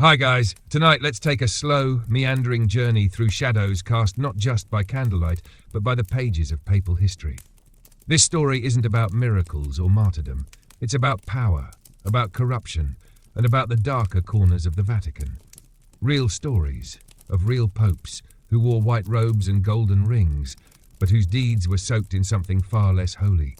Hi guys, tonight let's take a slow, meandering journey through shadows cast not just by candlelight, but by the pages of papal history. This story isn't about miracles or martyrdom. It's about power, about corruption, and about the darker corners of the Vatican. Real stories of real popes who wore white robes and golden rings, but whose deeds were soaked in something far less holy.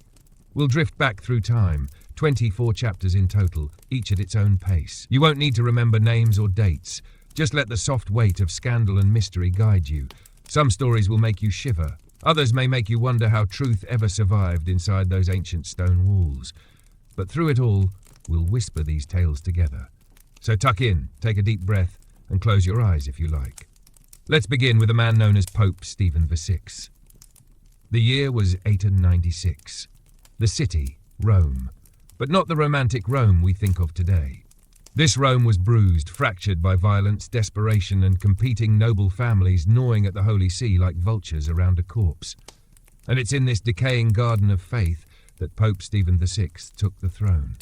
We'll drift back through time, 24 chapters in total, each at its own pace. You won't need to remember names or dates. Just let the soft weight of scandal and mystery guide you. Some stories will make you shiver. Others may make you wonder how truth ever survived inside those ancient stone walls. But through it all, we'll whisper these tales together. So tuck in, take a deep breath, and close your eyes if you like. Let's begin with a man known as Pope Stephen VI. The year was 896. The city, Rome. But not the romantic Rome we think of today. This Rome was bruised, fractured by violence, desperation, and competing noble families gnawing at the Holy See like vultures around a corpse. And it's in this decaying garden of faith that Pope Stephen VI took the throne.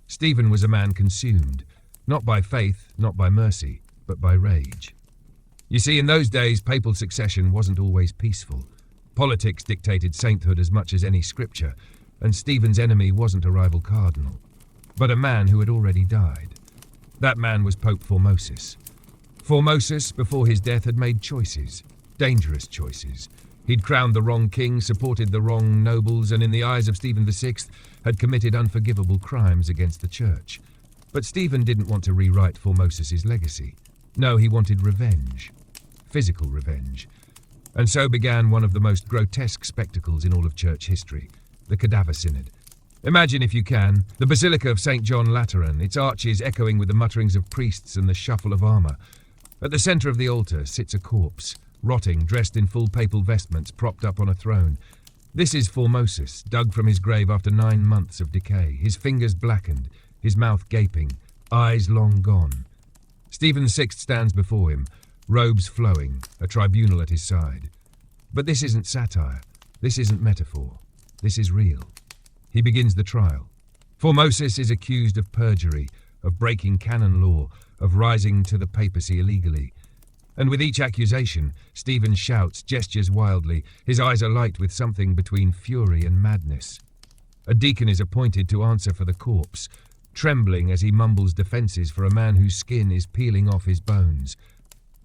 Stephen was a man consumed, not by faith, not by mercy, but by rage. You see, in those days, papal succession wasn't always peaceful. Politics dictated sainthood as much as any scripture, and Stephen's enemy wasn't a rival cardinal, but a man who had already died. That man was Pope Formosus. Formosus, before his death, had made choices, dangerous choices. He'd crowned the wrong king, supported the wrong nobles, and in the eyes of Stephen VI, had committed unforgivable crimes against the church. But Stephen didn't want to rewrite Formosus's legacy. No, he wanted revenge. Physical revenge. And so began one of the most grotesque spectacles in all of church history. The Cadaver Synod. Imagine, if you can, the Basilica of St. John Lateran, its arches echoing with the mutterings of priests and the shuffle of armour. At the centre of the altar sits a corpse, rotting, dressed in full papal vestments, propped up on a throne. This is Formosus, dug from his grave after 9 months of decay, his fingers blackened, his mouth gaping, eyes long gone. Stephen VI stands before him, robes flowing, a tribunal at his side. But this isn't satire, this isn't metaphor. This is real. He begins the trial. Formosus is accused of perjury, of breaking canon law, of rising to the papacy illegally. And with each accusation, Stephen shouts, gestures wildly, his eyes alight with something between fury and madness. A deacon is appointed to answer for the corpse, trembling as he mumbles defences for a man whose skin is peeling off his bones.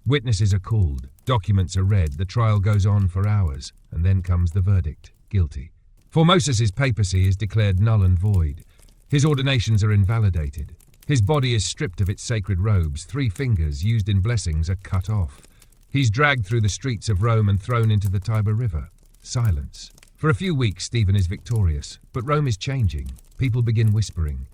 Witnesses are called, documents are read, the trial goes on for hours, and then comes the verdict, guilty. Formosus's papacy is declared null and void. His ordinations are invalidated. His body is stripped of its sacred robes. 3 fingers used in blessings are cut off. He's dragged through the streets of Rome and thrown into the Tiber River. Silence. For a few weeks, Stephen is victorious, but Rome is changing. People begin whispering.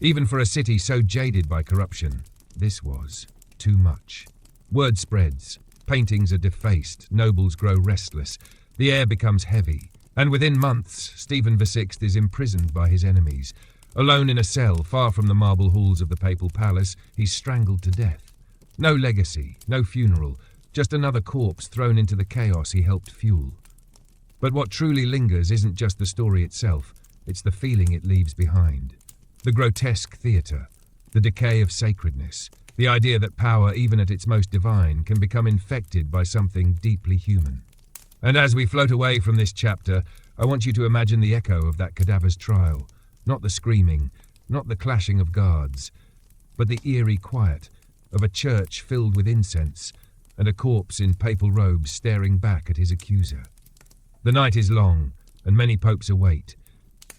Even for a city so jaded by corruption, this was too much. Word spreads. Paintings are defaced. Nobles grow restless. The air becomes heavy. And within months, Stephen VI is imprisoned by his enemies. Alone in a cell, far from the marble halls of the papal palace, he's strangled to death. No legacy, no funeral, just another corpse thrown into the chaos he helped fuel. But what truly lingers isn't just the story itself, it's the feeling it leaves behind. The grotesque theatre, the decay of sacredness, the idea that power, even at its most divine, can become infected by something deeply human. And as we float away from this chapter, I want you to imagine the echo of that cadaver's trial. Not the screaming, not the clashing of guards, but the eerie quiet of a church filled with incense and a corpse in papal robes staring back at his accuser. The night is long, and many popes await.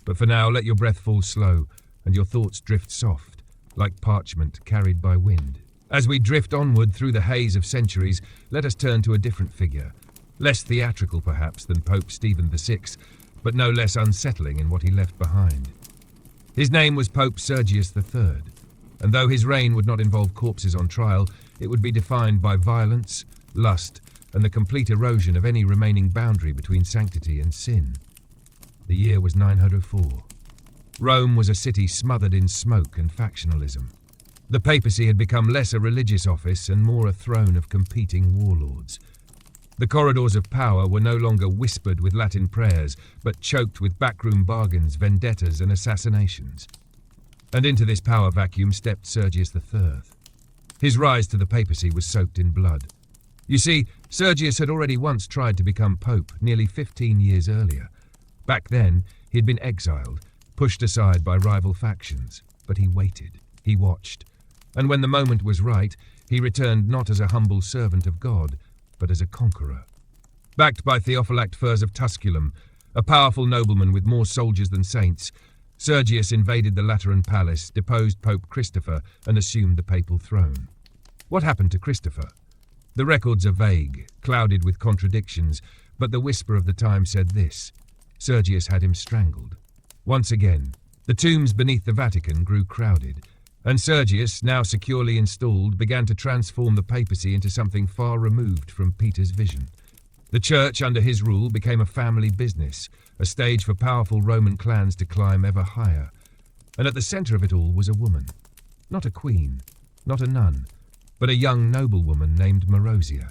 But for now, let your breath fall slow and your thoughts drift soft, like parchment carried by wind. As we drift onward through the haze of centuries, let us turn to a different figure. Less theatrical, perhaps, than Pope Stephen VI, but no less unsettling in what he left behind. His name was Pope Sergius III, and though his reign would not involve corpses on trial, it would be defined by violence, lust, and the complete erosion of any remaining boundary between sanctity and sin. The year was 904. Rome was a city smothered in smoke and factionalism. The papacy had become less a religious office and more a throne of competing warlords. The corridors of power were no longer whispered with Latin prayers, but choked with backroom bargains, vendettas, and assassinations. And into this power vacuum stepped Sergius III. His rise to the papacy was soaked in blood. You see, Sergius had already once tried to become pope nearly 15 years earlier. Back then, he had been exiled, pushed aside by rival factions, but he waited, he watched, and when the moment was right, he returned not as a humble servant of God, but as a conqueror. Backed by Theophylact Furs of Tusculum, a powerful nobleman with more soldiers than saints, Sergius invaded the Lateran palace, deposed Pope Christopher, and assumed the papal throne. What happened to Christopher? The records are vague, clouded with contradictions, but the whisper of the time said this: Sergius had him strangled. Once again, the tombs beneath the Vatican grew crowded, and Sergius, now securely installed, began to transform the papacy into something far removed from Peter's vision. The church, under his rule, became a family business, a stage for powerful Roman clans to climb ever higher. And at the centre of it all was a woman. Not a queen, not a nun, but a young noblewoman named Marozia.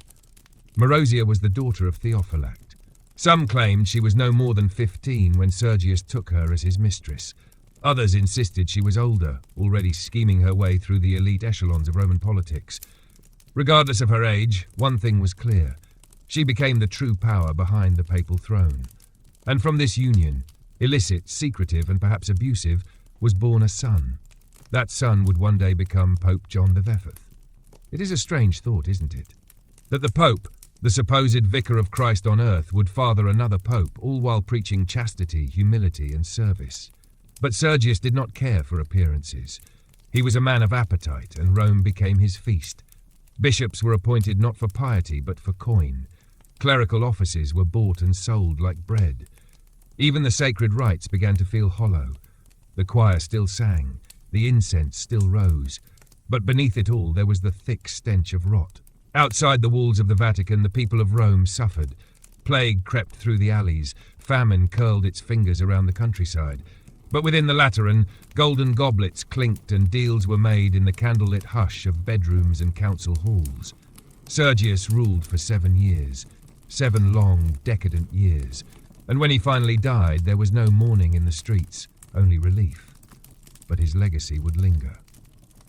Marozia was the daughter of Theophylact. Some claimed she was no more than 15 when Sergius took her as his mistress. Others insisted she was older, already scheming her way through the elite echelons of Roman politics. Regardless of her age, one thing was clear. She became the true power behind the papal throne. And from this union, illicit, secretive, and perhaps abusive, was born a son. That son would one day become Pope John V. It is a strange thought, isn't it? That the Pope, the supposed vicar of Christ on earth, would father another pope, all while preaching chastity, humility, and service. But Sergius did not care for appearances. He was a man of appetite, and Rome became his feast. Bishops were appointed not for piety, but for coin. Clerical offices were bought and sold like bread. Even the sacred rites began to feel hollow. The choir still sang, the incense still rose, but beneath it all there was the thick stench of rot. Outside the walls of the Vatican, the people of Rome suffered. Plague crept through the alleys, famine curled its fingers around the countryside. But within the Lateran, golden goblets clinked and deals were made in the candlelit hush of bedrooms and council halls. Sergius ruled for 7 years. 7 long, decadent years. And when he finally died, there was no mourning in the streets, only relief. But his legacy would linger.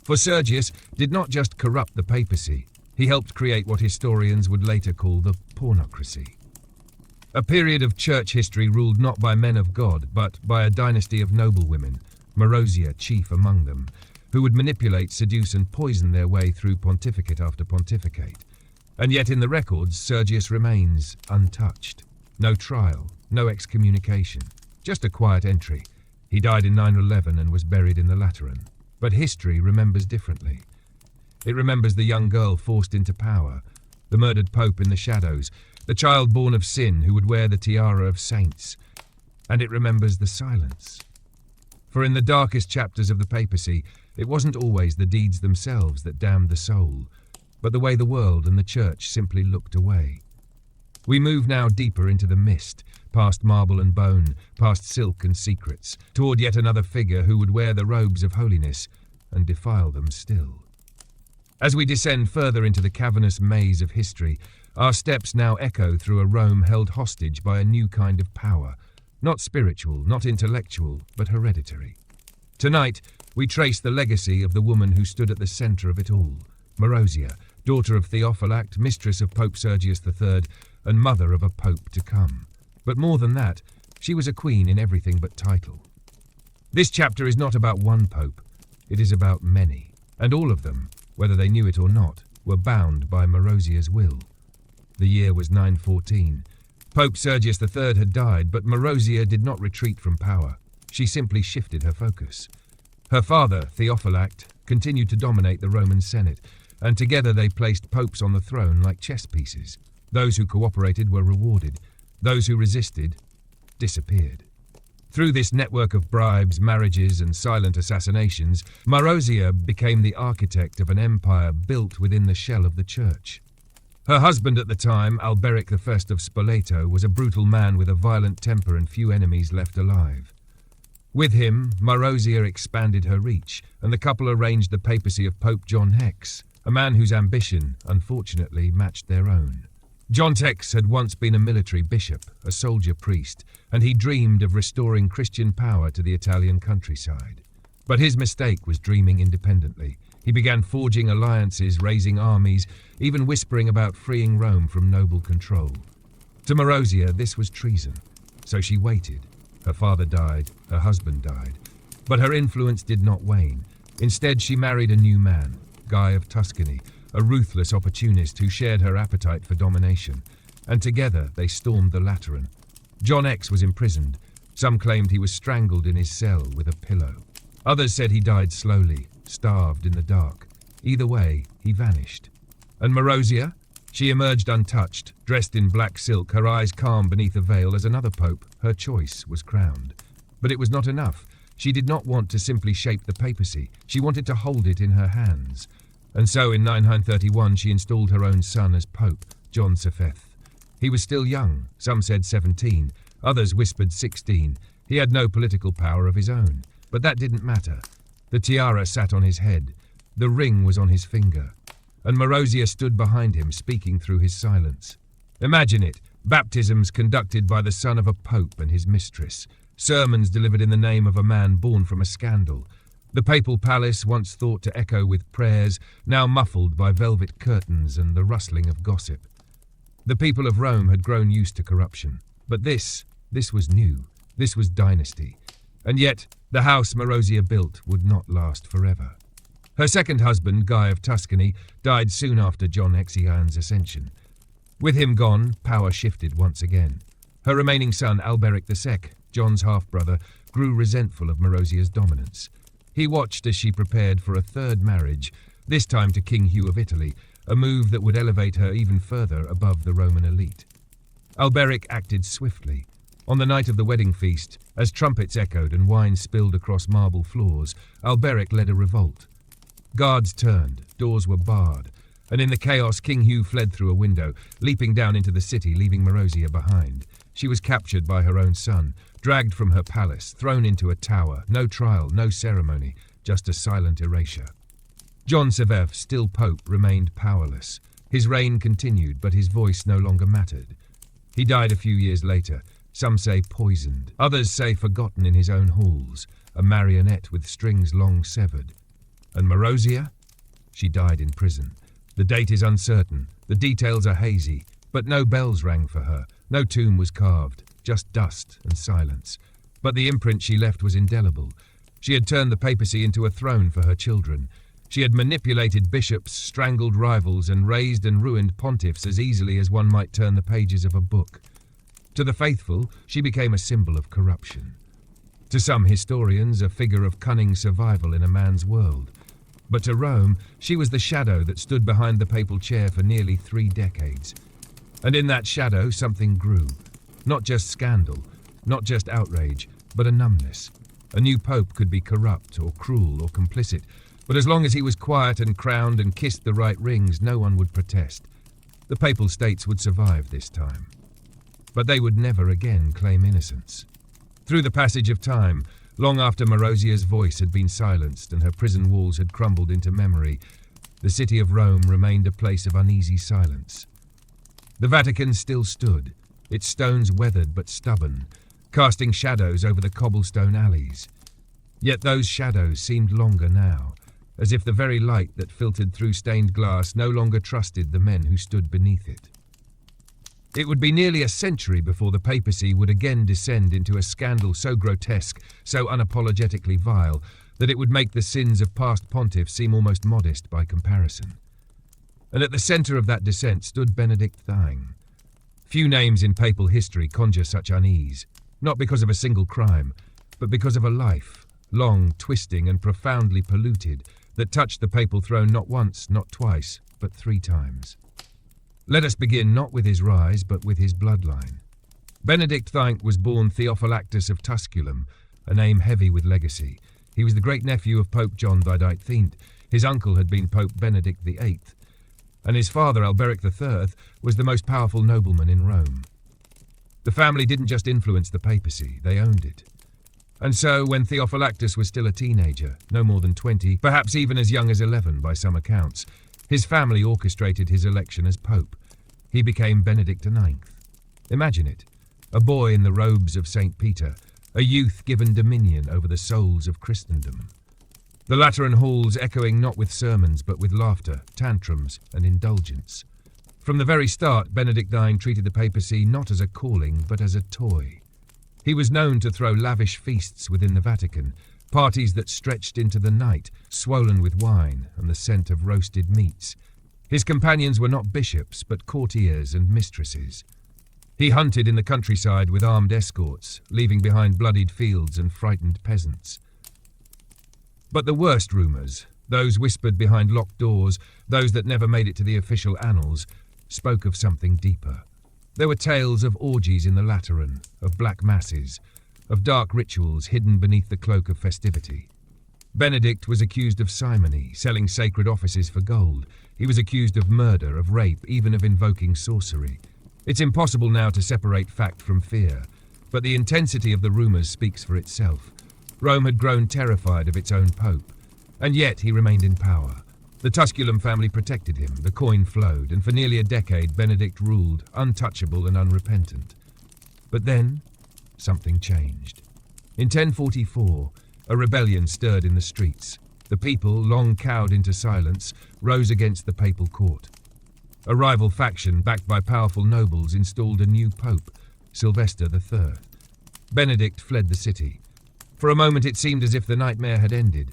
For Sergius did not just corrupt the papacy, he helped create what historians would later call the pornocracy. A period of church history ruled not by men of God, but by a dynasty of noblewomen, Marozia chief among them, who would manipulate, seduce, and poison their way through pontificate after pontificate. And yet in the records, Sergius remains untouched. No trial, no excommunication, just a quiet entry. He died in 911 and was buried in the Lateran. But history remembers differently. It remembers the young girl forced into power, the murdered pope in the shadows, the child born of sin who would wear the tiara of saints. And it remembers the silence. For in the darkest chapters of the papacy, it wasn't always the deeds themselves that damned the soul, but the way the world and the church simply looked away. We move now deeper into the mist, past marble and bone, past silk and secrets, toward yet another figure who would wear the robes of holiness and defile them still. As we descend further into the cavernous maze of history, our steps now echo through a Rome held hostage by a new kind of power, not spiritual, not intellectual, but hereditary. Tonight, we trace the legacy of the woman who stood at the center of it all, Marozia, daughter of Theophylact, mistress of Pope Sergius III, and mother of a pope to come. But more than that, she was a queen in everything but title. This chapter is not about one pope, it is about many, and all of them, whether they knew it or not, were bound by Marozia's will. The year was 914. Pope Sergius III had died, but Marozia did not retreat from power. She simply shifted her focus. Her father, Theophylact, continued to dominate the Roman Senate, and together they placed popes on the throne like chess pieces. Those who cooperated were rewarded. Those who resisted disappeared. Through this network of bribes, marriages, and silent assassinations, Marozia became the architect of an empire built within the shell of the church. Her husband at the time, Alberic I of Spoleto, was a brutal man with a violent temper and few enemies left alive. With him, Marozia expanded her reach, and the couple arranged the papacy of Pope John Hex, a man whose ambition, unfortunately, matched their own. John Hex had once been a military bishop, a soldier priest, and he dreamed of restoring Christian power to the Italian countryside. But his mistake was dreaming independently. He began forging alliances, raising armies, even whispering about freeing Rome from noble control. To Marozia, this was treason, so she waited. Her father died, her husband died, but her influence did not wane. Instead, she married a new man, Guy of Tuscany, a ruthless opportunist who shared her appetite for domination, and together they stormed the Lateran. John X was imprisoned. Some claimed he was strangled in his cell with a pillow. Others said he died slowly, starved in the dark. Either way, he vanished. And Marozia? She emerged untouched, dressed in black silk, her eyes calm beneath a veil as another pope, her choice, was crowned. But it was not enough. She did not want to simply shape the papacy. She wanted to hold it in her hands. And so in 931 she installed her own son as pope, John V. He was still young, some said 17, others whispered 16. He had no political power of his own, but that didn't matter. The tiara sat on his head, the ring was on his finger, and Marozia stood behind him, speaking through his silence. Imagine it, baptisms conducted by the son of a pope and his mistress, sermons delivered in the name of a man born from a scandal. The papal palace, once thought to echo with prayers, now muffled by velvet curtains and the rustling of gossip. The people of Rome had grown used to corruption, but this was new. This was dynasty. And yet, the house Marozia built would not last forever. Her second husband, Guy of Tuscany, died soon after John Xian's ascension. With him gone, power shifted once again. Her remaining son, Alberic II, John's half-brother, grew resentful of Marozia's dominance. He watched as she prepared for a third marriage, this time to King Hugh of Italy, a move that would elevate her even further above the Roman elite. Alberic acted swiftly. On the night of the wedding feast, as trumpets echoed and wine spilled across marble floors, Alberic led a revolt. Guards turned, doors were barred, and in the chaos King Hugh fled through a window, leaping down into the city, leaving Marozia behind. She was captured by her own son, dragged from her palace, thrown into a tower, no trial, no ceremony, just a silent erasure. John V, still pope, remained powerless. His reign continued, but his voice no longer mattered. He died a few years later, some say poisoned, others say forgotten in his own halls, a marionette with strings long severed. And Marozia? She died in prison. The date is uncertain, the details are hazy, but no bells rang for her, no tomb was carved, just dust and silence. But the imprint she left was indelible. She had turned the papacy into a throne for her children. She had manipulated bishops, strangled rivals, and raised and ruined pontiffs as easily as one might turn the pages of a book. To the faithful, she became a symbol of corruption. To some historians, a figure of cunning survival in a man's world. But to Rome, she was the shadow that stood behind the papal chair for nearly 3 decades. And in that shadow, something grew. Not just scandal, not just outrage, but a numbness. A new pope could be corrupt or cruel or complicit, but as long as he was quiet and crowned and kissed the right rings, no one would protest. The papal states would survive this time. But they would never again claim innocence. Through the passage of time, long after Marozia's voice had been silenced and her prison walls had crumbled into memory, the city of Rome remained a place of uneasy silence. The Vatican still stood, its stones weathered but stubborn, casting shadows over the cobblestone alleys. Yet those shadows seemed longer now, as if the very light that filtered through stained glass no longer trusted the men who stood beneath it. It would be nearly a century before the papacy would again descend into a scandal so grotesque, so unapologetically vile, that it would make the sins of past pontiffs seem almost modest by comparison. And at the centre of that descent stood Benedict XI. Few names in papal history conjure such unease, not because of a single crime, but because of a life, long, twisting and profoundly polluted, that touched the papal throne not once, not twice, but 3 times. Let us begin not with his rise, but with his bloodline. Benedict XI was born Theophylactus of Tusculum, a name heavy with legacy. He was the great-nephew of Pope John XIII. His uncle had been Pope Benedict VIII. And his father, Alberic III, was the most powerful nobleman in Rome. The family didn't just influence the papacy, they owned it. And so, when Theophylactus was still a teenager, no more than 20, perhaps even as young as 11 by some accounts, his family orchestrated his election as pope. He became Benedict IX. Imagine it, a boy in the robes of St. Peter, a youth given dominion over the souls of Christendom. the Lateran halls echoing not with sermons but with laughter, tantrums, and indulgence. From the very start, Benedict treated the papacy not as a calling but as a toy. He was known to throw lavish feasts within the Vatican, parties that stretched into the night, swollen with wine and the scent of roasted meats. His companions were not bishops but courtiers and mistresses. He hunted in the countryside with armed escorts, leaving behind bloodied fields and frightened peasants. But the worst rumours, those whispered behind locked doors, those that never made it to the official annals, spoke of something deeper. There were tales of orgies in the Lateran, of black masses, of dark rituals hidden beneath the cloak of festivity. Benedict was accused of simony, selling sacred offices for gold. He was accused of murder, of rape, even of invoking sorcery. It's impossible now to separate fact from fear, but the intensity of the rumours speaks for itself. Rome had grown terrified of its own pope, and yet he remained in power. The Tusculum family protected him, the coin flowed, and for nearly a decade Benedict ruled, untouchable and unrepentant. But then, something changed. In 1044, a rebellion stirred in the streets. The people, long cowed into silence, rose against the papal court. A rival faction, backed by powerful nobles, installed a new pope, Sylvester III. Benedict fled the city. For a moment it seemed as if the nightmare had ended,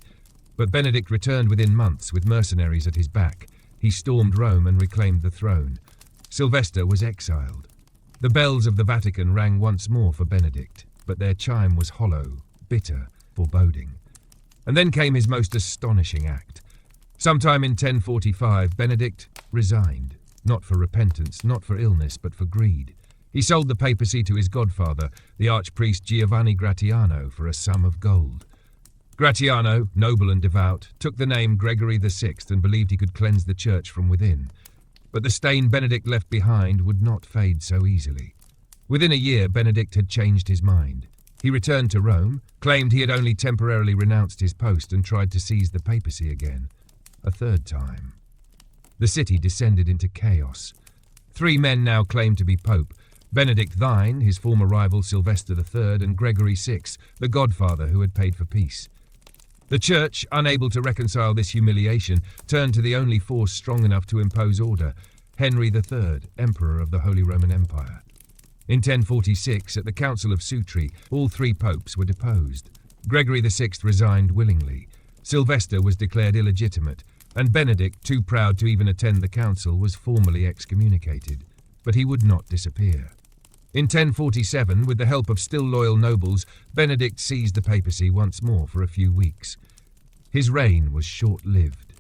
but Benedict returned within months with mercenaries at his back. He stormed Rome and reclaimed the throne. Sylvester was exiled. The bells of the Vatican rang once more for Benedict, but their chime was hollow, bitter, foreboding. And then came his most astonishing act. Sometime in 1045, Benedict resigned, not for repentance, not for illness, but for greed. He sold the papacy to his godfather, the archpriest Giovanni Gratiano, for a sum of gold. Gratiano, noble and devout, took the name Gregory VI and believed he could cleanse the church from within. But the stain Benedict left behind would not fade so easily. Within a year, Benedict had changed his mind. He returned to Rome, claimed he had only temporarily renounced his post and tried to seize the papacy again. A third time. The city descended into chaos. 3 men now claimed to be pope: Benedict IX, his former rival Sylvester III, and Gregory VI, the godfather who had paid for peace. The Church, unable to reconcile this humiliation, turned to the only force strong enough to impose order: Henry III, Emperor of the Holy Roman Empire. In 1046, at the Council of Sutri, all 3 popes were deposed. Gregory VI resigned willingly. Sylvester was declared illegitimate, and Benedict, too proud to even attend the council, was formally excommunicated. But he would not disappear. In 1047, with the help of still loyal nobles, Benedict seized the papacy once more for a few weeks. His reign was short-lived.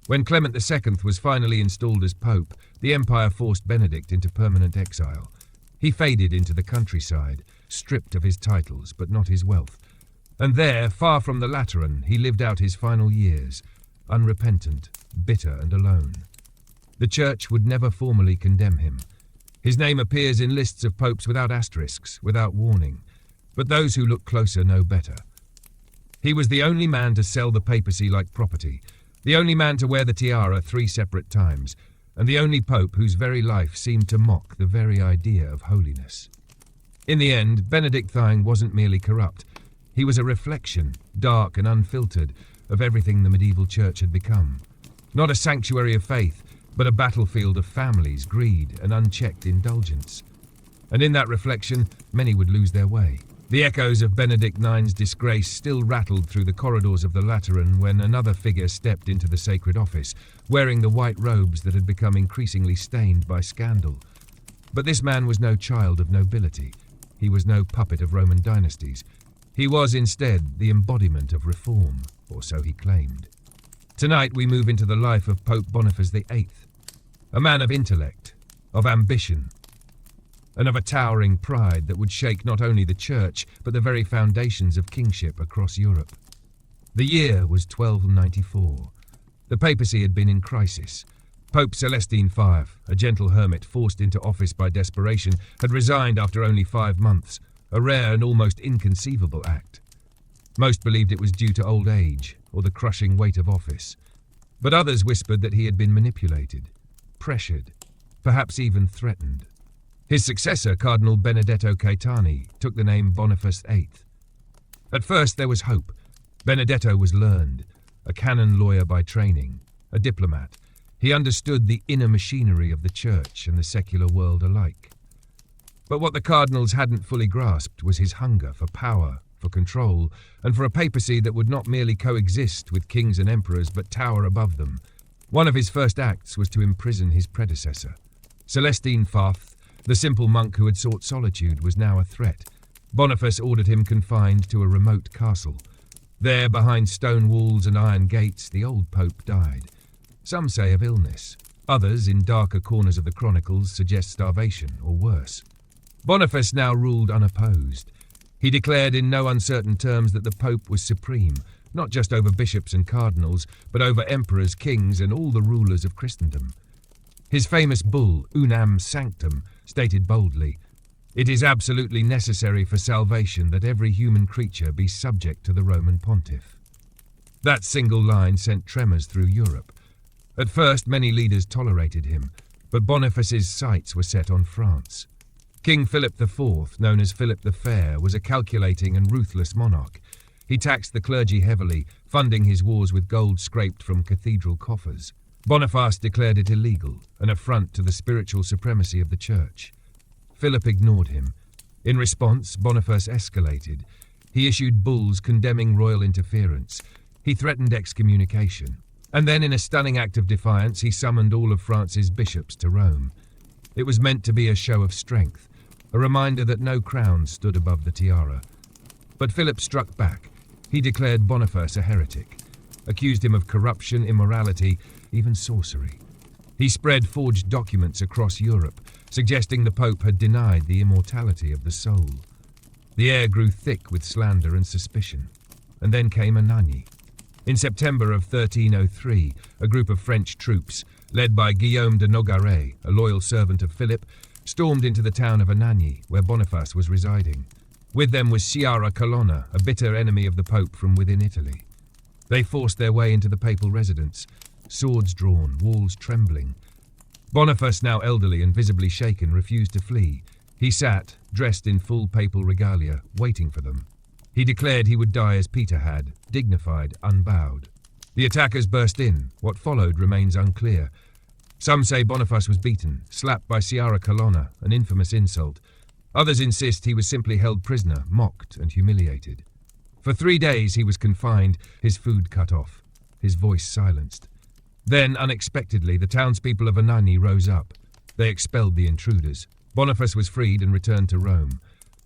When Clement II was finally installed as pope, the empire forced Benedict into permanent exile. He faded into the countryside, stripped of his titles but not his wealth. And there, far from the Lateran, he lived out his final years, unrepentant, bitter and alone. The Church would never formally condemn him. His name appears in lists of popes without asterisks, without warning, but those who look closer know better. He was the only man to sell the papacy like property, the only man to wear the tiara 3 separate times, and the only pope whose very life seemed to mock the very idea of holiness. In the end, Benedict IX wasn't merely corrupt. He was a reflection, dark and unfiltered, of everything the medieval church had become. Not a sanctuary of faith, but a battlefield of families, greed, and unchecked indulgence. And in that reflection, many would lose their way. The echoes of Benedict IX's disgrace still rattled through the corridors of the Lateran when another figure stepped into the sacred office, wearing the white robes that had become increasingly stained by scandal. But this man was no child of nobility. He was no puppet of Roman dynasties. He was instead the embodiment of reform, or so he claimed. Tonight we move into the life of Pope Boniface VIII, a man of intellect, of ambition, and of a towering pride that would shake not only the church, but the very foundations of kingship across Europe. The year was 1294. The papacy had been in crisis. Pope Celestine V, a gentle hermit forced into office by desperation, had resigned after only 5 months, a rare and almost inconceivable act. Most believed it was due to old age, or the crushing weight of office. But others whispered that he had been manipulated, pressured, perhaps even threatened. His successor, Cardinal Benedetto Caetani, took the name Boniface VIII. At first there was hope. Benedetto was learned, a canon lawyer by training, a diplomat. He understood the inner machinery of the church and the secular world alike. But what the cardinals hadn't fully grasped was his hunger for power, for control, and for a papacy that would not merely coexist with kings and emperors but tower above them. One of his first acts was to imprison his predecessor. Celestine Farth, the simple monk who had sought solitude, was now a threat. Boniface ordered him confined to a remote castle. There, behind stone walls and iron gates, the old pope died. Some say of illness. Others, in darker corners of the chronicles, suggest starvation or worse. Boniface now ruled unopposed. He declared in no uncertain terms that the pope was supreme, not just over bishops and cardinals, but over emperors, kings, and all the rulers of Christendom. His famous bull, Unam Sanctum, stated boldly, "It is absolutely necessary for salvation that every human creature be subject to the Roman pontiff." That single line sent tremors through Europe. At first, many leaders tolerated him, but Boniface's sights were set on France. King Philip IV, known as Philip the Fair, was a calculating and ruthless monarch. He taxed the clergy heavily, funding his wars with gold scraped from cathedral coffers. Boniface declared it illegal, an affront to the spiritual supremacy of the church. Philip ignored him. In response, Boniface escalated. He issued bulls condemning royal interference. He threatened excommunication. And then, in a stunning act of defiance, he summoned all of France's bishops to Rome. It was meant to be a show of strength, a reminder that no crown stood above the tiara. But Philip struck back. He declared Boniface a heretic, accused him of corruption, immorality, even sorcery. He spread forged documents across Europe, suggesting the Pope had denied the immortality of the soul. The air grew thick with slander and suspicion. And then came Anagni. In September of 1303, a group of French troops, led by Guillaume de Nogaret, a loyal servant of Philip, stormed into the town of Anagni, where Boniface was residing. With them was Sciarra Colonna, a bitter enemy of the Pope from within Italy. They forced their way into the papal residence, swords drawn, walls trembling. Boniface, now elderly and visibly shaken, refused to flee. He sat, dressed in full papal regalia, waiting for them. He declared he would die as Peter had, dignified, unbowed. The attackers burst in. What followed remains unclear. Some say Boniface was beaten, slapped by Sciarra Colonna, an infamous insult. Others insist he was simply held prisoner, mocked and humiliated. For 3 days he was confined, his food cut off, his voice silenced. Then, unexpectedly, the townspeople of Anagni rose up. They expelled the intruders. Boniface was freed and returned to Rome.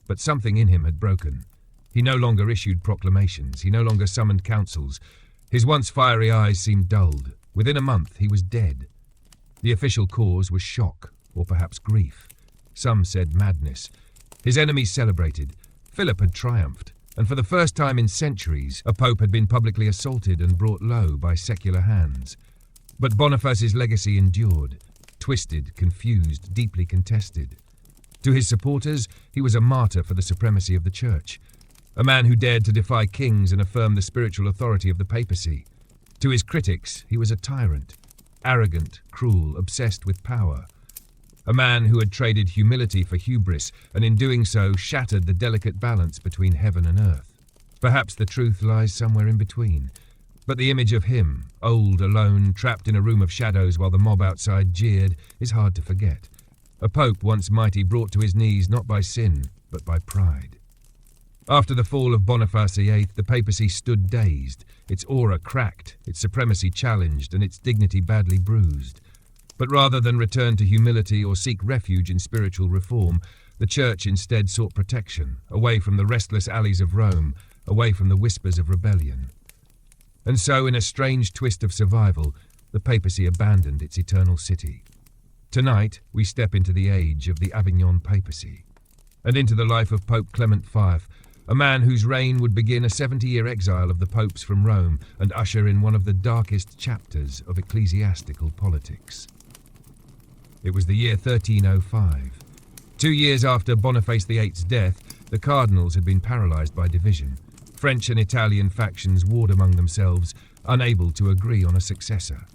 But something in him had broken. He no longer issued proclamations. He no longer summoned councils. His once fiery eyes seemed dulled. Within a month, he was dead. The official cause was shock, or perhaps grief. Some said madness. His enemies celebrated. Philip had triumphed, and for the first time in centuries, a pope had been publicly assaulted and brought low by secular hands. But Boniface's legacy endured, twisted, confused, deeply contested. To his supporters, he was a martyr for the supremacy of the church, a man who dared to defy kings and affirm the spiritual authority of the papacy. To his critics, he was a tyrant, arrogant, cruel, obsessed with power. A man who had traded humility for hubris, and in doing so shattered the delicate balance between heaven and earth. Perhaps the truth lies somewhere in between. But the image of him, old, alone, trapped in a room of shadows while the mob outside jeered, is hard to forget. A pope once mighty brought to his knees not by sin, but by pride. After the fall of Boniface VIII, the papacy stood dazed, its aura cracked, its supremacy challenged, and its dignity badly bruised. But rather than return to humility or seek refuge in spiritual reform, the church instead sought protection, away from the restless alleys of Rome, away from the whispers of rebellion. And so, in a strange twist of survival, the papacy abandoned its eternal city. Tonight, we step into the age of the Avignon papacy, and into the life of Pope Clement V, a man whose reign would begin a 70-year exile of the popes from Rome and usher in one of the darkest chapters of ecclesiastical politics. It was the year 1305. 2 years after Boniface VIII's death, the cardinals had been paralyzed by division. French and Italian factions warred among themselves, unable to agree on a successor.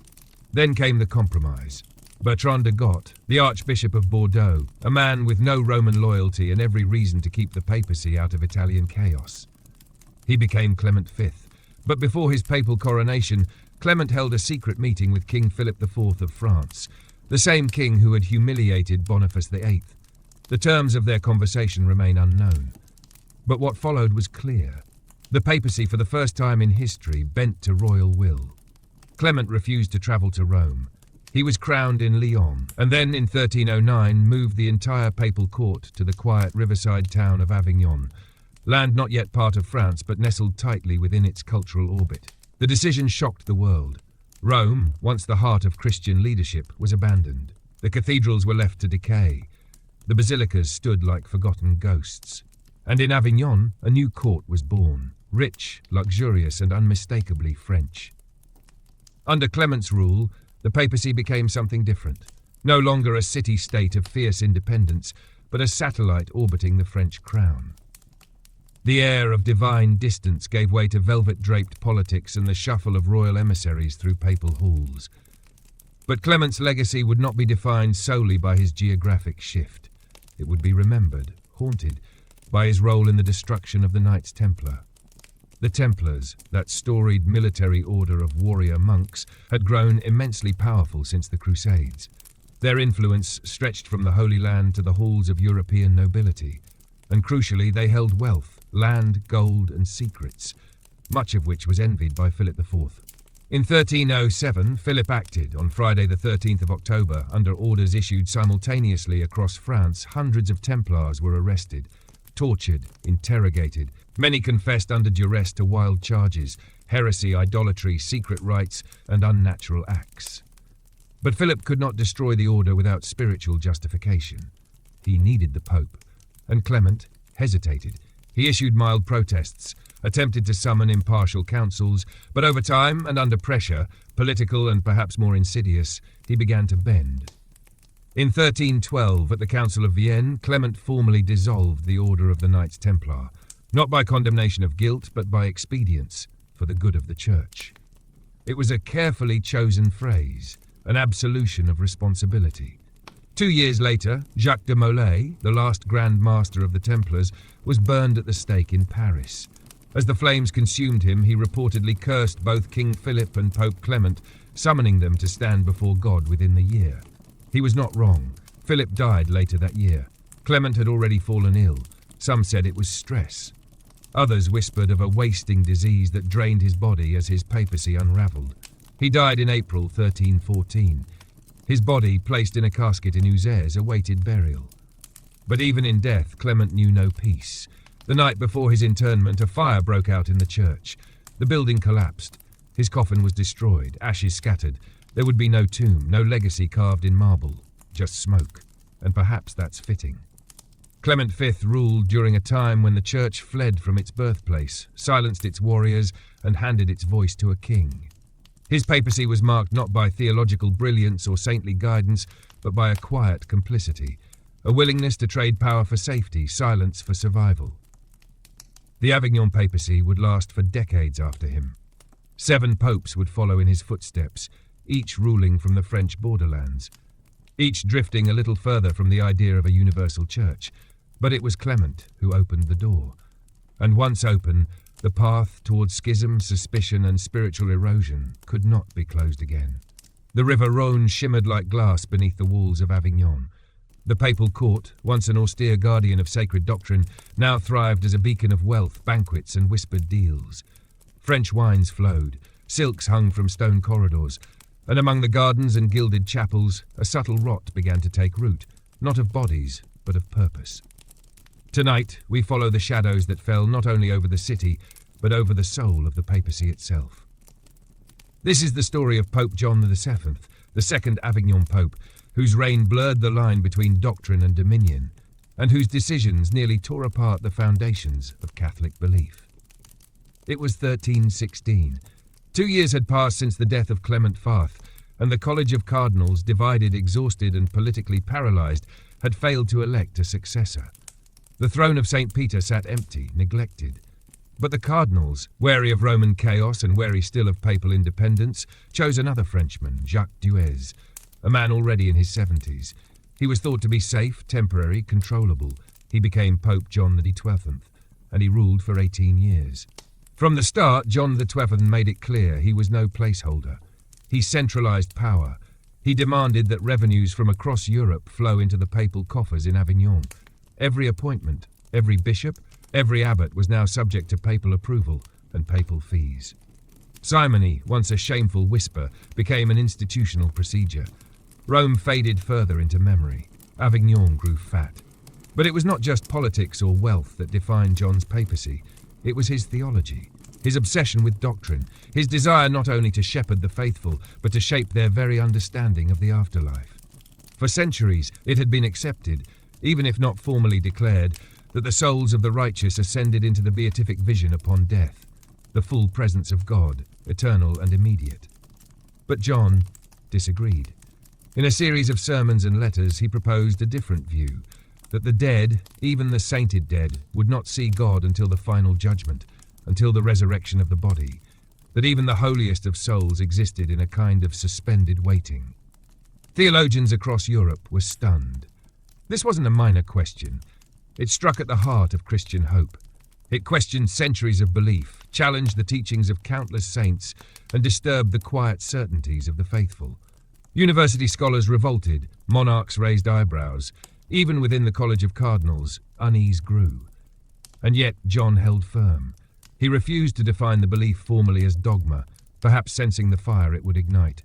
Then came the compromise. Bertrand de Got, the Archbishop of Bordeaux, a man with no Roman loyalty and every reason to keep the papacy out of Italian chaos. He became Clement V, But before his papal coronation, Clement held a secret meeting with King Philip IV of France, the same king who had humiliated Boniface VIII. The terms of their conversation remain unknown. But what followed was clear. The papacy, for the first time in history, bent to royal will. Clement refused to travel to Rome. He was crowned in Lyon, and then in 1309 moved the entire papal court to the quiet riverside town of Avignon, land not yet part of France but nestled tightly within its cultural orbit. The decision shocked the world. Rome, once the heart of Christian leadership, was abandoned. The cathedrals were left to decay. The basilicas stood like forgotten ghosts. And in Avignon, a new court was born, rich, luxurious, and unmistakably French. Under Clement's rule, the papacy became something different. No longer a city-state of fierce independence, but a satellite orbiting the French crown. The air of divine distance gave way to velvet-draped politics and the shuffle of royal emissaries through papal halls. But Clement's legacy would not be defined solely by his geographic shift. It would be remembered, haunted, by his role in the destruction of the Knights Templar. The Templars, that storied military order of warrior monks, had grown immensely powerful since the Crusades. Their influence stretched from the Holy Land to the halls of European nobility, and crucially they held wealth, land, gold, and secrets, much of which was envied by Philip IV. In 1307, Philip acted. On Friday the 13th of October, under orders issued simultaneously across France, hundreds of Templars were arrested, tortured, interrogated. Many confessed under duress to wild charges, heresy, idolatry, secret rites, and unnatural acts. But Philip could not destroy the order without spiritual justification. He needed the Pope, and Clement hesitated. He issued mild protests, attempted to summon impartial councils, but over time and under pressure, political and perhaps more insidious, he began to bend. In 1312, at the Council of Vienne, Clement formally dissolved the Order of the Knights Templar, not by condemnation of guilt, but by expedience, for the good of the Church. It was a carefully chosen phrase, an absolution of responsibility. 2 years later, Jacques de Molay, the last Grand Master of the Templars, was burned at the stake in Paris. As the flames consumed him, he reportedly cursed both King Philip and Pope Clement, summoning them to stand before God within the year. He was not wrong. Philip died later that year. Clement had already fallen ill. Some said it was stress. Others whispered of a wasting disease that drained his body as his papacy unravelled. He died in April 1314. His body, placed in a casket in Uzès, awaited burial. But even in death, Clement knew no peace. The night before his interment, a fire broke out in the church. The building collapsed. His coffin was destroyed, ashes scattered. There would be no tomb, no legacy carved in marble, just smoke. And perhaps that's fitting. Clement V ruled during a time when the church fled from its birthplace, silenced its warriors, and handed its voice to a king. His papacy was marked not by theological brilliance or saintly guidance, but by a quiet complicity, a willingness to trade power for safety, silence for survival. The Avignon papacy would last for decades after him. 7 popes would follow in his footsteps, each ruling from the French borderlands, each drifting a little further from the idea of a universal church. But it was Clement who opened the door. And once open, the path towards schism, suspicion, and spiritual erosion could not be closed again. The river Rhône shimmered like glass beneath the walls of Avignon. The papal court, once an austere guardian of sacred doctrine, now thrived as a beacon of wealth, banquets, and whispered deals. French wines flowed, silks hung from stone corridors, and among the gardens and gilded chapels, a subtle rot began to take root, not of bodies, but of purpose. Tonight, we follow the shadows that fell not only over the city, but over the soul of the papacy itself. This is the story of Pope John VII, the second Avignon pope, whose reign blurred the line between doctrine and dominion, and whose decisions nearly tore apart the foundations of Catholic belief. It was 1316. 2 years had passed since the death of Clement V, and the College of Cardinals, divided, exhausted, and politically paralysed, had failed to elect a successor. The throne of St. Peter sat empty, neglected. But the cardinals, wary of Roman chaos and wary still of papal independence, chose another Frenchman, Jacques Duez, a man already in his 70s. He was thought to be safe, temporary, controllable. He became Pope John XII, and he ruled for 18 years. From the start, John XII made it clear he was no placeholder. He centralized power. He demanded that revenues from across Europe flow into the papal coffers in Avignon. Every appointment, every bishop, every abbot was now subject to papal approval and papal fees. Simony, once a shameful whisper, became an institutional procedure. Rome faded further into memory. Avignon grew fat. But it was not just politics or wealth that defined John's papacy. It was his theology, his obsession with doctrine, his desire not only to shepherd the faithful, but to shape their very understanding of the afterlife. For centuries, it had been accepted, even if not formally declared, that the souls of the righteous ascended into the beatific vision upon death, the full presence of God, eternal and immediate. But John disagreed. In a series of sermons and letters, he proposed a different view, that the dead, even the sainted dead, would not see God until the final judgment, until the resurrection of the body, that even the holiest of souls existed in a kind of suspended waiting. Theologians across Europe were stunned. This wasn't a minor question. It struck at the heart of Christian hope. It questioned centuries of belief, challenged the teachings of countless saints, and disturbed the quiet certainties of the faithful. University scholars revolted, monarchs raised eyebrows. Even within the College of Cardinals, unease grew. And yet John held firm. He refused to define the belief formally as dogma, perhaps sensing the fire it would ignite.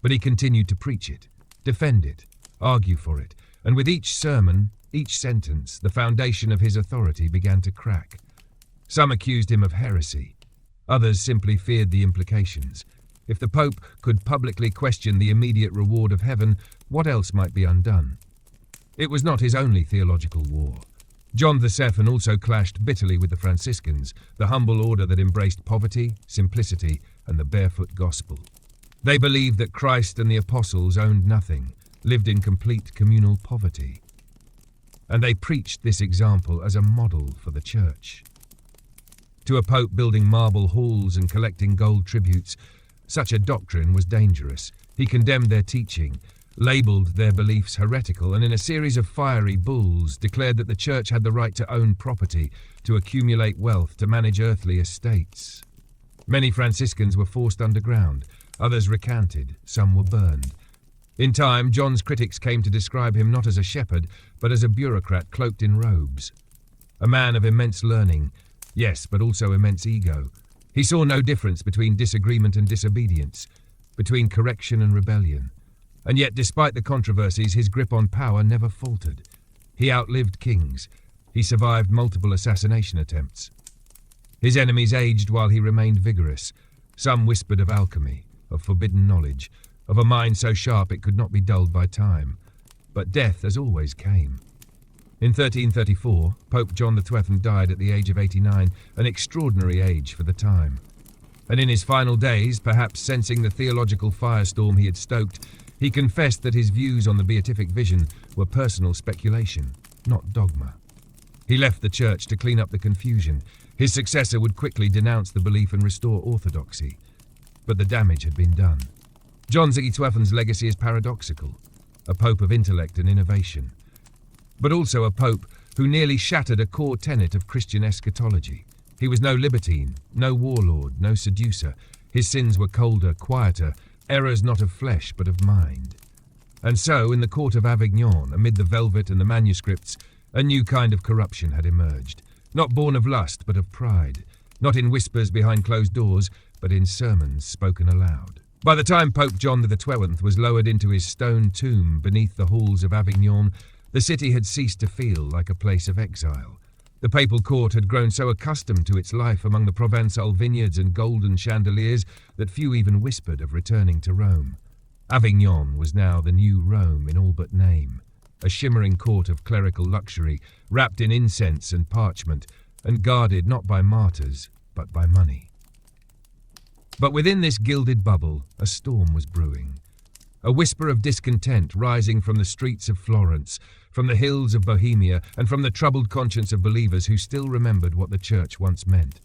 But he continued to preach it, defend it, argue for it, and with each sermon, each sentence, the foundation of his authority began to crack. Some accused him of heresy. Others simply feared the implications. If the Pope could publicly question the immediate reward of heaven, what else might be undone? It was not his only theological war. John VII also clashed bitterly with the Franciscans, the humble order that embraced poverty, simplicity, and the barefoot gospel. They believed that Christ and the apostles owned nothing, lived in complete communal poverty. And they preached this example as a model for the Church. To a pope building marble halls and collecting gold tributes, such a doctrine was dangerous. He condemned their teaching, labelled their beliefs heretical, and in a series of fiery bulls declared that the Church had the right to own property, to accumulate wealth, to manage earthly estates. Many Franciscans were forced underground, others recanted, some were burned. In time, John's critics came to describe him not as a shepherd, but as a bureaucrat cloaked in robes. A man of immense learning, yes, but also immense ego. He saw no difference between disagreement and disobedience, between correction and rebellion. And yet, despite the controversies, his grip on power never faltered. He outlived kings. He survived multiple assassination attempts. His enemies aged while he remained vigorous. Some whispered of alchemy, of forbidden knowledge, of a mind so sharp it could not be dulled by time. But death, as always, came. In 1334, Pope John XII died at the age of 89, an extraordinary age for the time. And in his final days, perhaps sensing the theological firestorm he had stoked, he confessed that his views on the beatific vision were personal speculation, not dogma. He left the Church to clean up the confusion. His successor would quickly denounce the belief and restore orthodoxy. But the damage had been done. John XII's legacy is paradoxical, a pope of intellect and innovation, but also a pope who nearly shattered a core tenet of Christian eschatology. He was no libertine, no warlord, no seducer. His sins were colder, quieter, errors not of flesh but of mind. And so, in the court of Avignon, amid the velvet and the manuscripts, a new kind of corruption had emerged, not born of lust but of pride, not in whispers behind closed doors, but in sermons spoken aloud. By the time Pope John XII was lowered into his stone tomb beneath the halls of Avignon, the city had ceased to feel like a place of exile. The papal court had grown so accustomed to its life among the Provençal vineyards and golden chandeliers that few even whispered of returning to Rome. Avignon was now the new Rome in all but name, a shimmering court of clerical luxury, wrapped in incense and parchment, and guarded not by martyrs, but by money. But within this gilded bubble, a storm was brewing. A whisper of discontent rising from the streets of Florence, from the hills of Bohemia, and from the troubled conscience of believers who still remembered what the Church once meant.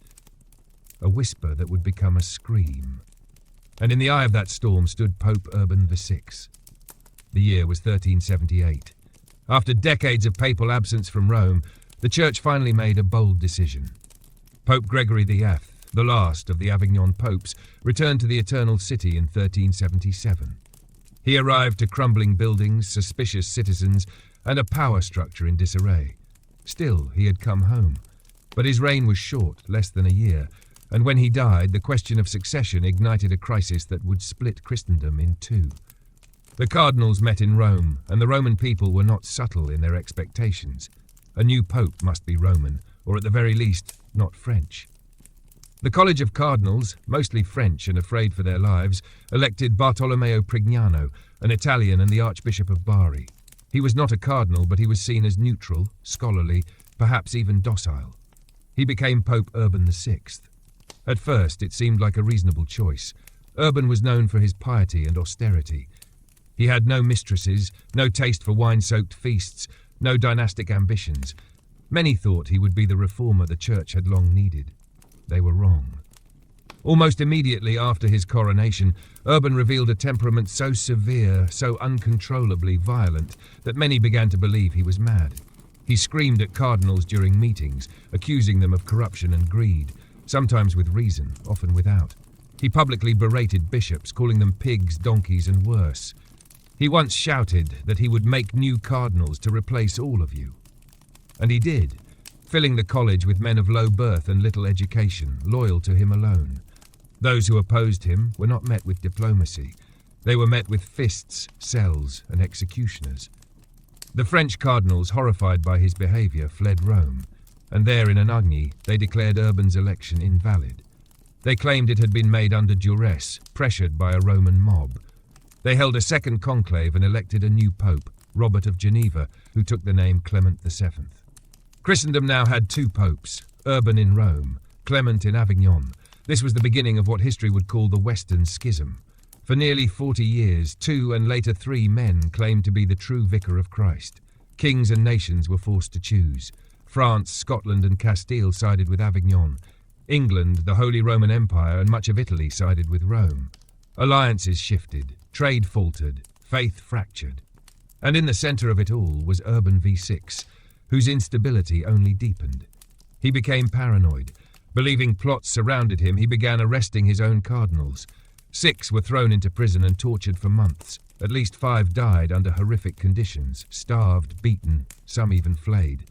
A whisper that would become a scream. And in the eye of that storm stood Pope Urban VI. The year was 1378. After decades of papal absence from Rome, the Church finally made a bold decision. Pope Gregory VIII, the last of the Avignon popes, returned to the Eternal City in 1377. He arrived to crumbling buildings, suspicious citizens, and a power structure in disarray. Still, he had come home. But his reign was short, less than a year, and when he died, the question of succession ignited a crisis that would split Christendom in two. The cardinals met in Rome, and the Roman people were not subtle in their expectations. A new pope must be Roman, or at the very least, not French. The College of Cardinals, mostly French and afraid for their lives, elected Bartolomeo Prignano, an Italian and the Archbishop of Bari. He was not a cardinal, but he was seen as neutral, scholarly, perhaps even docile. He became Pope Urban VI. At first, it seemed like a reasonable choice. Urban was known for his piety and austerity. He had no mistresses, no taste for wine-soaked feasts, no dynastic ambitions. Many thought he would be the reformer the Church had long needed. They were wrong. Almost immediately after his coronation, Urban revealed a temperament so severe, so uncontrollably violent, that many began to believe he was mad. He screamed at cardinals during meetings, accusing them of corruption and greed, sometimes with reason, often without. He publicly berated bishops, calling them pigs, donkeys, and worse. He once shouted that he would make new cardinals to replace all of you. And he did, filling the college with men of low birth and little education, loyal to him alone. Those who opposed him were not met with diplomacy. They were met with fists, cells, and executioners. The French cardinals, horrified by his behaviour, fled Rome, and there in Anagni they declared Urban's election invalid. They claimed it had been made under duress, pressured by a Roman mob. They held a second conclave and elected a new pope, Robert of Geneva, who took the name Clement VII. Christendom now had two popes, Urban in Rome, Clement in Avignon. This was the beginning of what history would call the Western Schism. For nearly 40 years, 2 and later 3 men claimed to be the true vicar of Christ. Kings and nations were forced to choose. France, Scotland and Castile sided with Avignon. England, the Holy Roman Empire and much of Italy sided with Rome. Alliances shifted, trade faltered, faith fractured. And in the centre of it all was Urban VI, whose instability only deepened. He became paranoid. Believing plots surrounded him, he began arresting his own cardinals. 6 were thrown into prison and tortured for months. At least 5 died under horrific conditions, starved, beaten, some even flayed.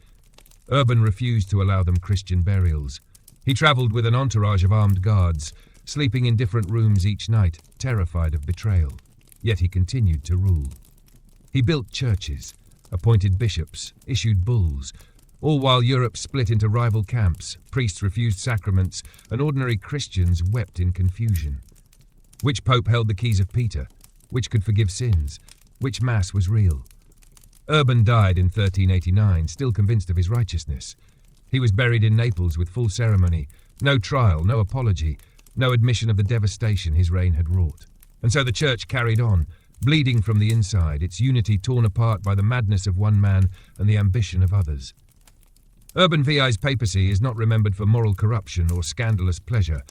Urban refused to allow them Christian burials. He travelled with an entourage of armed guards, sleeping in different rooms each night, terrified of betrayal. Yet he continued to rule. He built churches, appointed bishops, issued bulls, all while Europe split into rival camps, priests refused sacraments, and ordinary Christians wept in confusion. Which pope held the keys of Peter? Which could forgive sins? Which mass was real? Urban died in 1389, still convinced of his righteousness. He was buried in Naples with full ceremony, no trial, no apology, no admission of the devastation his reign had wrought. And so the Church carried on, bleeding from the inside, its unity torn apart by the madness of one man and the ambition of others. Urban VI's papacy is not remembered for moral corruption or scandalous pleasure.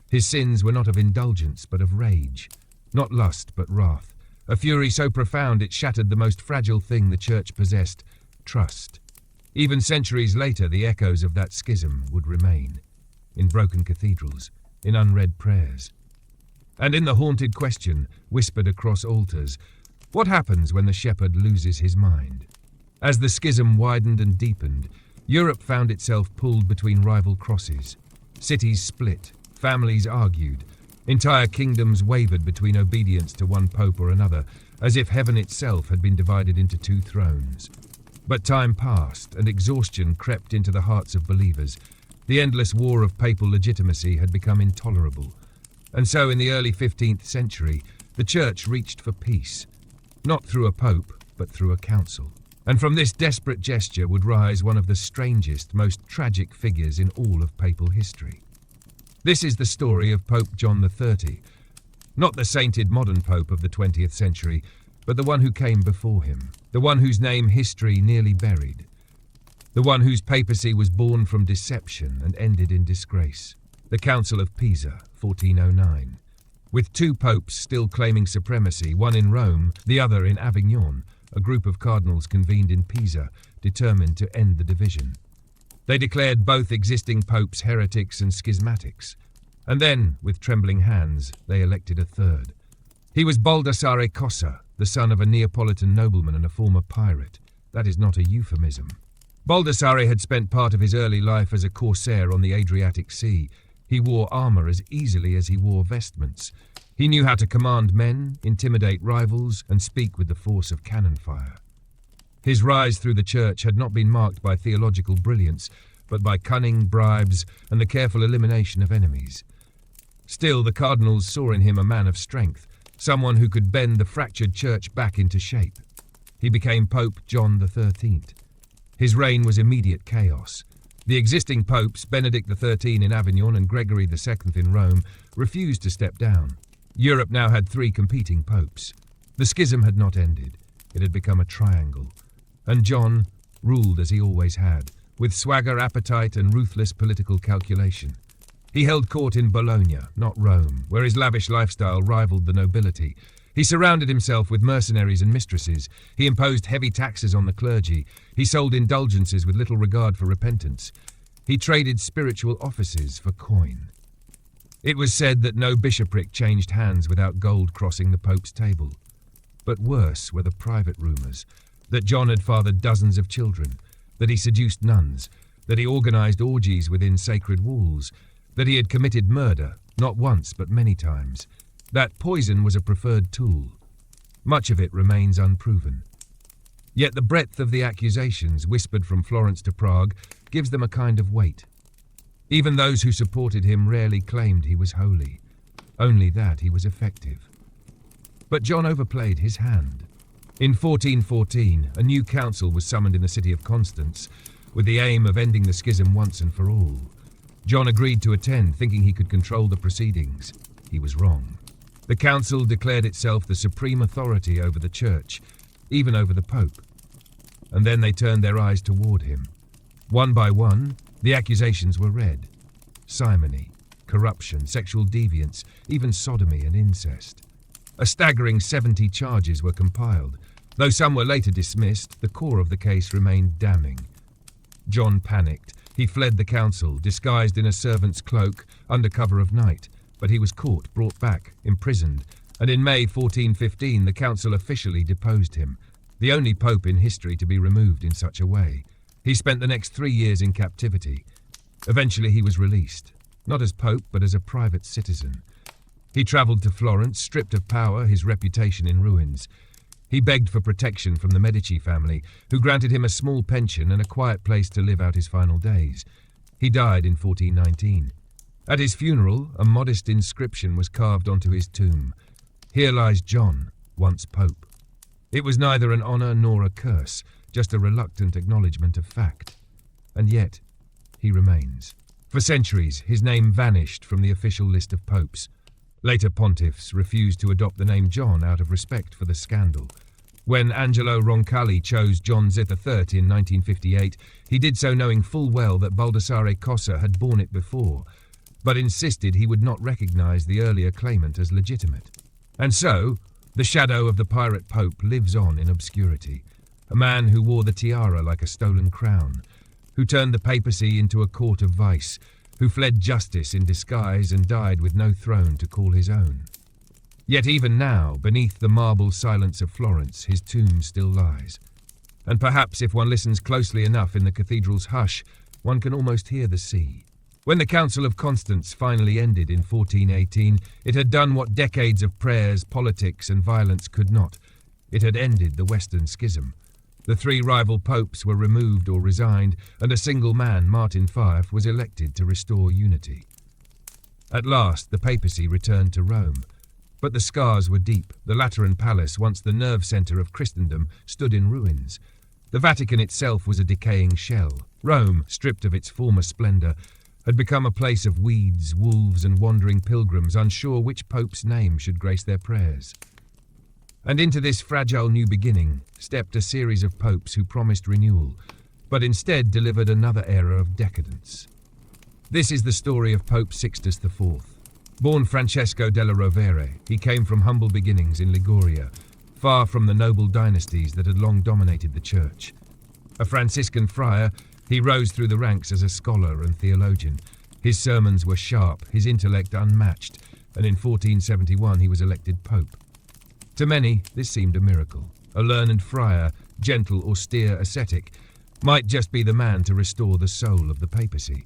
His sins were not of indulgence, but of rage. Not lust, but wrath. A fury so profound it shattered the most fragile thing the Church possessed, trust. Even centuries later, the echoes of that schism would remain. In broken cathedrals, in unread prayers. And in the haunted question, whispered across altars, what happens when the shepherd loses his mind? As the schism widened and deepened, Europe found itself pulled between rival crosses. Cities split, families argued, entire kingdoms wavered between obedience to one pope or another, as if heaven itself had been divided into 2 thrones. But time passed, and exhaustion crept into the hearts of believers. The endless war of papal legitimacy had become intolerable. And so in the early 15th century, the Church reached for peace, not through a pope, but through a council. And from this desperate gesture would rise one of the strangest, most tragic figures in all of papal history. This is the story of Pope John XXX, not the sainted modern pope of the 20th century, but the one who came before him, the one whose name history nearly buried, the one whose papacy was born from deception and ended in disgrace. The Council of Pisa, 1409. With 2 popes still claiming supremacy, one in Rome, the other in Avignon, a group of cardinals convened in Pisa, determined to end the division. They declared both existing popes heretics and schismatics. And then, with trembling hands, they elected a third. He was Baldassare Cossa, the son of a Neapolitan nobleman and a former pirate. That is not a euphemism. Baldassare had spent part of his early life as a corsair on the Adriatic Sea. He wore armour as easily as he wore vestments. He knew how to command men, intimidate rivals, and speak with the force of cannon fire. His rise through the church had not been marked by theological brilliance, but by cunning, bribes, and the careful elimination of enemies. Still, the cardinals saw in him a man of strength, someone who could bend the fractured church back into shape. He became Pope John XIII. His reign was immediate chaos. The existing popes, Benedict XIII in Avignon and Gregory II in Rome, refused to step down. Europe now had 3 competing popes. The schism had not ended. It had become a triangle. And John ruled as he always had, with swagger, appetite, and ruthless political calculation. He held court in Bologna, not Rome, where his lavish lifestyle rivaled the nobility. He surrounded himself with mercenaries and mistresses. He imposed heavy taxes on the clergy. He sold indulgences with little regard for repentance. He traded spiritual offices for coin. It was said that no bishopric changed hands without gold crossing the Pope's table. But worse were the private rumours, that John had fathered dozens of children, that he seduced nuns, that he organised orgies within sacred walls, that he had committed murder, not once but many times, that poison was a preferred tool. Much of it remains unproven. Yet the breadth of the accusations, whispered from Florence to Prague, gives them a kind of weight. Even those who supported him rarely claimed he was holy, only that he was effective. But John overplayed his hand. In 1414, a new council was summoned in the city of Constance, with the aim of ending the schism once and for all. John agreed to attend, thinking he could control the proceedings. He was wrong. The council declared itself the supreme authority over the church, even over the Pope. And then they turned their eyes toward him. One by one, the accusations were read. Simony, corruption, sexual deviance, even sodomy and incest. A staggering 70 charges were compiled. Though some were later dismissed, the core of the case remained damning. John panicked. He fled the council, disguised in a servant's cloak, under cover of night. But he was caught, brought back, imprisoned, and in May 1415 the council officially deposed him, the only pope in history to be removed in such a way. He spent the next 3 years in captivity. Eventually he was released, not as pope but as a private citizen. He travelled to Florence, stripped of power, his reputation in ruins. He begged for protection from the Medici family, who granted him a small pension and a quiet place to live out his final days. He died in 1419. At his funeral, a modest inscription was carved onto his tomb. Here lies John, once Pope. It was neither an honour nor a curse, just a reluctant acknowledgement of fact. And yet, he remains. For centuries, his name vanished from the official list of popes. Later pontiffs refused to adopt the name John out of respect for the scandal. When Angelo Roncalli chose John XIII in 1958, he did so knowing full well that Baldassare Cossa had borne it before, but insisted he would not recognise the earlier claimant as legitimate. And so, the shadow of the pirate pope lives on in obscurity, a man who wore the tiara like a stolen crown, who turned the papacy into a court of vice, who fled justice in disguise and died with no throne to call his own. Yet even now, beneath the marble silence of Florence, his tomb still lies. And perhaps if one listens closely enough in the cathedral's hush, one can almost hear the sea. When the Council of Constance finally ended in 1418, it had done what decades of prayers, politics, and violence could not. It had ended the Western Schism. The 3 rival popes were removed or resigned, and a single man, Martin Fife, was elected to restore unity. At last, the papacy returned to Rome. But the scars were deep. The Lateran Palace, once the nerve centre of Christendom, stood in ruins. The Vatican itself was a decaying shell. Rome, stripped of its former splendour, had become a place of weeds, wolves, and wandering pilgrims, unsure which pope's name should grace their prayers. And into this fragile new beginning stepped a series of popes who promised renewal, but instead delivered another era of decadence. This is the story of Pope Sixtus IV. Born Francesco della Rovere, he came from humble beginnings in Liguria, far from the noble dynasties that had long dominated the church. A Franciscan friar, he rose through the ranks as a scholar and theologian. His sermons were sharp, his intellect unmatched, and in 1471 he was elected pope. To many, this seemed a miracle. A learned friar, gentle, austere ascetic, might just be the man to restore the soul of the papacy.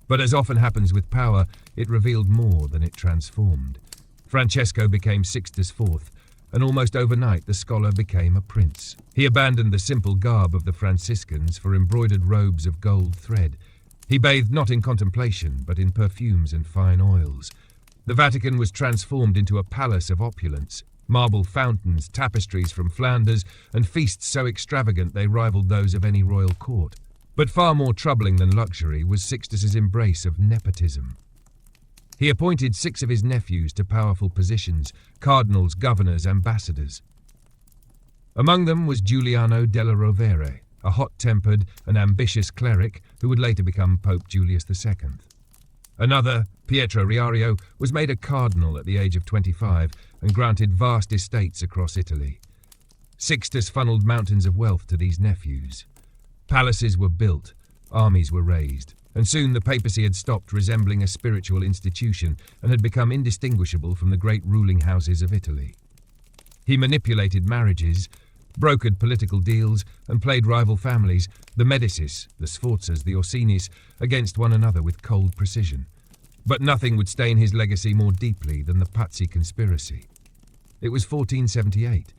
But as often happens with power, it revealed more than it transformed. Francesco became Sixtus IV, and almost overnight the scholar became a prince. He abandoned the simple garb of the Franciscans for embroidered robes of gold thread. He bathed not in contemplation, but in perfumes and fine oils. The Vatican was transformed into a palace of opulence. Marble fountains, tapestries from Flanders, and feasts so extravagant they rivaled those of any royal court. But far more troubling than luxury was Sixtus's embrace of nepotism. He appointed 6 of his nephews to powerful positions: cardinals, governors, ambassadors. Among them was Giuliano della Rovere, a hot-tempered and ambitious cleric who would later become Pope Julius II. Another, Pietro Riario, was made a cardinal at the age of 25 and granted vast estates across Italy. Sixtus funneled mountains of wealth to these nephews. Palaces were built, armies were raised, and soon the papacy had stopped resembling a spiritual institution and had become indistinguishable from the great ruling houses of Italy. He manipulated marriages, brokered political deals, and played rival families, the Medicis, the Sforzas, the Orsinis, against one another with cold precision. But nothing would stain his legacy more deeply than the Pazzi conspiracy. It was 1478.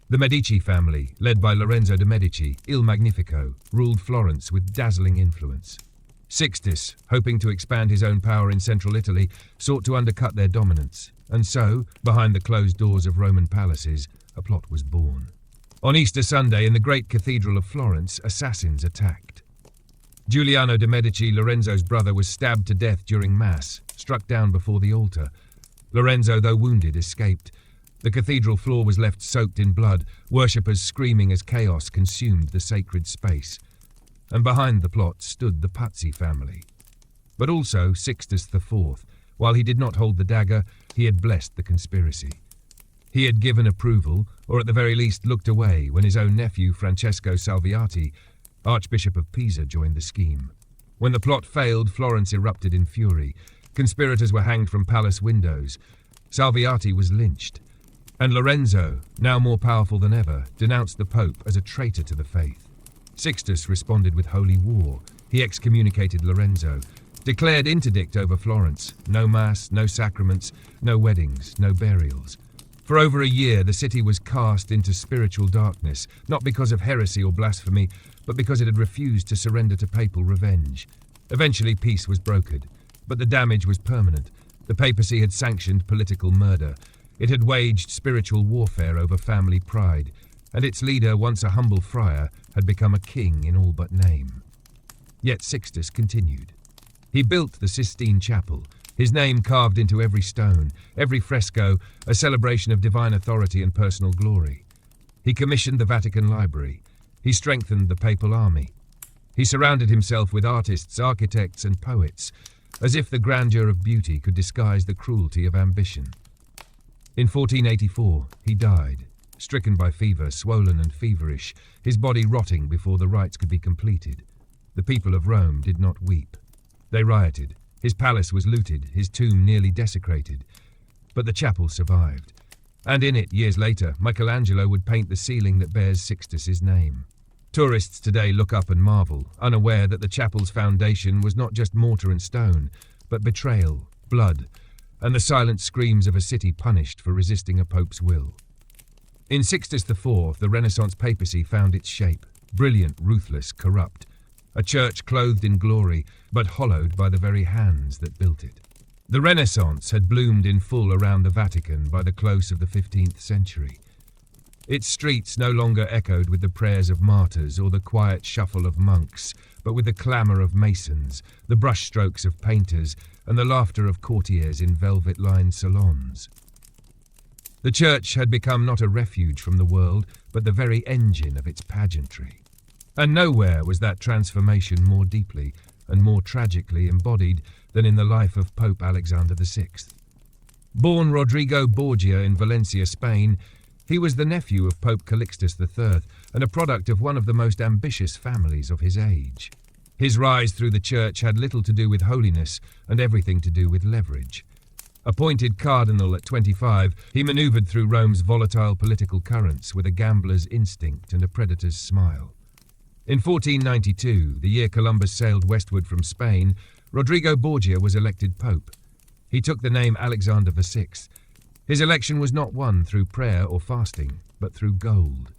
The Medici family, led by Lorenzo de' Medici, Il Magnifico, ruled Florence with dazzling influence. Sixtus, hoping to expand his own power in central Italy, sought to undercut their dominance, and so, behind the closed doors of Roman palaces, a plot was born. On Easter Sunday, in the great cathedral of Florence, assassins attacked. Giuliano de' Medici, Lorenzo's brother, was stabbed to death during Mass, struck down before the altar. Lorenzo, though wounded, escaped. The cathedral floor was left soaked in blood, worshippers screaming as chaos consumed the sacred space. And behind the plot stood the Pazzi family. But also Sixtus IV. While he did not hold the dagger, he had blessed the conspiracy. He had given approval, or at the very least looked away, when his own nephew Francesco Salviati, Archbishop of Pisa, joined the scheme. When the plot failed, Florence erupted in fury. Conspirators were hanged from palace windows. Salviati was lynched. And Lorenzo, now more powerful than ever, denounced the Pope as a traitor to the faith. Sixtus responded with holy war. He excommunicated Lorenzo, declared interdict over Florence: no mass, no sacraments, no weddings, no burials. For over a year, the city was cast into spiritual darkness, not because of heresy or blasphemy, but because it had refused to surrender to papal revenge. Eventually, peace was brokered, but the damage was permanent. The papacy had sanctioned political murder. It had waged spiritual warfare over family pride, and its leader, once a humble friar, had become a king in all but name. Yet Sixtus continued. He built the Sistine Chapel, his name carved into every stone, every fresco, a celebration of divine authority and personal glory. He commissioned the Vatican Library. He strengthened the papal army. He surrounded himself with artists, architects, and poets, as if the grandeur of beauty could disguise the cruelty of ambition. In 1484, he died, stricken by fever, swollen and feverish, his body rotting before the rites could be completed. The people of Rome did not weep. They rioted. His palace was looted, his tomb nearly desecrated. But the chapel survived. And in it, years later, Michelangelo would paint the ceiling that bears Sixtus's name. Tourists today look up and marvel, unaware that the chapel's foundation was not just mortar and stone, but betrayal, blood, and the silent screams of a city punished for resisting a pope's will. In Sixtus IV, the Renaissance papacy found its shape, brilliant, ruthless, corrupt, a church clothed in glory, but hollowed by the very hands that built it. The Renaissance had bloomed in full around the Vatican by the close of the 15th century. Its streets no longer echoed with the prayers of martyrs or the quiet shuffle of monks, but with the clamour of masons, the brushstrokes of painters, and the laughter of courtiers in velvet-lined salons. The church had become not a refuge from the world, but the very engine of its pageantry. And nowhere was that transformation more deeply and more tragically embodied than in the life of Pope Alexander VI. Born Rodrigo Borgia in Valencia, Spain, he was the nephew of Pope Calixtus III and a product of one of the most ambitious families of his age. His rise through the church had little to do with holiness and everything to do with leverage. Appointed cardinal at 25, he manoeuvred through Rome's volatile political currents with a gambler's instinct and a predator's smile. In 1492, the year Columbus sailed westward from Spain, Rodrigo Borgia was elected pope. He took the name Alexander VI. His election was not won through prayer or fasting, but through gold.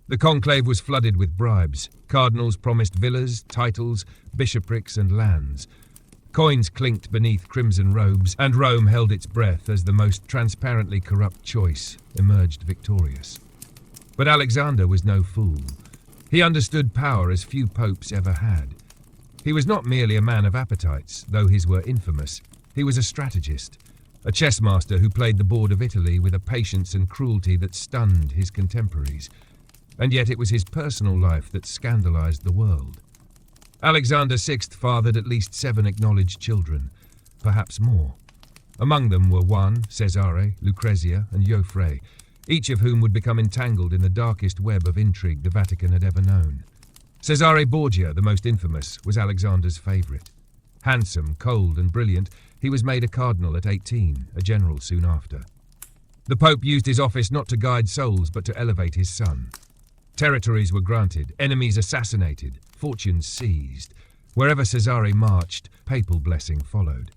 The conclave was flooded with bribes. Cardinals promised villas, titles, bishoprics and lands. Coins clinked beneath crimson robes, and Rome held its breath as the most transparently corrupt choice emerged victorious. But Alexander was no fool. He understood power as few popes ever had. He was not merely a man of appetites, though his were infamous. He was a strategist, a chess master who played the board of Italy with a patience and cruelty that stunned his contemporaries. And yet it was his personal life that scandalized the world. Alexander VI fathered at least 7 acknowledged children, perhaps more. Among them were Juan, Cesare, Lucrezia, and Joffre, each of whom would become entangled in the darkest web of intrigue the Vatican had ever known. Cesare Borgia, the most infamous, was Alexander's favourite. Handsome, cold, and brilliant, he was made a cardinal at 18, a general soon after. The Pope used his office not to guide souls, but to elevate his son. Territories were granted, enemies assassinated, fortunes seized. Wherever Cesare marched, papal blessing followed.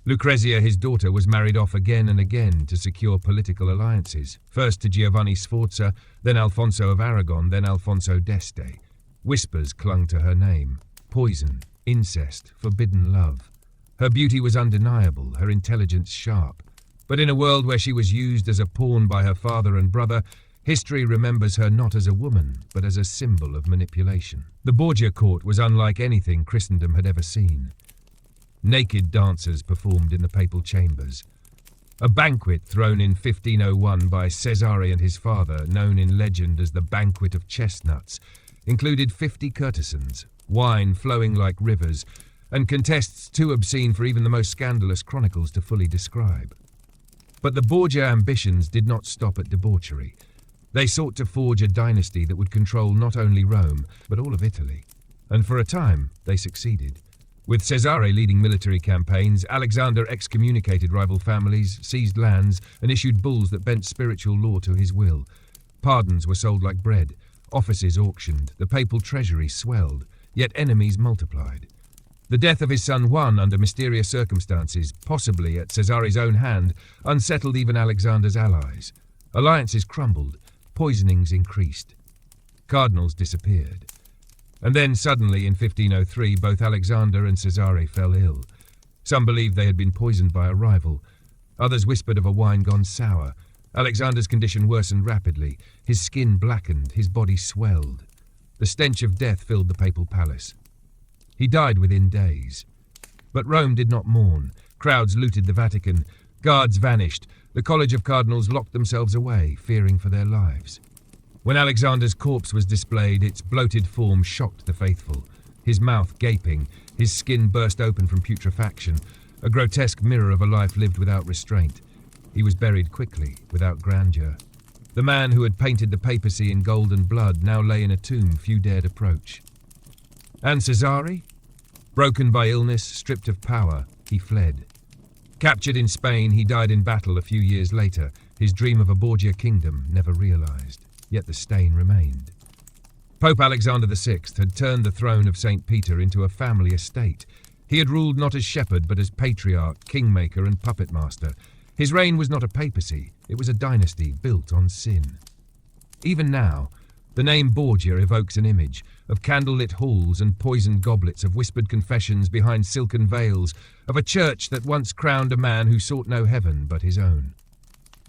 Lucrezia, his daughter, was married off again and again to secure political alliances, first to Giovanni Sforza, then Alfonso of Aragon, then Alfonso d'Este. Whispers clung to her name: poison, incest, forbidden love. Her beauty was undeniable, her intelligence sharp. But in a world where she was used as a pawn by her father and brother, history remembers her not as a woman, but as a symbol of manipulation. The Borgia court was unlike anything Christendom had ever seen. Naked dancers performed in the papal chambers. A banquet thrown in 1501 by Cesare and his father, known in legend as the Banquet of Chestnuts, included 50 courtesans, wine flowing like rivers, and contests too obscene for even the most scandalous chronicles to fully describe. But the Borgia ambitions did not stop at debauchery. They sought to forge a dynasty that would control not only Rome, but all of Italy. And for a time, they succeeded. With Cesare leading military campaigns, Alexander excommunicated rival families, seized lands, and issued bulls that bent spiritual law to his will. Pardons were sold like bread, offices auctioned, the papal treasury swelled, yet enemies multiplied. The death of his son Juan under mysterious circumstances, possibly at Cesare's own hand, unsettled even Alexander's allies. Alliances crumbled, poisonings increased. Cardinals disappeared. And then suddenly in 1503 both Alexander and Cesare fell ill. Some believed they had been poisoned by a rival. Others whispered of a wine gone sour. Alexander's condition worsened rapidly. His skin blackened, his body swelled. The stench of death filled the papal palace. He died within days. But Rome did not mourn. Crowds looted the Vatican. Guards vanished. The College of Cardinals locked themselves away, fearing for their lives. When Alexander's corpse was displayed, its bloated form shocked the faithful. His mouth gaping, his skin burst open from putrefaction, a grotesque mirror of a life lived without restraint. He was buried quickly, without grandeur. The man who had painted the papacy in gold and blood now lay in a tomb few dared approach. And Cesare? Broken by illness, stripped of power, he fled. Captured in Spain, he died in battle a few years later, his dream of a Borgia kingdom never realized. Yet the stain remained. Pope Alexander VI had turned the throne of St. Peter into a family estate. He had ruled not as shepherd, but as patriarch, kingmaker, and puppet master. His reign was not a papacy, it was a dynasty built on sin. Even now, the name Borgia evokes an image of candlelit halls and poisoned goblets, of whispered confessions behind silken veils, of a church that once crowned a man who sought no heaven but his own.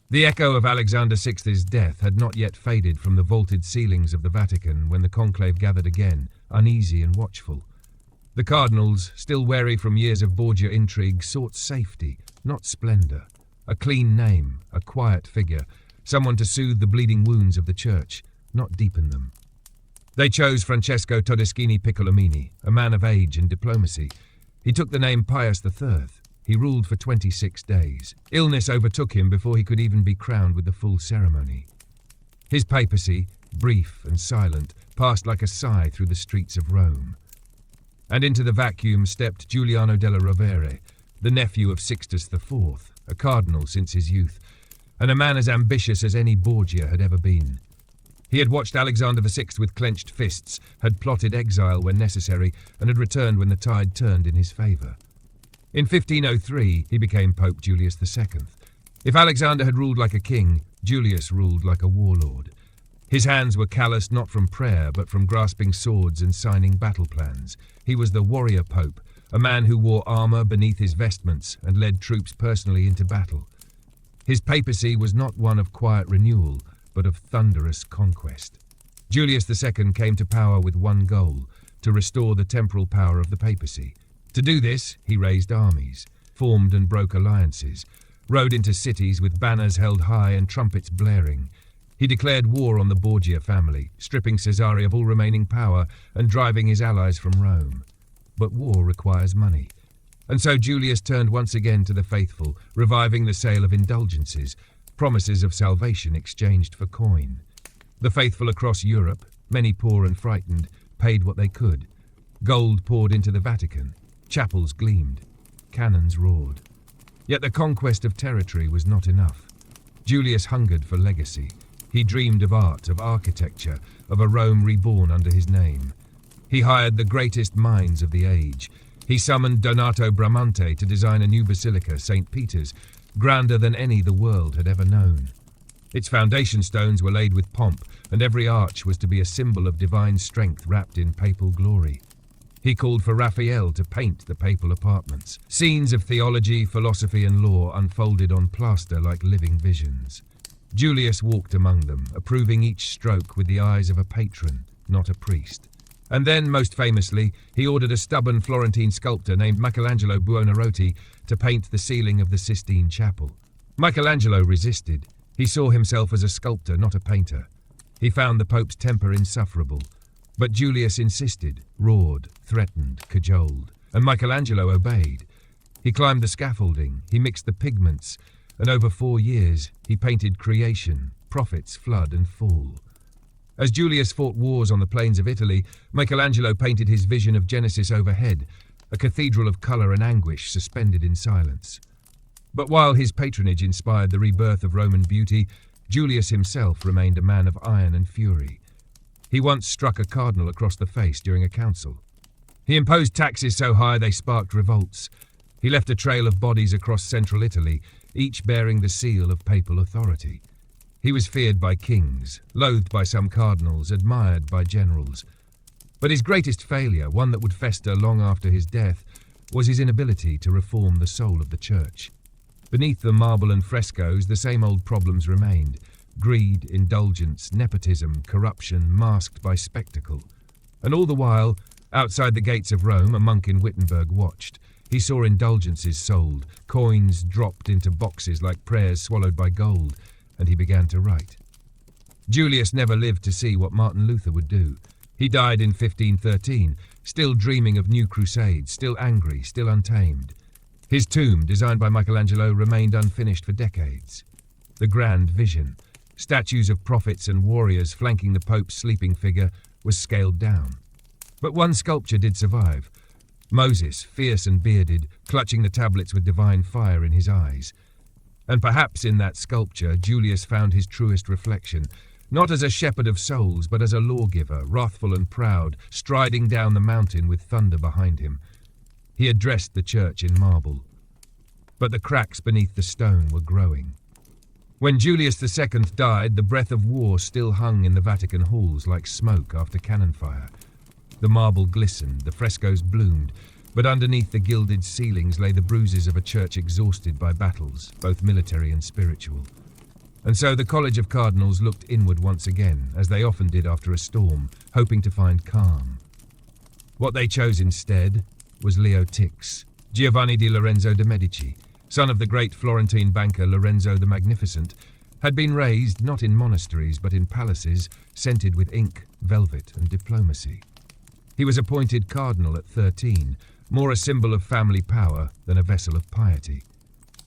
The echo of Alexander VI's death had not yet faded from the vaulted ceilings of the Vatican when the conclave gathered again, uneasy and watchful. The cardinals, still wary from years of Borgia intrigue, sought safety, not splendor. A clean name, a quiet figure, someone to soothe the bleeding wounds of the church, not deepen them. They chose Francesco Todeschini Piccolomini, a man of age and diplomacy. He took the name Pius III. He ruled for 26 days. Illness overtook him before he could even be crowned with the full ceremony. His papacy, brief and silent, passed like a sigh through the streets of Rome. And into the vacuum stepped Giuliano della Rovere, the nephew of Sixtus IV, a cardinal since his youth, and a man as ambitious as any Borgia had ever been. He had watched Alexander VI with clenched fists, had plotted exile when necessary, and had returned when the tide turned in his favour. In 1503, he became Pope Julius II. If Alexander had ruled like a king, Julius ruled like a warlord. His hands were calloused not from prayer, but from grasping swords and signing battle plans. He was the warrior pope, a man who wore armour beneath his vestments and led troops personally into battle. His papacy was not one of quiet renewal, but of thunderous conquest. Julius II came to power with one goal, to restore the temporal power of the papacy. To do this, he raised armies, formed and broke alliances, rode into cities with banners held high and trumpets blaring. He declared war on the Borgia family, stripping Cesare of all remaining power and driving his allies from Rome. But war requires money. And so Julius turned once again to the faithful, reviving the sale of indulgences, promises of salvation exchanged for coin. The faithful across Europe, many poor and frightened, paid what they could. Gold poured into the Vatican. Chapels gleamed. Cannons roared. Yet the conquest of territory was not enough. Julius hungered for legacy. He dreamed of art, of architecture, of a Rome reborn under his name. He hired the greatest minds of the age. He summoned Donato Bramante to design a new basilica, St. Peter's, grander than any the world had ever known. Its foundation stones were laid with pomp, and every arch was to be a symbol of divine strength wrapped in papal glory. He called for Raphael to paint the papal apartments. Scenes of theology, philosophy and law unfolded on plaster like living visions. Julius walked among them, approving each stroke with the eyes of a patron, not a priest. And then, most famously, he ordered a stubborn Florentine sculptor named Michelangelo Buonarroti to paint the ceiling of the Sistine Chapel. Michelangelo resisted. He saw himself as a sculptor, not a painter. He found the Pope's temper insufferable. But Julius insisted, roared, threatened, cajoled, and Michelangelo obeyed. He climbed the scaffolding, he mixed the pigments, and over 4 years he painted creation, prophets, flood and fall. As Julius fought wars on the plains of Italy, Michelangelo painted his vision of Genesis overhead, a cathedral of colour and anguish suspended in silence. But while his patronage inspired the rebirth of Roman beauty, Julius himself remained a man of iron and fury. He once struck a cardinal across the face during a council. He imposed taxes so high they sparked revolts. He left a trail of bodies across central Italy, each bearing the seal of papal authority. He was feared by kings, loathed by some cardinals, admired by generals. But his greatest failure, one that would fester long after his death, was his inability to reform the soul of the church. Beneath the marble and frescoes, the same old problems remained: greed, indulgence, nepotism, corruption, masked by spectacle. And all the while, outside the gates of Rome, a monk in Wittenberg watched. He saw indulgences sold, coins dropped into boxes like prayers swallowed by gold, and he began to write. Julius never lived to see what Martin Luther would do. He died in 1513, still dreaming of new crusades, still angry, still untamed. His tomb, designed by Michelangelo, remained unfinished for decades. The grand vision, statues of prophets and warriors flanking the Pope's sleeping figure, was scaled down. But one sculpture did survive. Moses, fierce and bearded, clutching the tablets with divine fire in his eyes. And perhaps in that sculpture, Julius found his truest reflection, not as a shepherd of souls, but as a lawgiver, wrathful and proud, striding down the mountain with thunder behind him. He addressed the church in marble. But the cracks beneath the stone were growing. When Julius II died, the breath of war still hung in the Vatican halls like smoke after cannon fire. The marble glistened, the frescoes bloomed, but underneath the gilded ceilings lay the bruises of a church exhausted by battles, both military and spiritual. And so the College of Cardinals looked inward once again, as they often did after a storm, hoping to find calm. What they chose instead was Leo Tix, Giovanni di Lorenzo de' Medici, son of the great Florentine banker Lorenzo the Magnificent, had been raised not in monasteries but in palaces scented with ink, velvet and diplomacy. He was appointed cardinal at 13, more a symbol of family power than a vessel of piety.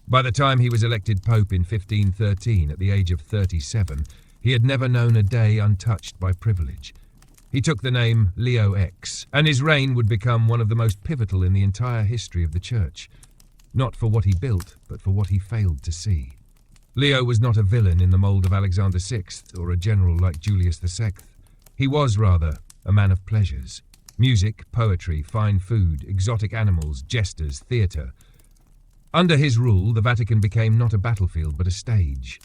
By the time he was elected pope in 1513, at the age of 37, he had never known a day untouched by privilege. He took the name Leo X, and his reign would become one of the most pivotal in the entire history of the Church, not for what he built, but for what he failed to see. Leo was not a villain in the mould of Alexander VI or a general like Julius II. He was, rather, a man of pleasures. Music, poetry, fine food, exotic animals, jesters, theatre. Under his rule, the Vatican became not a battlefield but a stage.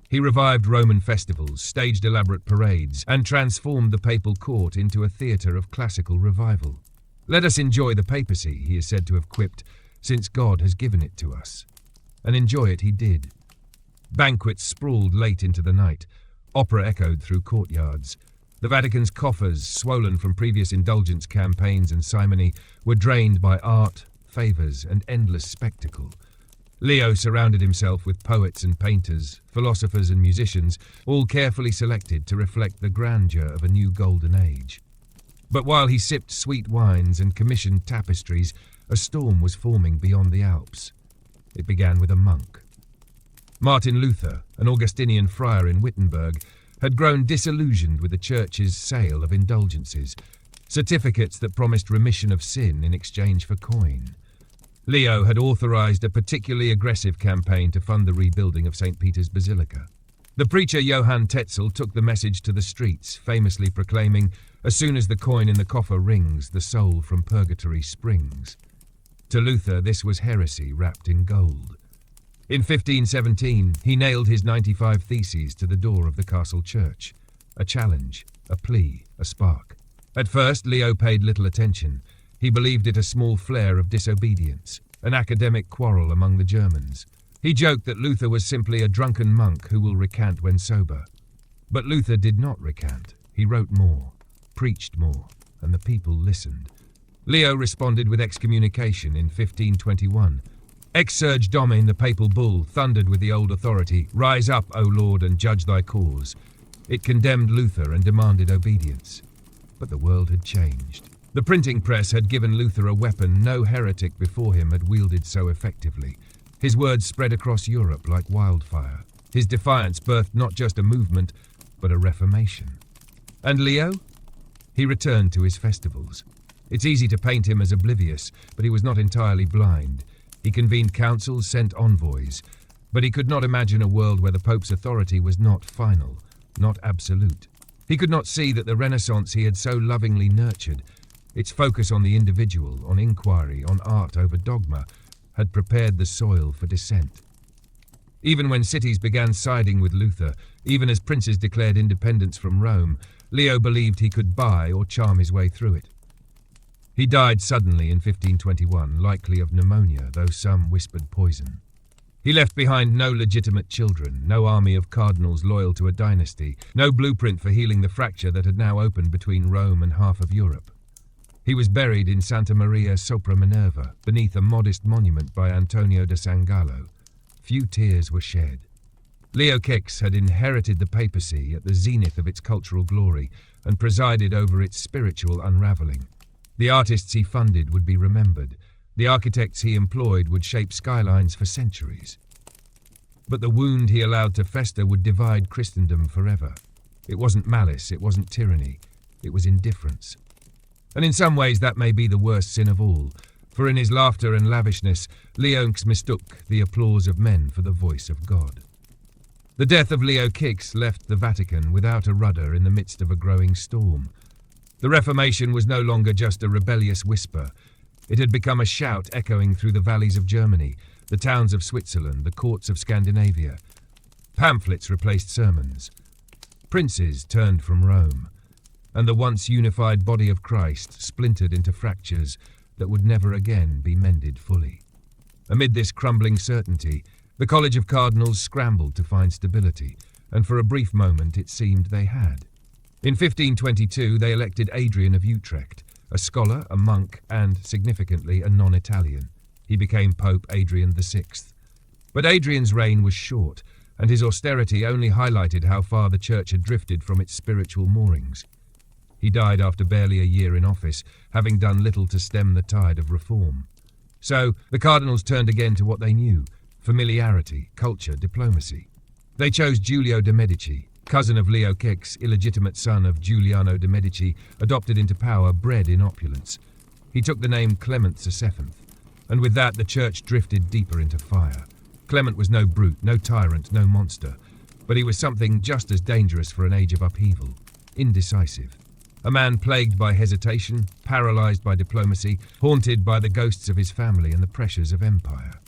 He revived Roman festivals, staged elaborate parades, and transformed the papal court into a theatre of classical revival. "Let us enjoy the papacy," he is said to have quipped, "since God has given it to us." And enjoy it he did. Banquets sprawled late into the night. Opera echoed through courtyards. The Vatican's coffers, swollen from previous indulgence campaigns and simony, were drained by art, favours, and endless spectacle. Leo surrounded himself with poets and painters, philosophers and musicians, all carefully selected to reflect the grandeur of a new golden age. But while he sipped sweet wines and commissioned tapestries, a storm was forming beyond the Alps. It began with a monk. Martin Luther, an Augustinian friar in Wittenberg, had grown disillusioned with the Church's sale of indulgences, certificates that promised remission of sin in exchange for coin. Leo had authorized a particularly aggressive campaign to fund the rebuilding of St. Peter's Basilica. The preacher Johann Tetzel took the message to the streets, famously proclaiming, "As soon as the coin in the coffer rings, the soul from purgatory springs." To Luther, this was heresy wrapped in gold. In 1517, he nailed his 95 Theses to the door of the castle church. A challenge, a plea, a spark. At first, Leo paid little attention. He believed it a small flare of disobedience, an academic quarrel among the Germans. He joked that Luther was simply a drunken monk who will recant when sober. But Luther did not recant. He wrote more, preached more, and the people listened. Leo responded with excommunication in 1521. Exsurge Domine, the papal bull, thundered with the old authority, "Rise up, O Lord, and judge thy cause." It condemned Luther and demanded obedience. But the world had changed. The printing press had given Luther a weapon no heretic before him had wielded so effectively. His words spread across Europe like wildfire. His defiance birthed not just a movement, but a reformation. And Leo? He returned to his festivals. It's easy to paint him as oblivious, but he was not entirely blind. He convened councils, sent envoys, but he could not imagine a world where the Pope's authority was not final, not absolute. He could not see that the Renaissance he had so lovingly nurtured, its focus on the individual, on inquiry, on art over dogma, had prepared the soil for dissent. Even when cities began siding with Luther, even as princes declared independence from Rome, Leo believed he could buy or charm his way through it. He died suddenly in 1521, likely of pneumonia, though some whispered poison. He left behind no legitimate children, no army of cardinals loyal to a dynasty, no blueprint for healing the fracture that had now opened between Rome and half of Europe. He was buried in Santa Maria sopra Minerva, beneath a modest monument by Antonio da San Gallo. Few tears were shed. Leo X had inherited the papacy at the zenith of its cultural glory and presided over its spiritual unravelling. The artists he funded would be remembered. The architects he employed would shape skylines for centuries. But the wound he allowed to fester would divide Christendom forever. It wasn't malice, it wasn't tyranny, it was indifference. And in some ways that may be the worst sin of all, for in his laughter and lavishness, Leo X mistook the applause of men for the voice of God. The death of Leo X left the Vatican without a rudder in the midst of a growing storm. The Reformation was no longer just a rebellious whisper. It had become a shout echoing through the valleys of Germany, the towns of Switzerland, the courts of Scandinavia. Pamphlets replaced sermons. Princes turned from Rome, and the once unified body of Christ splintered into fractures that would never again be mended fully. Amid this crumbling certainty, the College of Cardinals scrambled to find stability, and for a brief moment it seemed they had. In 1522 they elected Adrian of Utrecht, a scholar, a monk, and, significantly, a non-Italian. He became Pope Adrian VI. But Adrian's reign was short, and his austerity only highlighted how far the Church had drifted from its spiritual moorings. He died after barely a year in office, having done little to stem the tide of reform. So, the cardinals turned again to what they knew: familiarity, culture, diplomacy. They chose Giulio de' Medici, cousin of Leo Cix, illegitimate son of Giuliano de' Medici, adopted into power, bred in opulence. He took the name Clement VII, and with that the church drifted deeper into fire. Clement was no brute, no tyrant, no monster, but he was something just as dangerous for an age of upheaval: indecisive. A man plagued by hesitation, paralyzed by diplomacy, haunted by the ghosts of his family and the pressures of empire.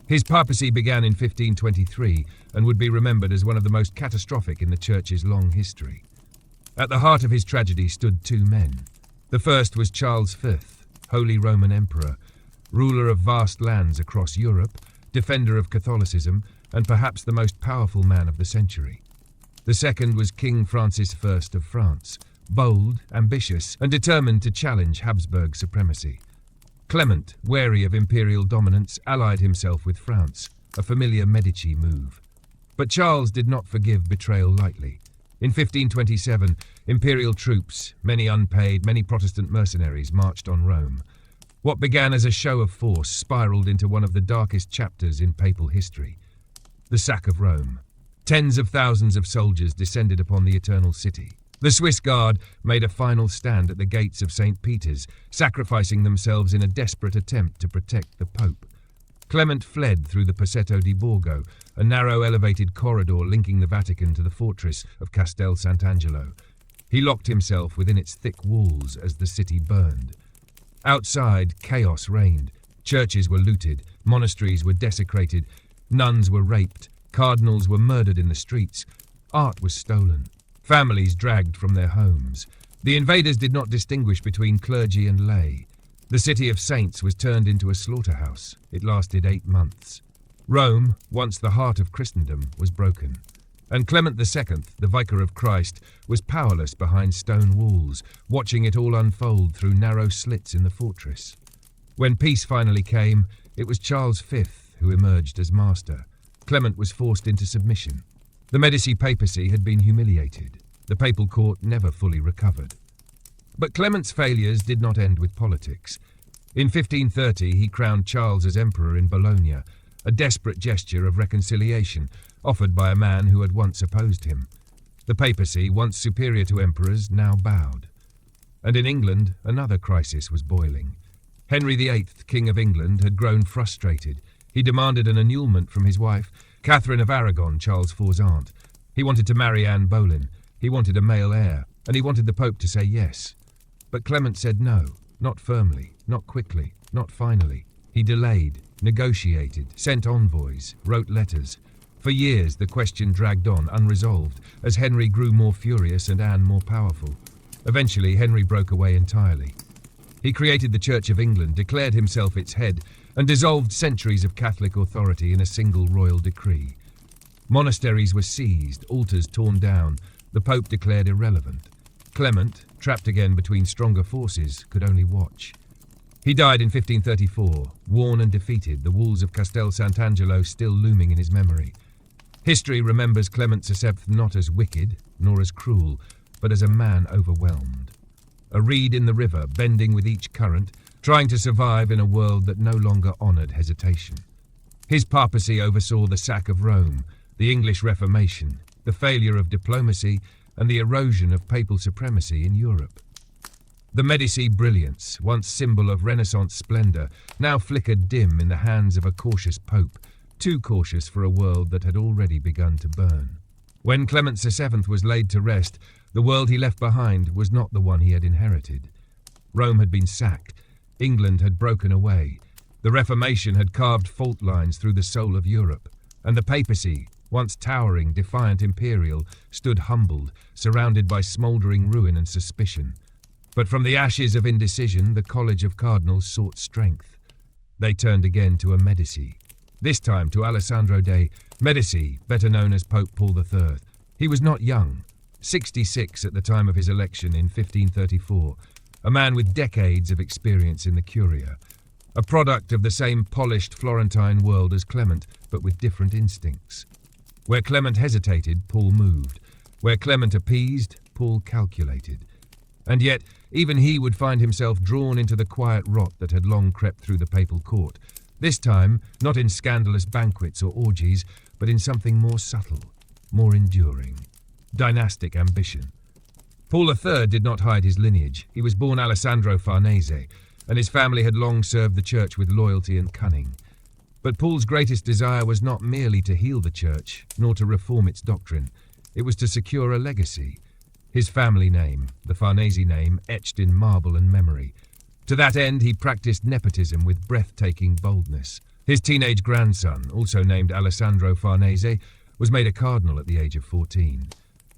His papacy began in 1523 and would be remembered as one of the most catastrophic in the Church's long history. At the heart of his tragedy stood two men. The first was Charles V, Holy Roman Emperor, ruler of vast lands across Europe, defender of Catholicism, and perhaps the most powerful man of the century. The second was King Francis I of France, bold, ambitious, and determined to challenge Habsburg supremacy. Clement, wary of imperial dominance, allied himself with France, a familiar Medici move. But Charles did not forgive betrayal lightly. In 1527, imperial troops, many unpaid, many Protestant mercenaries, marched on Rome. What began as a show of force spiraled into one of the darkest chapters in papal history: the sack of Rome. Tens of thousands of soldiers descended upon the Eternal City. The Swiss Guard made a final stand at the gates of St. Peter's, sacrificing themselves in a desperate attempt to protect the Pope. Clement fled through the Passetto di Borgo, a narrow elevated corridor linking the Vatican to the fortress of Castel Sant'Angelo. He locked himself within its thick walls as the city burned. Outside, chaos reigned. Churches were looted, monasteries were desecrated, nuns were raped, cardinals were murdered in the streets, art was stolen. Families dragged from their homes. The invaders did not distinguish between clergy and lay. The city of saints was turned into a slaughterhouse. It lasted 8 months. Rome, once the heart of Christendom, was broken. And Clement II, the Vicar of Christ, was powerless behind stone walls, watching it all unfold through narrow slits in the fortress. When peace finally came, it was Charles V who emerged as master. Clement was forced into submission. The Medici papacy had been humiliated. The papal court never fully recovered. But Clement's failures did not end with politics. In 1530, he crowned Charles as emperor in Bologna, a desperate gesture of reconciliation offered by a man who had once opposed him. The papacy, once superior to emperors, now bowed. And in England, another crisis was boiling. Henry VIII, King of England, had grown frustrated. He demanded an annulment from his wife, Catherine of Aragon, Charles IV's aunt. He wanted to marry Anne Boleyn. He wanted a male heir, and he wanted the Pope to say yes. But Clement said no, not firmly, not quickly, not finally. He delayed, negotiated, sent envoys, wrote letters. For years the question dragged on, unresolved, as Henry grew more furious and Anne more powerful. Eventually Henry broke away entirely. He created the Church of England, declared himself its head, and dissolved centuries of Catholic authority in a single royal decree. Monasteries were seized, altars torn down, the Pope declared irrelevant. Clement, trapped again between stronger forces, could only watch. He died in 1534, worn and defeated, the walls of Castel Sant'Angelo still looming in his memory. History remembers Clement VII not as wicked, nor as cruel, but as a man overwhelmed. A reed in the river, bending with each current, trying to survive in a world that no longer honoured hesitation. His papacy oversaw the sack of Rome, the English Reformation, the failure of diplomacy, and the erosion of papal supremacy in Europe. The Medici brilliance, once symbol of Renaissance splendour, now flickered dim in the hands of a cautious pope, too cautious for a world that had already begun to burn. When Clement VII was laid to rest, the world he left behind was not the one he had inherited. Rome had been sacked. England had broken away. The Reformation had carved fault lines through the soul of Europe. And the papacy, once towering, defiant imperial, stood humbled, surrounded by smouldering ruin and suspicion. But from the ashes of indecision, the College of Cardinals sought strength. They turned again to a Medici. This time to Alessandro de' Medici, better known as Pope Paul III. He was not young, 66 at the time of his election in 1534, a man with decades of experience in the Curia, a product of the same polished Florentine world as Clement, but with different instincts. Where Clement hesitated, Paul moved. Where Clement appeased, Paul calculated. And yet, even he would find himself drawn into the quiet rot that had long crept through the papal court. This time, not in scandalous banquets or orgies, but in something more subtle, more enduring. dynastic ambition. Paul III did not hide his lineage. He was born Alessandro Farnese, and his family had long served the church with loyalty and cunning. But Paul's greatest desire was not merely to heal the church, nor to reform its doctrine. It was to secure a legacy. His family name, the Farnese name, etched in marble and memory. To that end, he practiced nepotism with breathtaking boldness. His teenage grandson, also named Alessandro Farnese, was made a cardinal at the age of 14.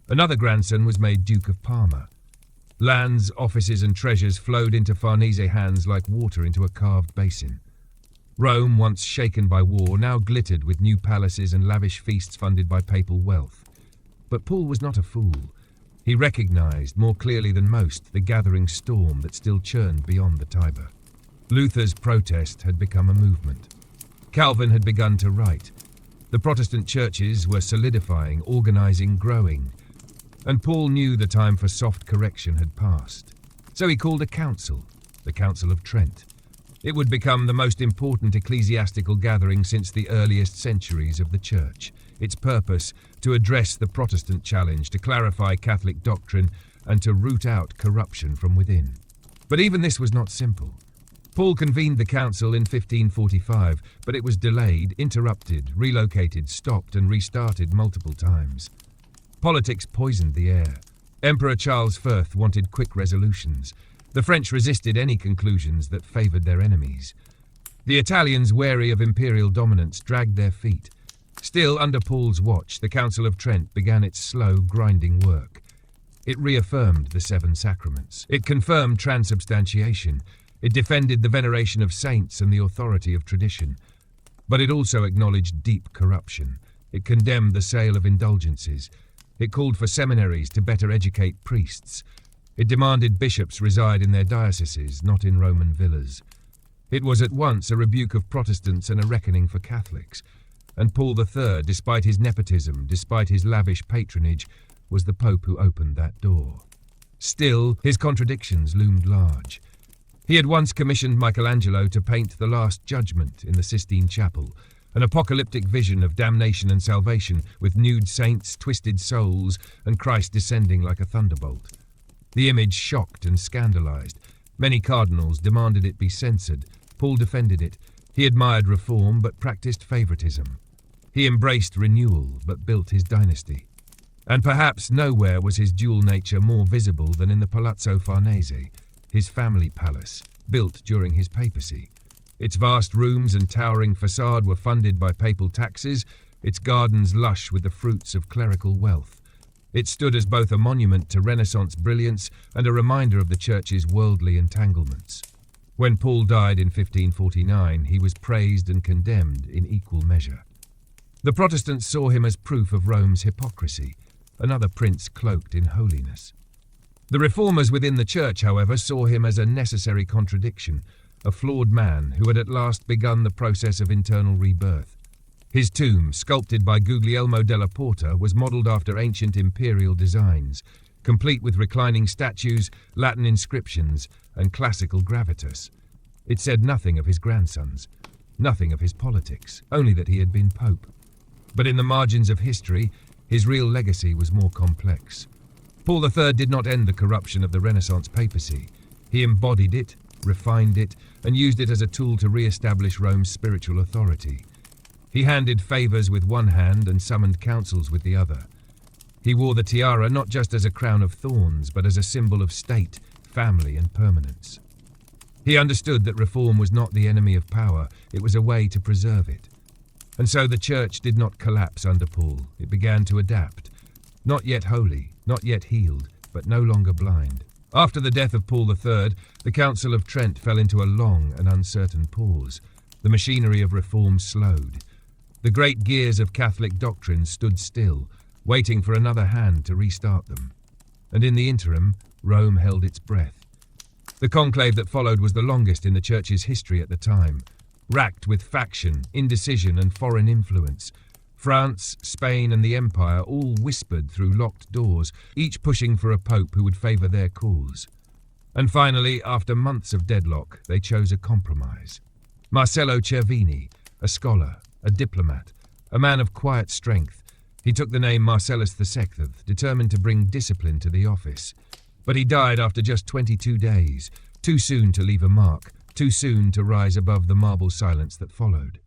Another grandson was made Duke of Parma. Lands, offices and treasures flowed into Farnese hands like water into a carved basin. Rome, once shaken by war, now glittered with new palaces and lavish feasts funded by papal wealth. But Paul was not a fool. He recognized, more clearly than most, the gathering storm that still churned beyond the Tiber. Luther's protest had become a movement. Calvin had begun to write. The Protestant churches were solidifying, organizing, growing. And Paul knew the time for soft correction had passed. So he called a council, the Council of Trent. It would become the most important ecclesiastical gathering since the earliest centuries of the Church. Its purpose, to address the Protestant challenge, to clarify Catholic doctrine, and to root out corruption from within. But even this was not simple. Paul convened the council in 1545, but it was delayed, interrupted, relocated, stopped, and restarted multiple times. Politics poisoned the air. Emperor Charles I wanted quick resolutions. The French resisted any conclusions that favoured their enemies. The Italians, wary of imperial dominance, dragged their feet. Still, under Paul's watch, the Council of Trent began its slow, grinding work. It reaffirmed the seven sacraments. It confirmed transubstantiation. It defended the veneration of saints and the authority of tradition. But it also acknowledged deep corruption. It condemned the sale of indulgences. It called for seminaries to better educate priests. It demanded bishops reside in their dioceses, not in Roman villas. It was at once a rebuke of Protestants and a reckoning for Catholics. And Paul III, despite his nepotism, despite his lavish patronage, was the Pope who opened that door. Still, his contradictions loomed large. He had once commissioned Michelangelo to paint the Last Judgment in the Sistine Chapel, an apocalyptic vision of damnation and salvation, with nude saints, twisted souls, and Christ descending like a thunderbolt. The image shocked and scandalized. Many cardinals demanded it be censored. Paul defended it. He admired reform, but practiced favoritism. He embraced renewal, but built his dynasty. And perhaps nowhere was his dual nature more visible than in the Palazzo Farnese, his family palace, built during his papacy. Its vast rooms and towering facade were funded by papal taxes, its gardens lush with the fruits of clerical wealth. It stood as both a monument to Renaissance brilliance and a reminder of the Church's worldly entanglements. When Paul died in 1549, he was praised and condemned in equal measure. The Protestants saw him as proof of Rome's hypocrisy, another prince cloaked in holiness. The reformers within the Church, however, saw him as a necessary contradiction, a flawed man who had at last begun the process of internal rebirth. His tomb, sculpted by Guglielmo della Porta, was modelled after ancient imperial designs, complete with reclining statues, Latin inscriptions, and classical gravitas. It said nothing of his grandsons, nothing of his politics, only that he had been pope. But in the margins of history, his real legacy was more complex. Paul III did not end the corruption of the Renaissance papacy. He embodied it, refined it, and used it as a tool to re-establish Rome's spiritual authority. He handed favours with one hand and summoned councils with the other. He wore the tiara not just as a crown of thorns, but as a symbol of state, family, and permanence. He understood that reform was not the enemy of power, it was a way to preserve it. And so the Church did not collapse under Paul. It began to adapt. Not yet holy, not yet healed, but no longer blind. After the death of Paul III, the Council of Trent fell into a long and uncertain pause. The machinery of reform slowed. The great gears of Catholic doctrine stood still, waiting for another hand to restart them. And in the interim, Rome held its breath. The conclave that followed was the longest in the Church's history at the time, racked with faction, indecision, and foreign influence. France, Spain, and the Empire all whispered through locked doors, each pushing for a pope who would favour their cause. And finally, after months of deadlock, they chose a compromise. Marcello Cervini, a scholar, a diplomat, a man of quiet strength, He took the name Marcellus II, determined to bring discipline to the office. But he died after just 22 days, too soon to leave a mark, too soon to rise above the marble silence that followed.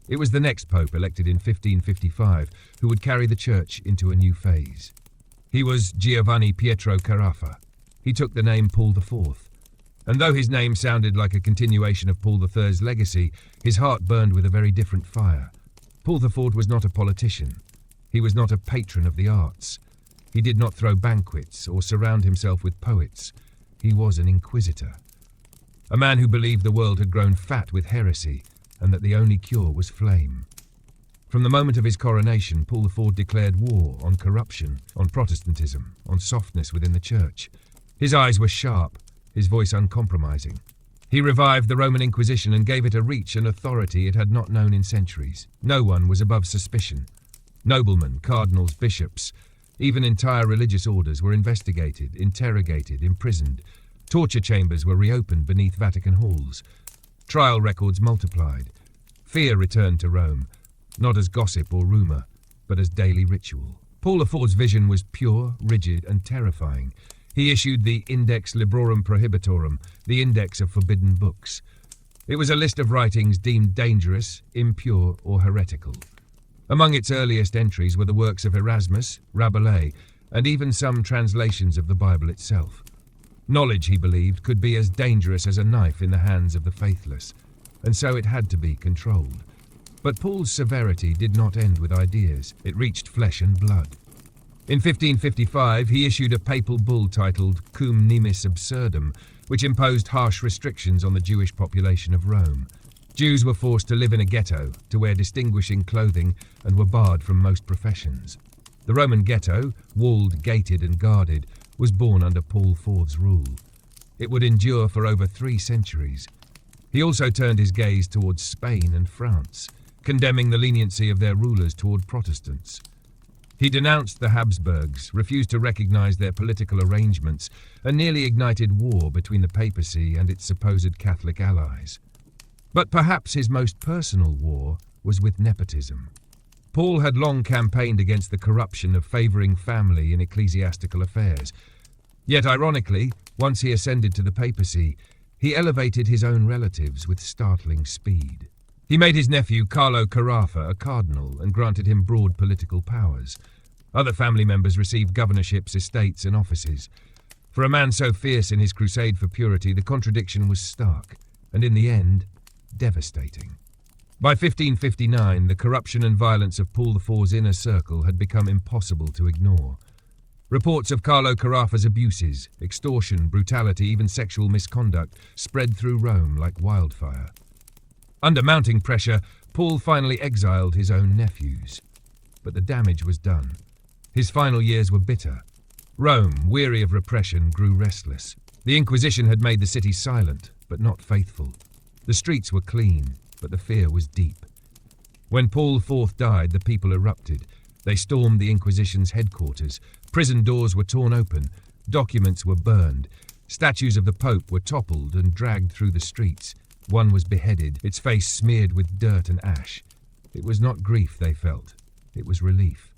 It was the next pope, elected in 1555, who would carry the church into a new phase. He was Giovanni Pietro Carafa. He took the name Paul IV. And though his name sounded like a continuation of Paul III's legacy, his heart burned with a very different fire. Paul IV was not a politician. He was not a patron of the arts. He did not throw banquets or surround himself with poets. He was an inquisitor. A man who believed the world had grown fat with heresy and that the only cure was flame. From the moment of his coronation, Paul IV declared war on corruption, on Protestantism, on softness within the church. His eyes were sharp, his voice uncompromising. He revived the Roman Inquisition and gave it a reach and authority it had not known in centuries. No one was above suspicion. Noblemen, cardinals, bishops, even entire religious orders were investigated, interrogated, imprisoned. Torture chambers were reopened beneath Vatican halls. Trial records multiplied. Fear returned to Rome, not as gossip or rumour, but as daily ritual. Paul IV's vision was pure, rigid, and terrifying. He issued the Index Librorum Prohibitorum, the Index of Forbidden Books. It was a list of writings deemed dangerous, impure, or heretical. Among its earliest entries were the works of Erasmus, Rabelais, and even some translations of the Bible itself. Knowledge, he believed, could be as dangerous as a knife in the hands of the faithless, and so it had to be controlled. But Paul's severity did not end with ideas. It reached flesh and blood. In 1555, he issued a papal bull titled Cum Nimis Absurdum, which imposed harsh restrictions on the Jewish population of Rome. Jews were forced to live in a ghetto, to wear distinguishing clothing, and were barred from most professions. The Roman ghetto, walled, gated, and guarded, was born under Paul IV's rule. It would endure for over 3 centuries. He also turned his gaze towards Spain and France, condemning the leniency of their rulers toward Protestants. He denounced the Habsburgs, refused to recognize their political arrangements, and nearly ignited war between the papacy and its supposed Catholic allies. But perhaps his most personal war was with nepotism. Paul had long campaigned against the corruption of favouring family in ecclesiastical affairs. Yet, ironically, once he ascended to the papacy, he elevated his own relatives with startling speed. He made his nephew Carlo Carafa a cardinal and granted him broad political powers. Other family members received governorships, estates, and offices. For a man so fierce in his crusade for purity, the contradiction was stark, and in the end, devastating. By 1559, the corruption and violence of Paul IV's inner circle had become impossible to ignore. Reports of Carlo Carafa's abuses, extortion, brutality, even sexual misconduct spread through Rome like wildfire. Under mounting pressure, Paul finally exiled his own nephews. But the damage was done. His final years were bitter. Rome, weary of repression, grew restless. The Inquisition had made the city silent, but not faithful. The streets were clean, but the fear was deep. When Paul IV died, the people erupted. They stormed the Inquisition's headquarters. Prison doors were torn open. Documents were burned. Statues of the Pope were toppled and dragged through the streets. One was beheaded, its face smeared with dirt and ash. It was not grief they felt. It was relief.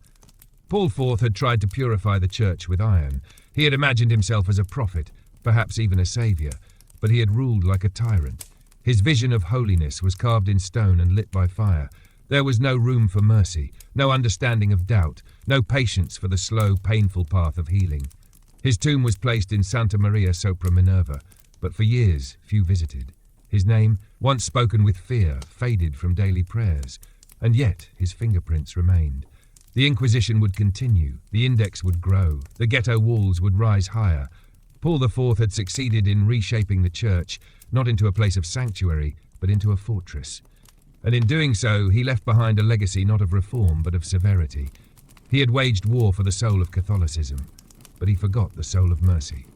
Paul IV had tried to purify the church with iron. He had imagined himself as a prophet, perhaps even a saviour, but he had ruled like a tyrant. His vision of holiness was carved in stone and lit by fire. There was no room for mercy, no understanding of doubt, no patience for the slow, painful path of healing. His tomb was placed in Santa Maria sopra Minerva, but for years few visited. His name, once spoken with fear, faded from daily prayers, and yet his fingerprints remained. The Inquisition would continue, the index would grow, the ghetto walls would rise higher. Paul IV had succeeded in reshaping the church, not into a place of sanctuary, but into a fortress. And in doing so, he left behind a legacy not of reform, but of severity. He had waged war for the soul of Catholicism, but he forgot the soul of mercy.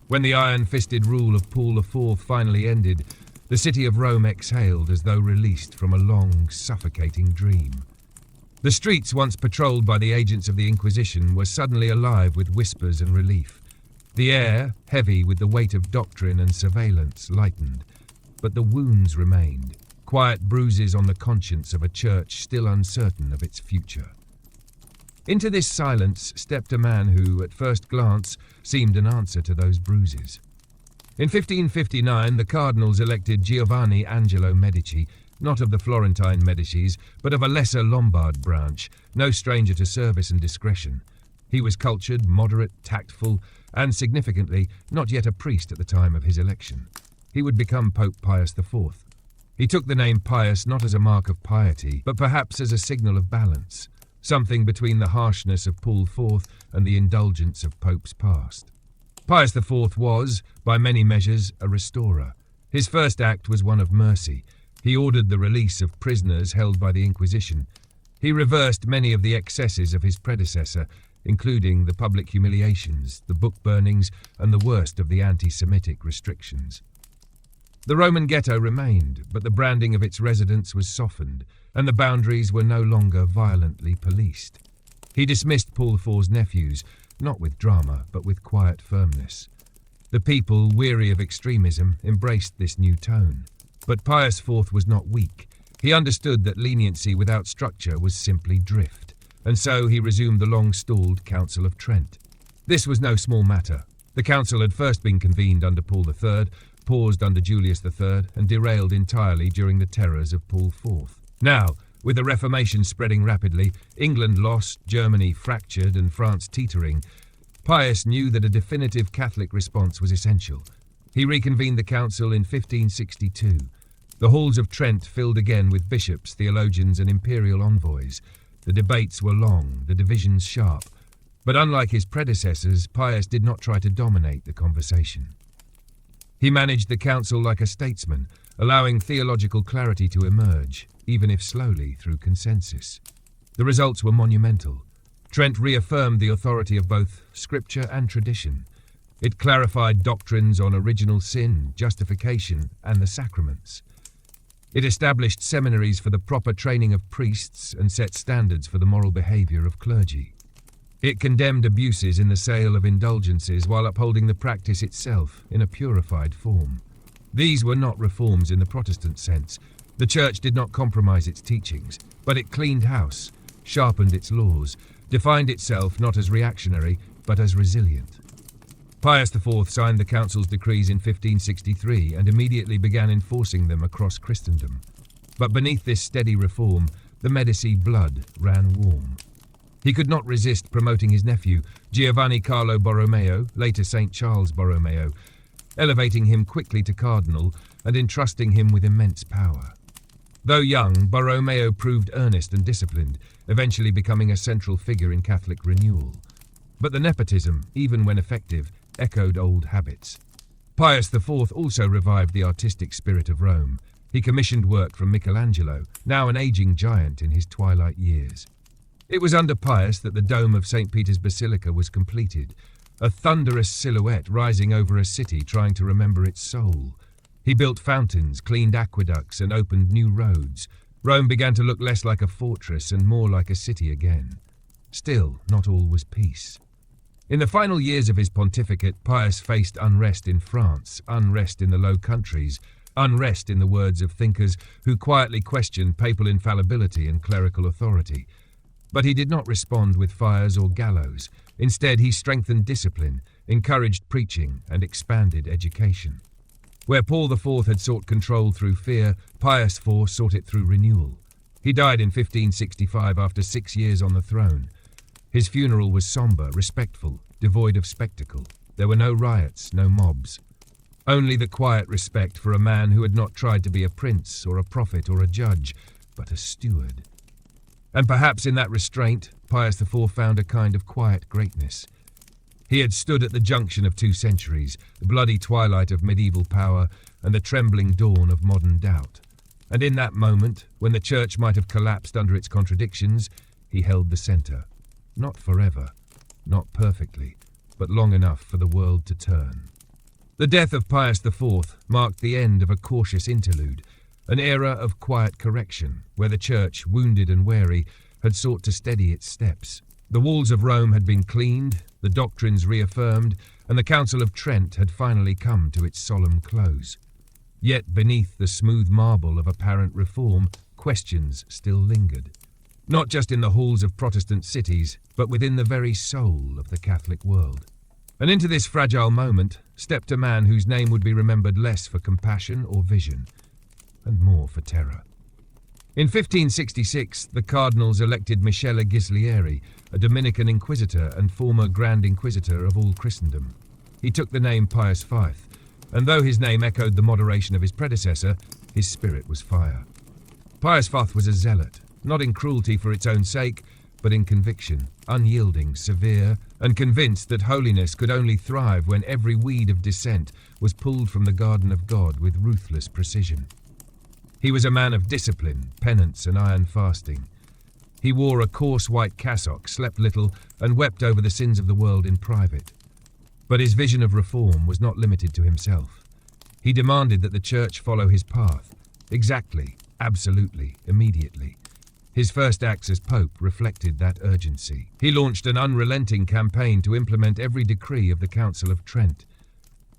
When the iron-fisted rule of Paul IV finally ended, the city of Rome exhaled as though released from a long, suffocating dream. The streets, once patrolled by the agents of the Inquisition, were suddenly alive with whispers and relief. The air, heavy with the weight of doctrine and surveillance, lightened. But the wounds remained, quiet bruises on the conscience of a church still uncertain of its future. Into this silence stepped a man who, at first glance, seemed an answer to those bruises. In 1559, the cardinals elected Giovanni Angelo Medici, not of the Florentine Medicis, but of a lesser Lombard branch, no stranger to service and discretion. He was cultured, moderate, tactful, and, significantly, not yet a priest at the time of his election. He would become Pope Pius IV. He took the name Pius not as a mark of piety, but perhaps as a signal of balance, something between the harshness of Paul IV and the indulgence of popes past. Pius IV was, by many measures, a restorer. His first act was one of mercy. He ordered the release of prisoners held by the Inquisition. He reversed many of the excesses of his predecessor, including the public humiliations, the book burnings, and the worst of the anti-Semitic restrictions. The Roman ghetto remained, but the branding of its residents was softened, and the boundaries were no longer violently policed. He dismissed Paul IV's nephews, not with drama, but with quiet firmness. The people, weary of extremism, embraced this new tone. But Pius IV was not weak. He understood that leniency without structure was simply drift, and so he resumed the long-stalled Council of Trent. This was no small matter. The council had first been convened under Paul III, paused under Julius III, and derailed entirely during the terrors of Paul IV. Now, with the Reformation spreading rapidly, England lost, Germany fractured, and France teetering, Pius knew that a definitive Catholic response was essential. He reconvened the council in 1562. The halls of Trent filled again with bishops, theologians, and imperial envoys. The debates were long, the divisions sharp. But unlike his predecessors, Pius did not try to dominate the conversation. He managed the council like a statesman, allowing theological clarity to emerge, even if slowly, through consensus. The results were monumental. Trent reaffirmed the authority of both scripture and tradition. It clarified doctrines on original sin, justification, and the sacraments. It established seminaries for the proper training of priests and set standards for the moral behavior of clergy. It condemned abuses in the sale of indulgences while upholding the practice itself in a purified form. These were not reforms in the Protestant sense. The Church did not compromise its teachings, but it cleaned house, sharpened its laws, defined itself not as reactionary, but as resilient. Pius IV signed the Council's decrees in 1563 and immediately began enforcing them across Christendom. But beneath this steady reform, the Medici blood ran warm. He could not resist promoting his nephew, Giovanni Carlo Borromeo, later St. Charles Borromeo, elevating him quickly to cardinal and entrusting him with immense power. Though young, Borromeo proved earnest and disciplined, eventually becoming a central figure in Catholic renewal. But the nepotism, even when effective, echoed old habits. Pius IV also revived the artistic spirit of Rome. He commissioned work from Michelangelo, now an aging giant in his twilight years. It was under Pius that the dome of St. Peter's Basilica was completed, a thunderous silhouette rising over a city trying to remember its soul. He built fountains, cleaned aqueducts, and opened new roads. Rome began to look less like a fortress and more like a city again. Still, not all was peace. In the final years of his pontificate, Pius faced unrest in France, unrest in the Low Countries, unrest in the words of thinkers who quietly questioned papal infallibility and clerical authority. But he did not respond with fires or gallows. Instead, he strengthened discipline, encouraged preaching, and expanded education. Where Paul IV had sought control through fear, Pius IV sought it through renewal. He died in 1565 after 6 years on the throne. His funeral was somber, respectful, devoid of spectacle. There were no riots, no mobs. Only the quiet respect for a man who had not tried to be a prince or a prophet or a judge, but a steward. And perhaps in that restraint, Pius IV found a kind of quiet greatness. He had stood at the junction of 2 centuries, the bloody twilight of medieval power and the trembling dawn of modern doubt. And in that moment, when the Church might have collapsed under its contradictions, he held the centre. Not forever, not perfectly, but long enough for the world to turn. The death of Pius IV marked the end of a cautious interlude, an era of quiet correction, where the Church, wounded and wary, had sought to steady its steps. The walls of Rome had been cleaned, the doctrines reaffirmed, and the Council of Trent had finally come to its solemn close. Yet beneath the smooth marble of apparent reform, questions still lingered. not just in the halls of Protestant cities, but within the very soul of the Catholic world. And into this fragile moment stepped a man whose name would be remembered less for compassion or vision, and more for terror. In 1566, the cardinals elected Michele Ghislieri, a Dominican inquisitor and former Grand Inquisitor of all Christendom. He took the name Pius V, and though his name echoed the moderation of his predecessor, his spirit was fire. Pius V was a zealot, not in cruelty for its own sake, but in conviction, unyielding, severe, and convinced that holiness could only thrive when every weed of dissent was pulled from the garden of God with ruthless precision. He was a man of discipline, penance, and iron fasting. He wore a coarse white cassock, slept little, and wept over the sins of the world in private. But his vision of reform was not limited to himself. He demanded that the Church follow his path, exactly, absolutely, immediately. His first acts as Pope reflected that urgency. He launched an unrelenting campaign to implement every decree of the Council of Trent.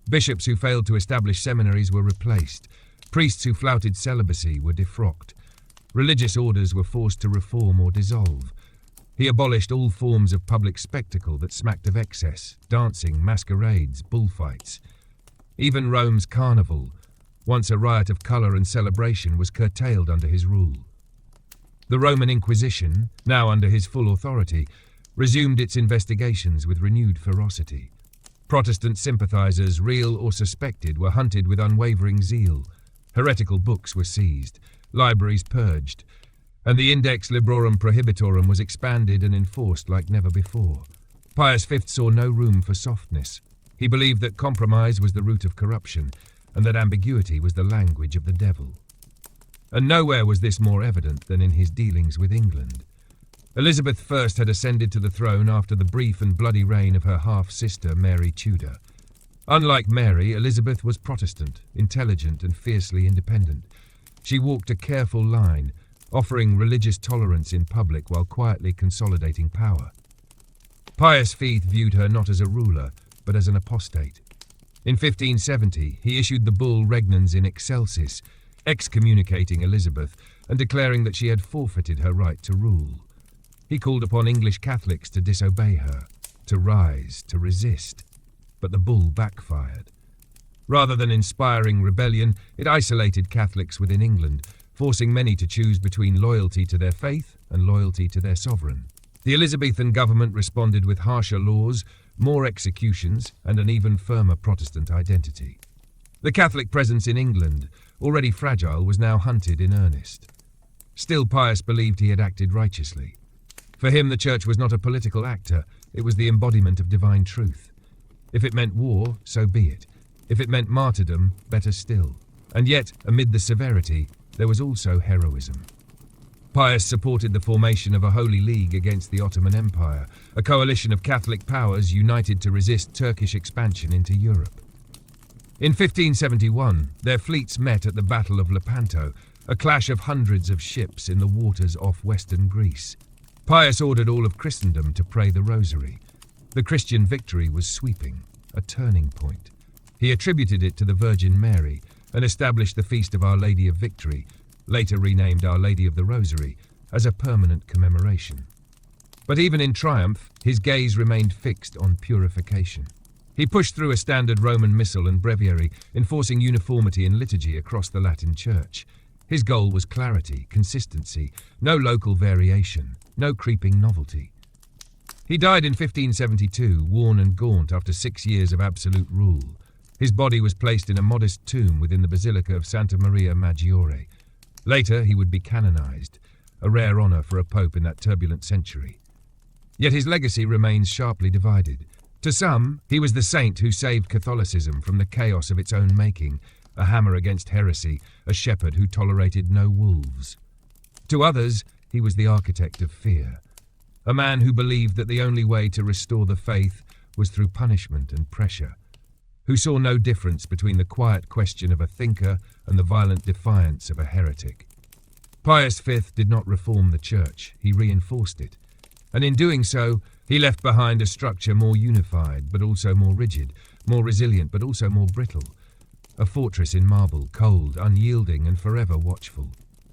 Bishops who failed to establish seminaries were replaced. Priests who flouted celibacy were defrocked. Religious orders were forced to reform or dissolve. He abolished all forms of public spectacle that smacked of excess, dancing, masquerades, bullfights. Even Rome's carnival, once a riot of colour and celebration, was curtailed under his rule. The Roman Inquisition, now under his full authority, resumed its investigations with renewed ferocity. Protestant sympathisers, real or suspected, were hunted with unwavering zeal. Heretical books were seized, libraries purged, and the Index Librorum Prohibitorum was expanded and enforced like never before. Pius V saw no room for softness. He believed that compromise was the root of corruption, and that ambiguity was the language of the devil. And nowhere was this more evident than in his dealings with England. Elizabeth I had ascended to the throne after the brief and bloody reign of her half-sister Mary Tudor. Unlike Mary, Elizabeth was Protestant, intelligent and fiercely independent. She walked a careful line, offering religious tolerance in public while quietly consolidating power. Pius V viewed her not as a ruler, but as an apostate. In 1570, he issued the bull Regnans in Excelsis, excommunicating Elizabeth and declaring that she had forfeited her right to rule. He called upon English Catholics to disobey her, to rise, to resist. But the bull backfired. Rather than inspiring rebellion, it isolated Catholics within England, forcing many to choose between loyalty to their faith and loyalty to their sovereign. The Elizabethan government responded with harsher laws, more executions, and an even firmer Protestant identity. The Catholic presence in England, already fragile, was now hunted in earnest. Still, Pius believed he had acted righteously. For him, the Church was not a political actor, it was the embodiment of divine truth. If it meant war, so be it. If it meant martyrdom, better still. And yet, amid the severity, there was also heroism. Pius supported the formation of a holy league against the Ottoman Empire, a coalition of Catholic powers united to resist Turkish expansion into Europe. In 1571, their fleets met at the Battle of Lepanto, a clash of hundreds of ships in the waters off western Greece. Pius ordered all of Christendom to pray the Rosary. The Christian victory was sweeping, a turning point. He attributed it to the Virgin Mary and established the Feast of Our Lady of Victory, later renamed Our Lady of the Rosary, as a permanent commemoration. But even in triumph, his gaze remained fixed on purification. He pushed through a standard Roman missal and breviary, enforcing uniformity in liturgy across the Latin Church. His goal was clarity, consistency, no local variation, no creeping novelty. He died in 1572, worn and gaunt after 6 years of absolute rule. His body was placed in a modest tomb within the Basilica of Santa Maria Maggiore. Later, he would be canonized, a rare honor for a pope in that turbulent century. Yet his legacy remains sharply divided. To some, he was the saint who saved Catholicism from the chaos of its own making, a hammer against heresy, a shepherd who tolerated no wolves. To others, he was the architect of fear, a man who believed that the only way to restore the faith was through punishment and pressure, who saw no difference between the quiet question of a thinker and the violent defiance of a heretic. Pius V did not reform the Church, he reinforced it, and in doing so, he left behind a structure more unified but also more rigid, more resilient but also more brittle, a fortress in marble, cold, unyielding and forever watchful.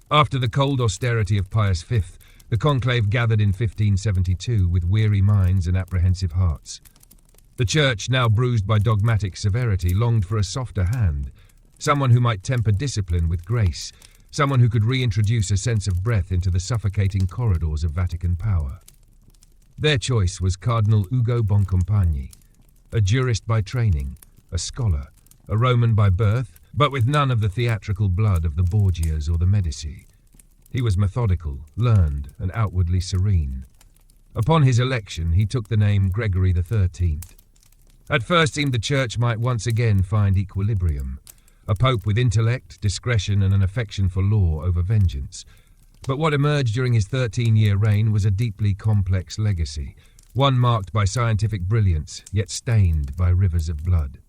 After the cold austerity of Pius V, The conclave gathered in 1572 with weary minds and apprehensive hearts. The Church, now bruised by dogmatic severity, longed for a softer hand, someone who might temper discipline with grace, someone who could reintroduce a sense of breath into the suffocating corridors of Vatican power. Their choice was Cardinal Ugo Boncompagni, a jurist by training, a scholar, a Roman by birth, but with none of the theatrical blood of the Borgias or the Medici. He was methodical, learned, and outwardly serene. Upon his election, he took the name Gregory XIII. At first seemed the Church might once again find equilibrium, a pope with intellect, discretion, and an affection for law over vengeance. But what emerged during his 13-year reign was a deeply complex legacy, one marked by scientific brilliance, yet stained by rivers of blood.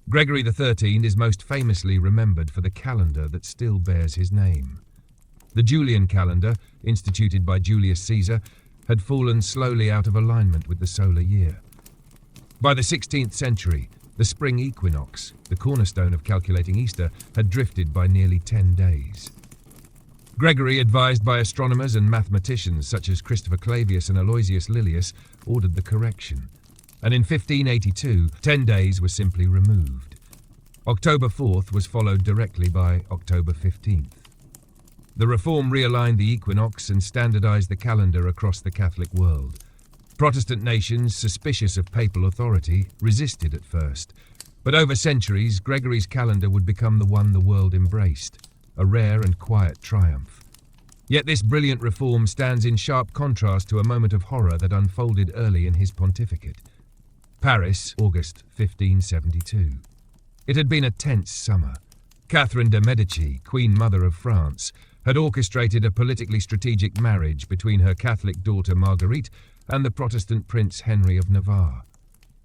Gregory XIII is most famously remembered for the calendar that still bears his name. The Julian calendar, instituted by Julius Caesar, had fallen slowly out of alignment with the solar year. By the 16th century, the spring equinox, the cornerstone of calculating Easter, had drifted by nearly 10 days. Gregory, advised by astronomers and mathematicians such as Christopher Clavius and Aloysius Lilius, ordered the correction, and in 1582, 10 days were simply removed. October 4th was followed directly by October 15th. The reform realigned the equinox and standardized the calendar across the Catholic world. Protestant nations, suspicious of papal authority, resisted at first, but over centuries, Gregory's calendar would become the one the world embraced, a rare and quiet triumph. Yet this brilliant reform stands in sharp contrast to a moment of horror that unfolded early in his pontificate. Paris, August 1572. It had been a tense summer. Catherine de' Medici, Queen Mother of France, had orchestrated a politically strategic marriage between her Catholic daughter Marguerite and the Protestant Prince Henry of Navarre.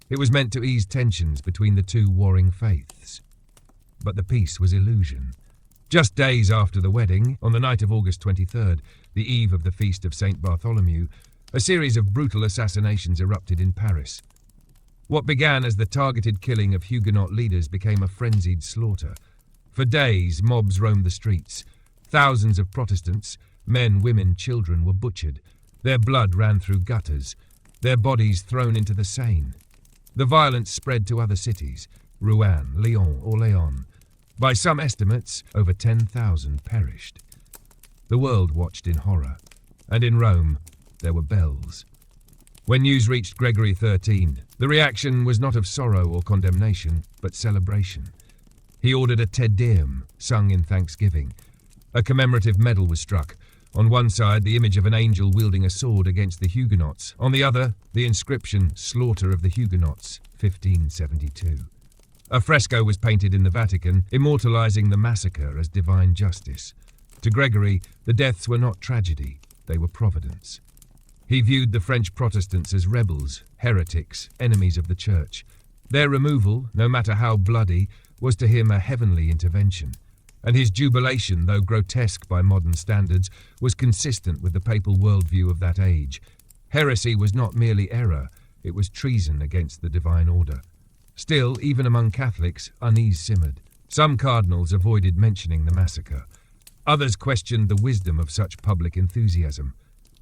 It was meant to ease tensions between the two warring faiths. But the peace was illusion. Just days after the wedding, on the night of August 23rd, the eve of the feast of St. Bartholomew, a series of brutal assassinations erupted in Paris. What began as the targeted killing of Huguenot leaders became a frenzied slaughter. For days, mobs roamed the streets. Thousands of Protestants, men, women, children, were butchered. Their blood ran through gutters, their bodies thrown into the Seine. The violence spread to other cities, Rouen, Lyon, Orléans. By some estimates, over 10,000 perished. The world watched in horror, and in Rome, there were bells. When news reached Gregory XIII, the reaction was not of sorrow or condemnation, but celebration. He ordered a Te Deum, sung in thanksgiving. A commemorative medal was struck. On one side, the image of an angel wielding a sword against the Huguenots. On the other, the inscription, Slaughter of the Huguenots, 1572. A fresco was painted in the Vatican, immortalizing the massacre as divine justice. To Gregory, the deaths were not tragedy, they were providence. He viewed the French Protestants as rebels, heretics, enemies of the Church. Their removal, no matter how bloody, was to him a heavenly intervention. And his jubilation, though grotesque by modern standards, was consistent with the papal worldview of that age. Heresy was not merely error, it was treason against the divine order. Still, even among Catholics, unease simmered. Some cardinals avoided mentioning the massacre. Others questioned the wisdom of such public enthusiasm.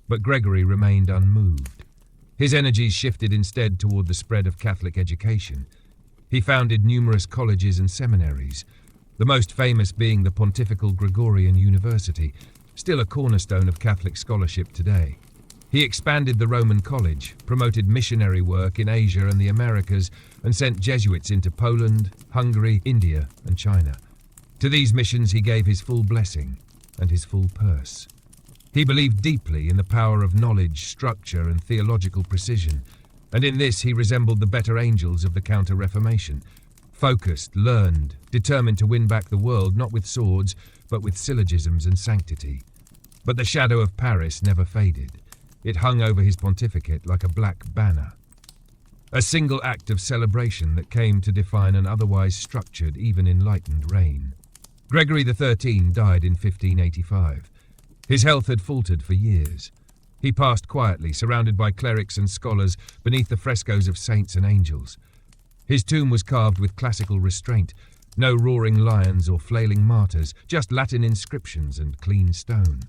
But Gregory remained unmoved. His energies shifted instead toward the spread of Catholic education. He founded numerous colleges and seminaries, the most famous being the Pontifical Gregorian University, still a cornerstone of Catholic scholarship today. He expanded the Roman College, promoted missionary work in Asia and the Americas, and sent Jesuits into Poland, Hungary, India, and China. To these missions he gave his full blessing and his full purse. He believed deeply in the power of knowledge, structure, and theological precision, and in this he resembled the better angels of the Counter-Reformation. Focused, learned, determined to win back the world not with swords, but with syllogisms and sanctity. But the shadow of Paris never faded. It hung over his pontificate like a black banner. A single act of celebration that came to define an otherwise structured, even enlightened reign. Gregory XIII died in 1585. His health had faltered for years. He passed quietly, surrounded by clerics and scholars, beneath the frescoes of saints and angels. His tomb was carved with classical restraint, no roaring lions or flailing martyrs, just Latin inscriptions and clean stone.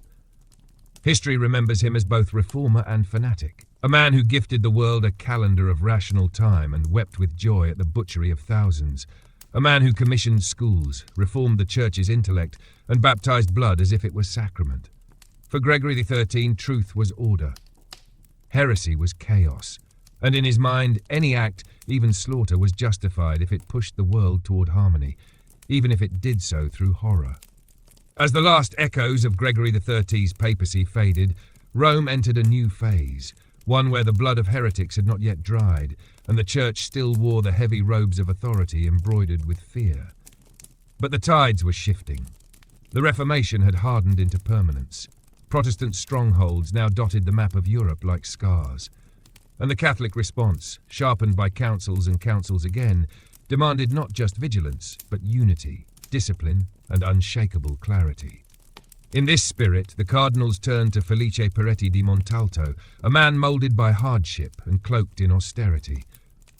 History remembers him as both reformer and fanatic, a man who gifted the world a calendar of rational time and wept with joy at the butchery of thousands, a man who commissioned schools, reformed the Church's intellect, and baptized blood as if it was sacrament. For Gregory XIII, truth was order. Heresy was chaos, and in his mind, any act, even slaughter, was justified if it pushed the world toward harmony, even if it did so through horror. As the last echoes of Gregory XIII's papacy faded, Rome entered a new phase, one where the blood of heretics had not yet dried, and the Church still wore the heavy robes of authority embroidered with fear. But the tides were shifting. The Reformation had hardened into permanence. Protestant strongholds now dotted the map of Europe like scars. And the Catholic response, sharpened by councils and councils again, demanded not just vigilance, but unity, discipline, and unshakable clarity. In this spirit, the cardinals turned to Felice Peretti di Montalto, a man moulded by hardship and cloaked in austerity,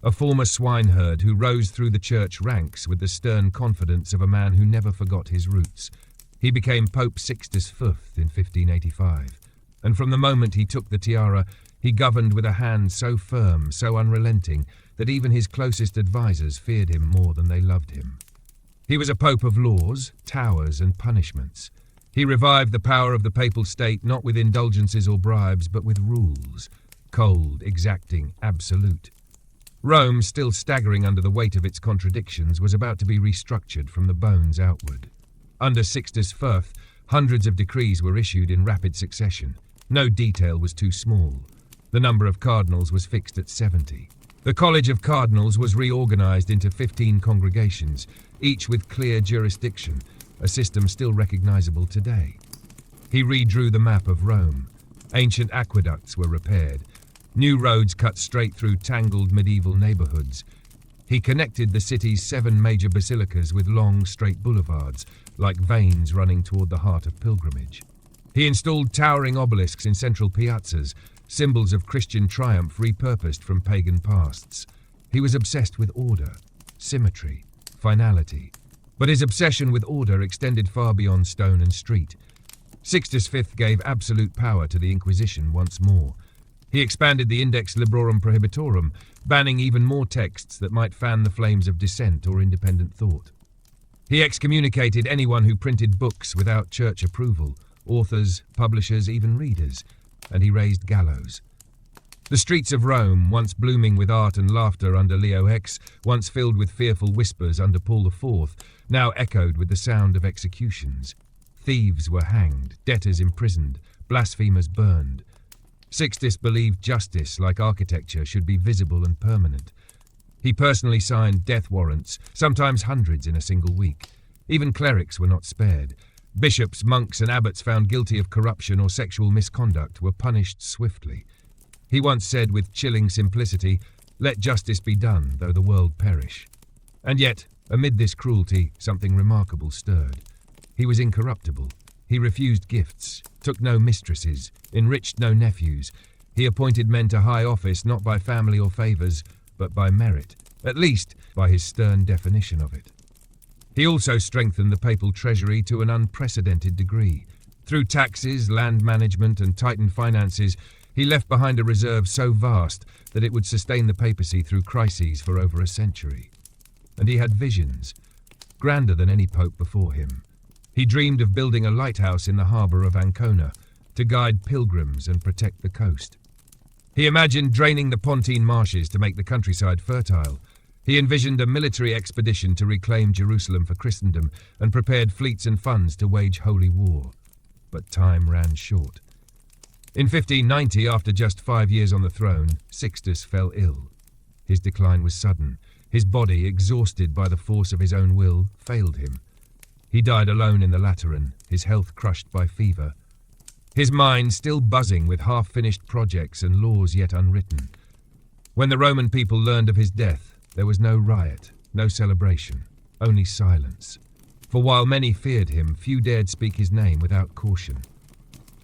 a former swineherd who rose through the church ranks with the stern confidence of a man who never forgot his roots. He became Pope Sixtus V in 1585, and from the moment he took the tiara, he governed with a hand so firm, so unrelenting, that even his closest advisers feared him more than they loved him. He was a pope of laws, towers, and punishments. He revived the power of the papal state not with indulgences or bribes, but with rules, cold, exacting, absolute. Rome, still staggering under the weight of its contradictions, was about to be restructured from the bones outward. Under Sixtus V, hundreds of decrees were issued in rapid succession. No detail was too small. The number of cardinals was fixed at 70. The College of Cardinals was reorganized into 15 congregations, each with clear jurisdiction, a system still recognizable today. He redrew the map of Rome. Ancient aqueducts were repaired. New roads cut straight through tangled medieval neighborhoods. He connected the city's 7 major basilicas with long, straight boulevards, like veins running toward the heart of pilgrimage. He installed towering obelisks in central piazzas, symbols of Christian triumph repurposed from pagan pasts. He was obsessed with order, symmetry, finality. But his obsession with order extended far beyond stone and street. Sixtus V gave absolute power to the Inquisition once more. He expanded the Index Librorum Prohibitorum, banning even more texts that might fan the flames of dissent or independent thought. He excommunicated anyone who printed books without church approval, authors, publishers, even readers, and he raised gallows. The streets of Rome, once blooming with art and laughter under Leo X, once filled with fearful whispers under Paul IV, now echoed with the sound of executions. Thieves were hanged, debtors imprisoned, blasphemers burned. Sixtus believed justice, like architecture, should be visible and permanent. He personally signed death warrants, sometimes hundreds in a single week. Even clerics were not spared. Bishops, monks, and abbots found guilty of corruption or sexual misconduct were punished swiftly. He once said with chilling simplicity, "Let justice be done, though the world perish." And yet, amid this cruelty, something remarkable stirred. He was incorruptible. He refused gifts, took no mistresses, enriched no nephews. He appointed men to high office not by family or favours, but by merit, at least by his stern definition of it. He also strengthened the papal treasury to an unprecedented degree. Through taxes, land management, and tightened finances, he left behind a reserve so vast that it would sustain the papacy through crises for over a century. And he had visions, grander than any pope before him. He dreamed of building a lighthouse in the harbour of Ancona to guide pilgrims and protect the coast. He imagined draining the Pontine marshes to make the countryside fertile. He envisioned a military expedition to reclaim Jerusalem for Christendom and prepared fleets and funds to wage holy war. But time ran short. In 1590, after just 5 years on the throne, Sixtus fell ill. His decline was sudden. His body, exhausted by the force of his own will, failed him. He died alone in the Lateran, his health crushed by fever. His mind still buzzing with half-finished projects and laws yet unwritten. When the Roman people learned of his death, there was no riot, no celebration, only silence. For while many feared him, few dared speak his name without caution.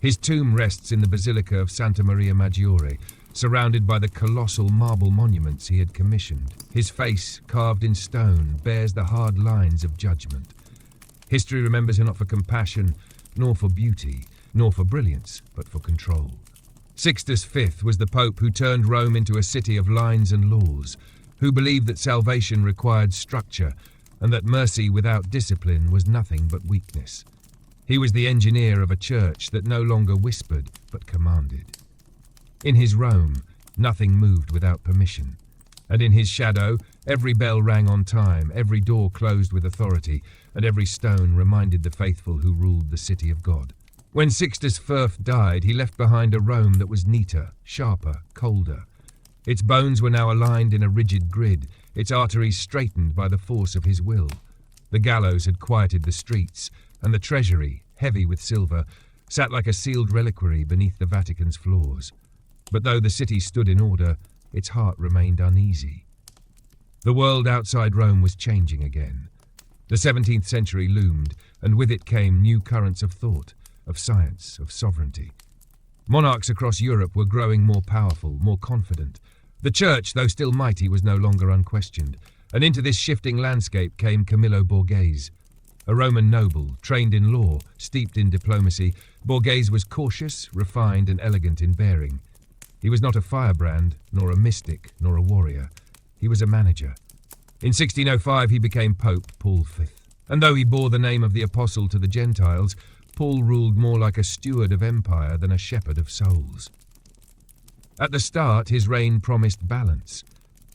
His tomb rests in the Basilica of Santa Maria Maggiore, surrounded by the colossal marble monuments he had commissioned. His face, carved in stone, bears the hard lines of judgment. History remembers him not for compassion, nor for beauty, nor for brilliance, but for control. Sixtus V was the pope who turned Rome into a city of lines and laws, who believed that salvation required structure and that mercy without discipline was nothing but weakness. He was the engineer of a church that no longer whispered but commanded. In his Rome, nothing moved without permission, and in his shadow, every bell rang on time, every door closed with authority, and every stone reminded the faithful who ruled the city of God. When Sixtus V died, he left behind a Rome that was neater, sharper, colder. Its bones were now aligned in a rigid grid, its arteries straightened by the force of his will. The gallows had quieted the streets, and the treasury, heavy with silver, sat like a sealed reliquary beneath the Vatican's floors. But though the city stood in order, its heart remained uneasy. The world outside Rome was changing again. The 17th century loomed, and with it came new currents of thought, of science, of sovereignty. Monarchs across Europe were growing more powerful, more confident. The Church, though still mighty, was no longer unquestioned, and into this shifting landscape came Camillo Borghese. A Roman noble, trained in law, steeped in diplomacy, Borghese was cautious, refined, and elegant in bearing. He was not a firebrand, nor a mystic, nor a warrior. He was a manager. In 1605 he became Pope Paul V, and though he bore the name of the Apostle to the Gentiles, Paul ruled more like a steward of empire than a shepherd of souls. At the start, his reign promised balance.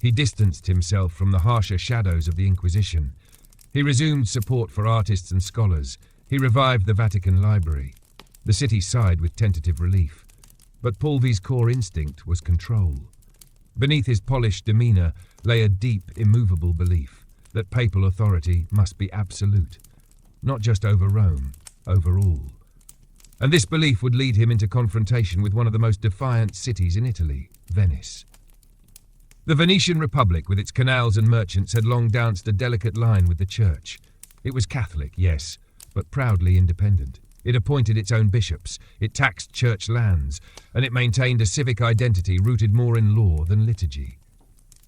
He distanced himself from the harsher shadows of the Inquisition. He resumed support for artists and scholars. He revived the Vatican Library. The city sighed with tentative relief. But Paul V's core instinct was control. Beneath his polished demeanour lay a deep, immovable belief that papal authority must be absolute, not just over Rome, over all. And this belief would lead him into confrontation with one of the most defiant cities in Italy, Venice. The Venetian Republic, with its canals and merchants, had long danced a delicate line with the Church. It was Catholic, yes, but proudly independent. It appointed its own bishops, it taxed church lands, and it maintained a civic identity rooted more in law than liturgy.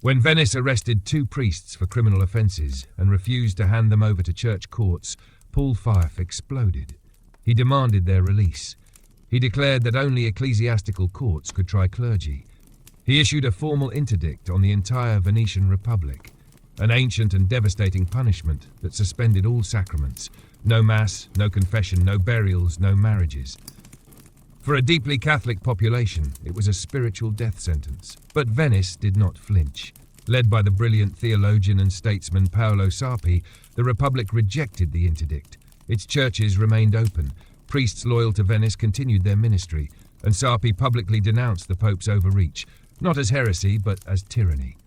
When Venice arrested 2 priests for criminal offences and refused to hand them over to church courts, Paul V exploded. He demanded their release. He declared that only ecclesiastical courts could try clergy. He issued a formal interdict on the entire Venetian Republic, an ancient and devastating punishment that suspended all sacraments. No mass, no confession, no burials, no marriages. For a deeply Catholic population, it was a spiritual death sentence. But Venice did not flinch. Led by the brilliant theologian and statesman Paolo Sarpi, the Republic rejected the interdict. Its churches remained open. Priests loyal to Venice continued their ministry, and Sarpi publicly denounced the Pope's overreach, not as heresy, but as tyranny.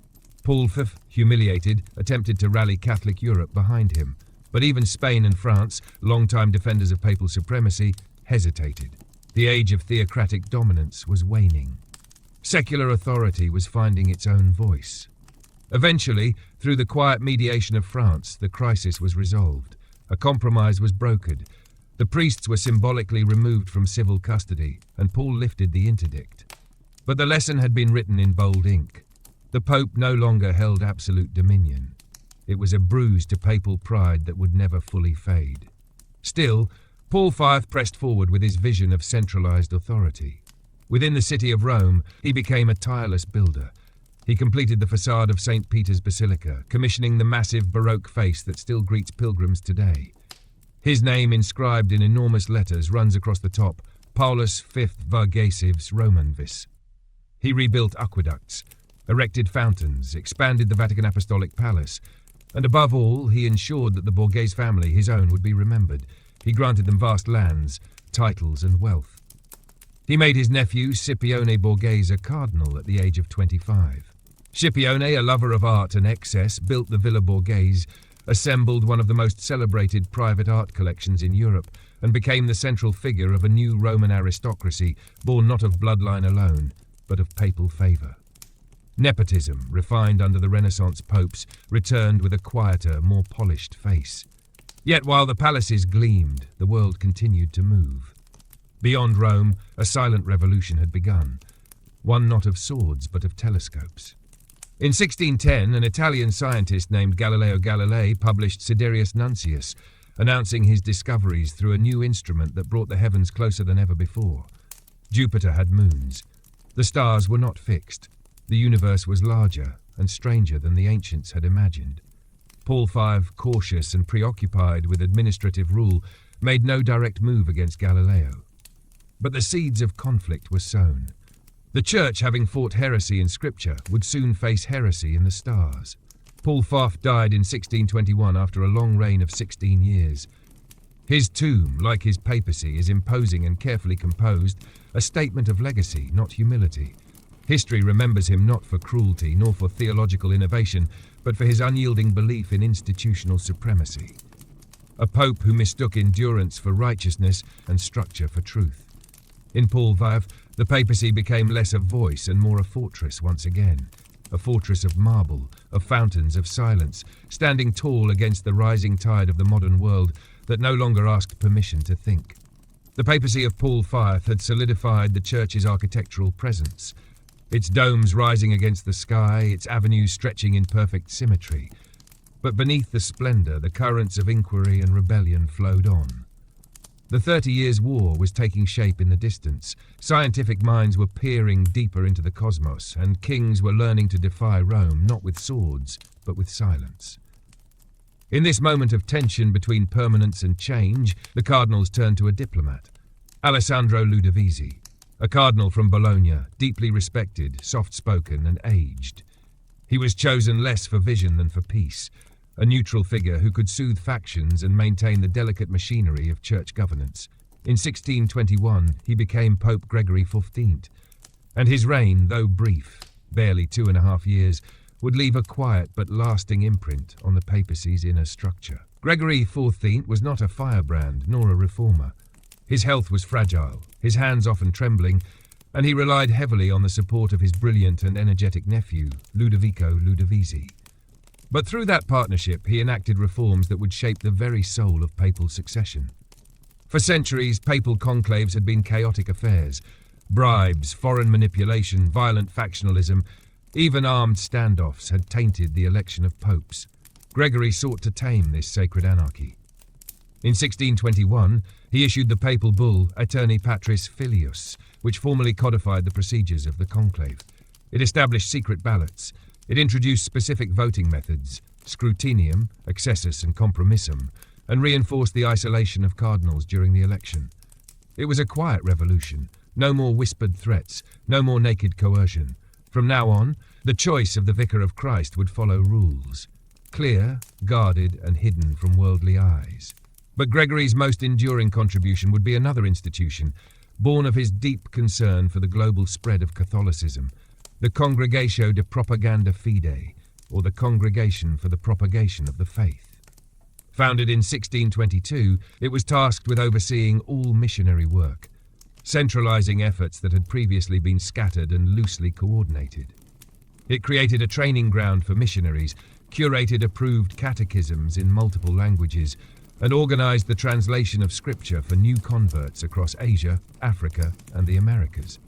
Paul V, humiliated, attempted to rally Catholic Europe behind him. But even Spain and France, longtime defenders of papal supremacy, hesitated. The age of theocratic dominance was waning. Secular authority was finding its own voice. Eventually, through the quiet mediation of France, the crisis was resolved. A compromise was brokered. The priests were symbolically removed from civil custody, and Paul lifted the interdict. But the lesson had been written in bold ink. The Pope no longer held absolute dominion. It was a bruise to papal pride that would never fully fade. Still, Paul V pressed forward with his vision of centralized authority. Within the city of Rome, he became a tireless builder. He completed the facade of St. Peter's Basilica, commissioning the massive Baroque face that still greets pilgrims today. His name, inscribed in enormous letters, runs across the top, Paulus V Vargasivs Romanvis. He rebuilt aqueducts, erected fountains, expanded the Vatican Apostolic Palace, and above all, he ensured that the Borghese family, his own, would be remembered. He granted them vast lands, titles, and wealth. He made his nephew, Scipione Borghese, a cardinal at the age of 25. Scipione, a lover of art and excess, built the Villa Borghese, assembled one of the most celebrated private art collections in Europe, and became the central figure of a new Roman aristocracy, born not of bloodline alone, but of papal favour. Nepotism, refined under the Renaissance popes, returned with a quieter, more polished face. Yet while the palaces gleamed, the world continued to move. Beyond Rome, a silent revolution had begun, one not of swords but of telescopes. In 1610, an Italian scientist named Galileo Galilei published Sidereus Nuncius, announcing his discoveries through a new instrument that brought the heavens closer than ever before. Jupiter had moons. The stars were not fixed. The universe was larger and stranger than the ancients had imagined. Paul V, cautious and preoccupied with administrative rule, made no direct move against Galileo. But the seeds of conflict were sown. The Church, having fought heresy in Scripture, would soon face heresy in the stars. Paul V died in 1621 after a long reign of 16 years. His tomb, like his papacy, is imposing and carefully composed, a statement of legacy, not humility. History remembers him not for cruelty nor for theological innovation, but for his unyielding belief in institutional supremacy. A pope who mistook endurance for righteousness and structure for truth. In Paul V, the papacy became less a voice and more a fortress once again. A fortress of marble, of fountains of silence, standing tall against the rising tide of the modern world that no longer asked permission to think. The papacy of Paul V had solidified the Church's architectural presence, its domes rising against the sky, its avenues stretching in perfect symmetry. But beneath the splendor, the currents of inquiry and rebellion flowed on. The 30 Years' War was taking shape in the distance. Scientific minds were peering deeper into the cosmos, and kings were learning to defy Rome, not with swords, but with silence. In this moment of tension between permanence and change, the cardinals turned to a diplomat, Alessandro Ludovisi, a cardinal from Bologna, deeply respected, soft-spoken and aged. He was chosen less for vision than for peace, a neutral figure who could soothe factions and maintain the delicate machinery of church governance. In 1621, he became Pope Gregory XIV, and his reign, though brief, barely 2.5 years, would leave a quiet but lasting imprint on the papacy's inner structure. Gregory XIV was not a firebrand nor a reformer. His health was fragile, his hands often trembling, and he relied heavily on the support of his brilliant and energetic nephew, Ludovico Ludovisi. But through that partnership, he enacted reforms that would shape the very soul of papal succession. For centuries, papal conclaves had been chaotic affairs. Bribes, foreign manipulation, violent factionalism, even armed standoffs had tainted the election of popes. Gregory sought to tame this sacred anarchy. In 1621, he issued the papal bull Aeterni Patris Filius, which formally codified the procedures of the conclave. It established secret ballots. It introduced specific voting methods, scrutinium, accessus and compromissum, and reinforced the isolation of cardinals during the election. It was a quiet revolution, no more whispered threats, no more naked coercion. From now on, the choice of the Vicar of Christ would follow rules, clear, guarded and hidden from worldly eyes. But Gregory's most enduring contribution would be another institution, born of his deep concern for the global spread of Catholicism, the Congregatio de Propaganda Fidei, or the Congregation for the Propagation of the Faith. Founded in 1622, it was tasked with overseeing all missionary work, centralizing efforts that had previously been scattered and loosely coordinated. It created a training ground for missionaries, curated approved catechisms in multiple languages, and organized the translation of scripture for new converts across Asia, Africa, and the Americas.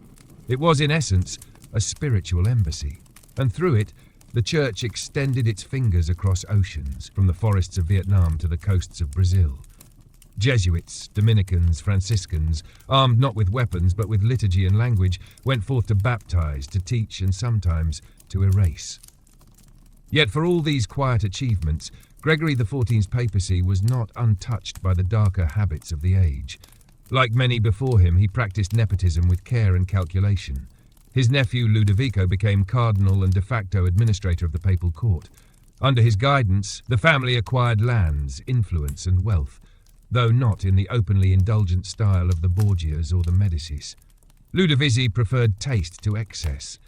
It was, in essence, a spiritual embassy, and through it, the Church extended its fingers across oceans, from the forests of Vietnam to the coasts of Brazil. Jesuits, Dominicans, Franciscans, armed not with weapons but with liturgy and language, went forth to baptize, to teach, and sometimes to erase. Yet for all these quiet achievements, Gregory XIV's papacy was not untouched by the darker habits of the age. Like many before him, he practiced nepotism with care and calculation. His nephew Ludovico became cardinal and de facto administrator of the papal court. Under his guidance, the family acquired lands, influence and wealth, though not in the openly indulgent style of the Borgias or the Medicis. Ludovisi preferred taste to excess.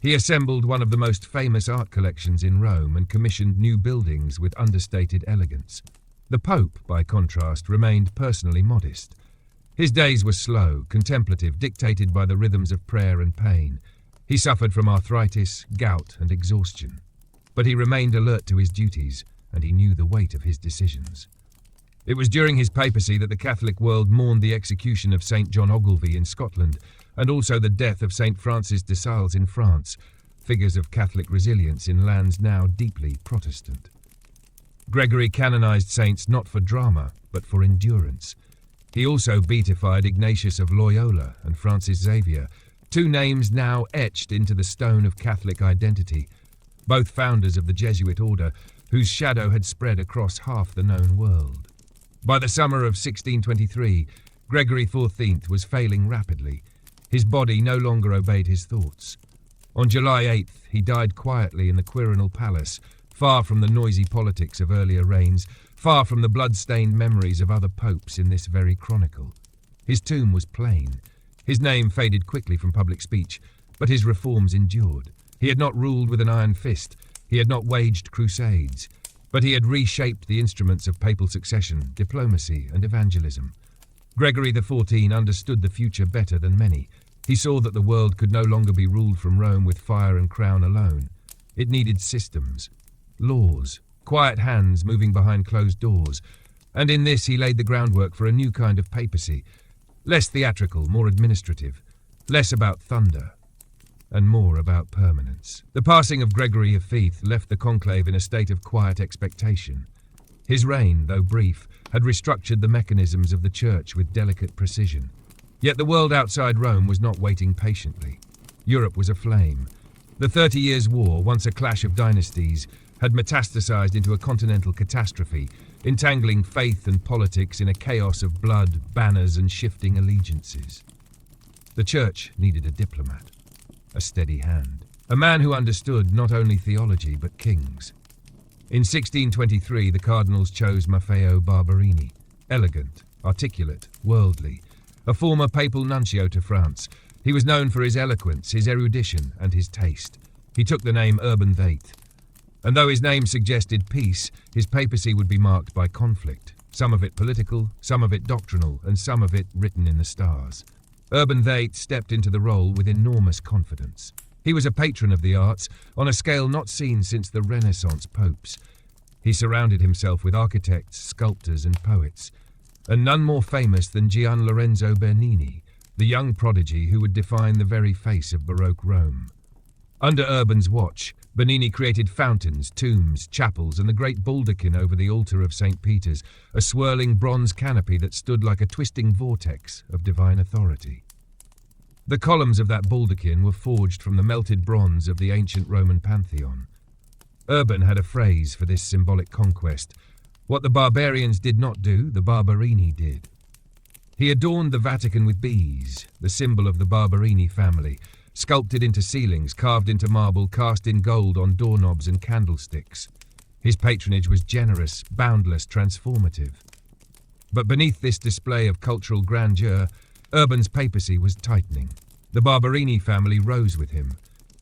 He assembled one of the most famous art collections in Rome and commissioned new buildings with understated elegance. The Pope, by contrast, remained personally modest. His days were slow, contemplative, dictated by the rhythms of prayer and pain. He suffered from arthritis, gout, and exhaustion. But he remained alert to his duties, and he knew the weight of his decisions. It was during his papacy that the Catholic world mourned the execution of St. John Ogilvie in Scotland, and also the death of St. Francis de Sales in France, figures of Catholic resilience in lands now deeply Protestant. Gregory canonized saints not for drama, but for endurance. He also beatified Ignatius of Loyola and Francis Xavier, two names now etched into the stone of Catholic identity, both founders of the Jesuit order, whose shadow had spread across half the known world. By the summer of 1623, Gregory XIV was failing rapidly. His body no longer obeyed his thoughts. On July 8th, he died quietly in the Quirinal Palace, far from the noisy politics of earlier reigns, far from the blood-stained memories of other popes in this very chronicle. His tomb was plain. His name faded quickly from public speech, but his reforms endured. He had not ruled with an iron fist. He had not waged crusades, but he had reshaped the instruments of papal succession, diplomacy, and evangelism. Gregory XIV understood the future better than many. He saw that the world could no longer be ruled from Rome with fire and crown alone. It needed systems, laws, quiet hands moving behind closed doors, and in this he laid the groundwork for a new kind of papacy, less theatrical, more administrative, less about thunder, and more about permanence. The passing of Gregory V left the conclave in a state of quiet expectation. His reign, though brief, had restructured the mechanisms of the Church with delicate precision. Yet the world outside Rome was not waiting patiently. Europe was aflame. The 30 Years' War, once a clash of dynasties, had metastasized into a continental catastrophe, entangling faith and politics in a chaos of blood, banners, and shifting allegiances. The Church needed a diplomat, a steady hand, a man who understood not only theology but kings. In 1623, the cardinals chose Maffeo Barberini, elegant, articulate, worldly, a former papal nuncio to France. He was known for his eloquence, his erudition, and his taste. He took the name Urban VIII. And though his name suggested peace, his papacy would be marked by conflict, some of it political, some of it doctrinal, and some of it written in the stars. Urban VIII stepped into the role with enormous confidence. He was a patron of the arts, on a scale not seen since the Renaissance popes. He surrounded himself with architects, sculptors, and poets, and none more famous than Gian Lorenzo Bernini, the young prodigy who would define the very face of Baroque Rome. Under Urban's watch, Bernini created fountains, tombs, chapels, and the great baldachin over the altar of St. Peter's, a swirling bronze canopy that stood like a twisting vortex of divine authority. The columns of that baldachin were forged from the melted bronze of the ancient Roman Pantheon. Urban had a phrase for this symbolic conquest. What the barbarians did not do, the Barberini did. He adorned the Vatican with bees, the symbol of the Barberini family, sculpted into ceilings, carved into marble, cast in gold on doorknobs and candlesticks. His patronage was generous, boundless, transformative. But beneath this display of cultural grandeur, Urban's papacy was tightening. The Barberini family rose with him.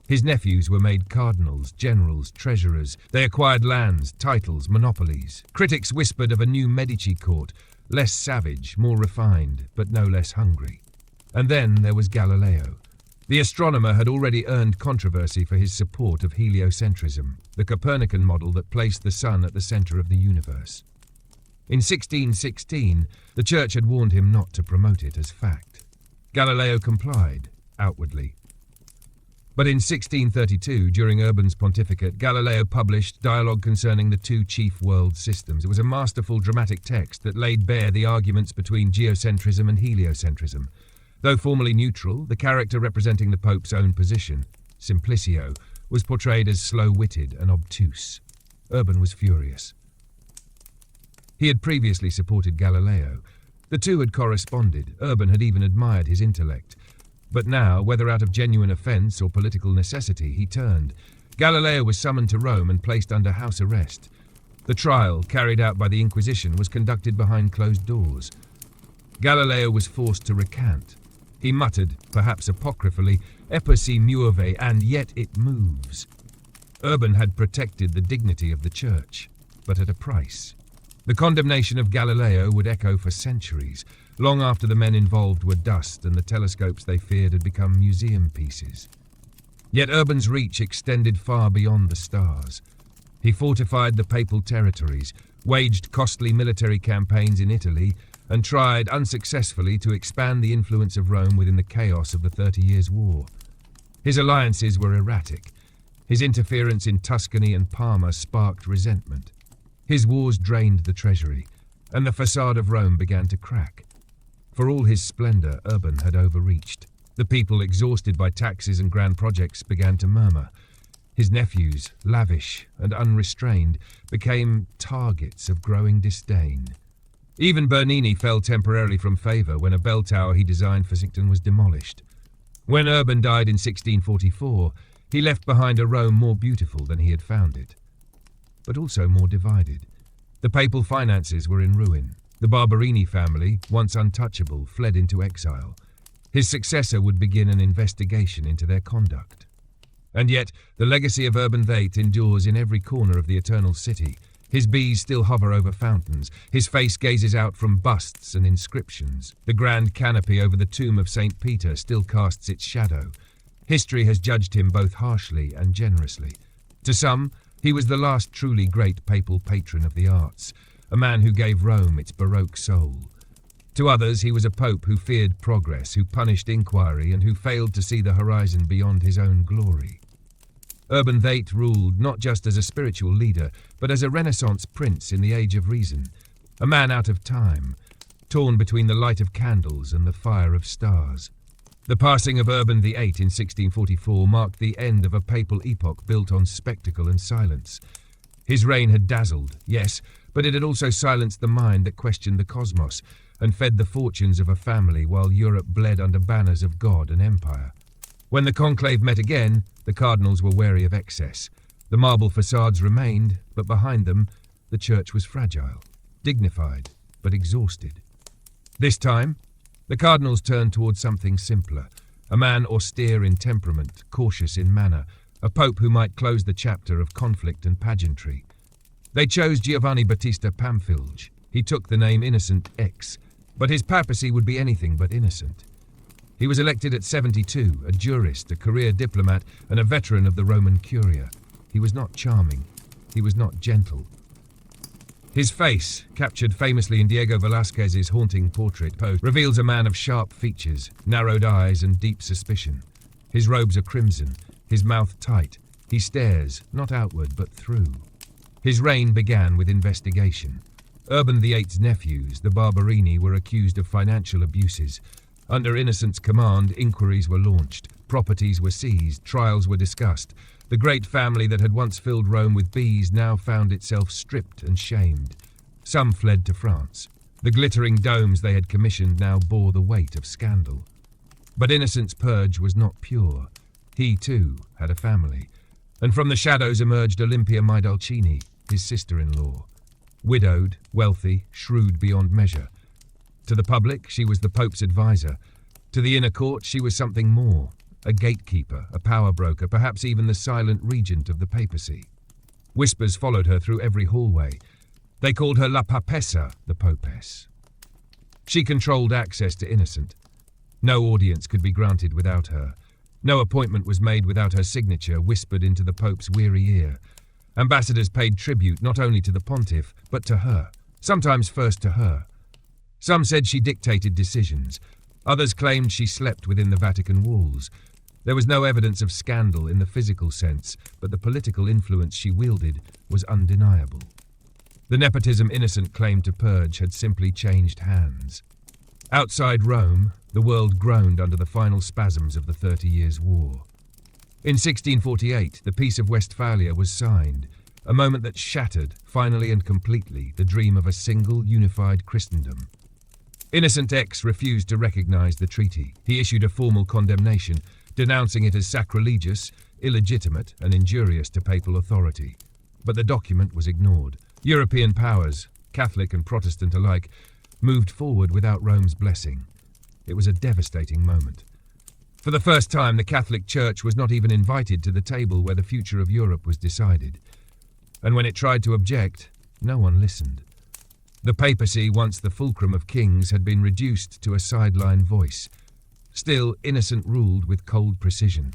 His nephews were made cardinals, generals, treasurers. They acquired lands, titles, monopolies. Critics whispered of a new Medici court, less savage, more refined, but no less hungry. And then there was Galileo. The astronomer had already earned controversy for his support of heliocentrism, the Copernican model that placed the sun at the center of the universe. In 1616, the Church had warned him not to promote it as fact. Galileo complied, outwardly. But in 1632, during Urban's pontificate, Galileo published Dialogue Concerning the Two Chief World Systems. It was a masterful dramatic text that laid bare the arguments between geocentrism and heliocentrism. Though formally neutral, the character representing the Pope's own position, Simplicio, was portrayed as slow-witted and obtuse. Urban was furious. He had previously supported Galileo. The two had corresponded. Urban had even admired his intellect. But now, whether out of genuine offence or political necessity, he turned. Galileo was summoned to Rome and placed under house arrest. The trial, carried out by the Inquisition, was conducted behind closed doors. Galileo was forced to recant. He muttered, perhaps apocryphally, "Eppur si muove, and yet it moves." Urban had protected the dignity of the Church, but at a price. The condemnation of Galileo would echo for centuries, long after the men involved were dust and the telescopes they feared had become museum pieces. Yet Urban's reach extended far beyond the stars. He fortified the papal territories, waged costly military campaigns in Italy, and tried unsuccessfully to expand the influence of Rome within the chaos of the 30 Years' War. His alliances were erratic. His interference in Tuscany and Parma sparked resentment. His wars drained the treasury, and the facade of Rome began to crack. For all his splendour, Urban had overreached. The people, exhausted by taxes and grand projects, began to murmur. His nephews, lavish and unrestrained, became targets of growing disdain. Even Bernini fell temporarily from favour when a bell tower he designed for Sington was demolished. When Urban died in 1644, he left behind a Rome more beautiful than he had found it, but also more divided. The papal finances were in ruin. The Barberini family, once untouchable, fled into exile. His successor would begin an investigation into their conduct. And yet, the legacy of Urban VIII endures in every corner of the Eternal City. His bees still hover over fountains. His face gazes out from busts and inscriptions. The grand canopy over the tomb of St. Peter still casts its shadow. History has judged him both harshly and generously. To some, he was the last truly great papal patron of the arts, a man who gave Rome its Baroque soul. To others, he was a pope who feared progress, who punished inquiry, and who failed to see the horizon beyond his own glory. Urban VIII ruled not just as a spiritual leader, but as a Renaissance prince in the age of reason, a man out of time, torn between the light of candles and the fire of stars. The passing of Urban VIII in 1644 marked the end of a papal epoch built on spectacle and silence. His reign had dazzled, yes, but it had also silenced the mind that questioned the cosmos and fed the fortunes of a family while Europe bled under banners of God and empire. When the conclave met again, the cardinals were wary of excess. The marble facades remained, but behind them, the church was fragile, dignified, but exhausted. This time, the cardinals turned towards something simpler, a man austere in temperament, cautious in manner, a pope who might close the chapter of conflict and pageantry. They chose Giovanni Battista Pamphilj. He took the name Innocent X, but his papacy would be anything but innocent. He was elected at 72, a jurist, a career diplomat, and a veteran of the Roman Curia. He was not charming. He was not gentle. His face, captured famously in Diego Velázquez's haunting portrait pose, reveals a man of sharp features, narrowed eyes, and deep suspicion. His robes are crimson, his mouth tight. He stares, not outward, but through. His reign began with investigation. Urban VIII's nephews, the Barberini, were accused of financial abuses. Under Innocent's command, inquiries were launched, properties were seized, trials were discussed. The great family that had once filled Rome with bees now found itself stripped and shamed. Some fled to France. The glittering domes they had commissioned now bore the weight of scandal. But Innocent's purge was not pure. He, too, had a family. And from the shadows emerged Olympia Maidalcini, his sister-in-law. Widowed, wealthy, shrewd beyond measure. To the public, she was the Pope's advisor. To the inner court, she was something more. A gatekeeper, a power broker, perhaps even the silent regent of the papacy. Whispers followed her through every hallway. They called her La Papessa, the Popess. She controlled access to Innocent. No audience could be granted without her. No appointment was made without her signature whispered into the Pope's weary ear. Ambassadors paid tribute not only to the pontiff, but to her, sometimes first to her. Some said she dictated decisions. Others claimed she slept within the Vatican walls. There was no evidence of scandal in the physical sense, but the political influence she wielded was undeniable. The nepotism Innocent claimed to purge had simply changed hands. Outside Rome, the world groaned under the final spasms of the 30 Years' War. In 1648, the Peace of Westphalia was signed, a moment that shattered, finally and completely, the dream of a single, unified Christendom. Innocent X refused to recognize the treaty. He issued a formal condemnation, denouncing it as sacrilegious, illegitimate, and injurious to papal authority. But the document was ignored. European powers, Catholic and Protestant alike, moved forward without Rome's blessing. It was a devastating moment. For the first time, the Catholic Church was not even invited to the table where the future of Europe was decided. And when it tried to object, no one listened. The papacy, once the fulcrum of kings, had been reduced to a sideline voice. Still, Innocent ruled with cold precision.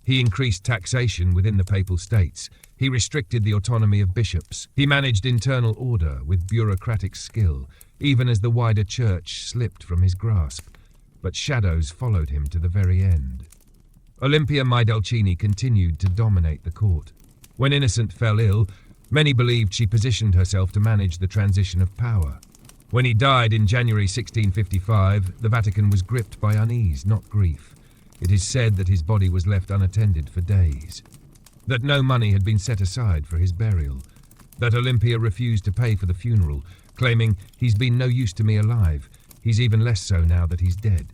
He increased taxation within the papal states. He restricted the autonomy of bishops. He managed internal order with bureaucratic skill, even as the wider church slipped from his grasp. But shadows followed him to the very end. Olympia Maidalcini continued to dominate the court. When Innocent fell ill, Many believed she positioned herself to manage the transition of power. When he died in January 1655, the Vatican was gripped by unease, not grief. It is said that his body was left unattended for days, that no money had been set aside for his burial, that Olympia refused to pay for the funeral, claiming, "He's been no use to me alive. He's even less so now that he's dead."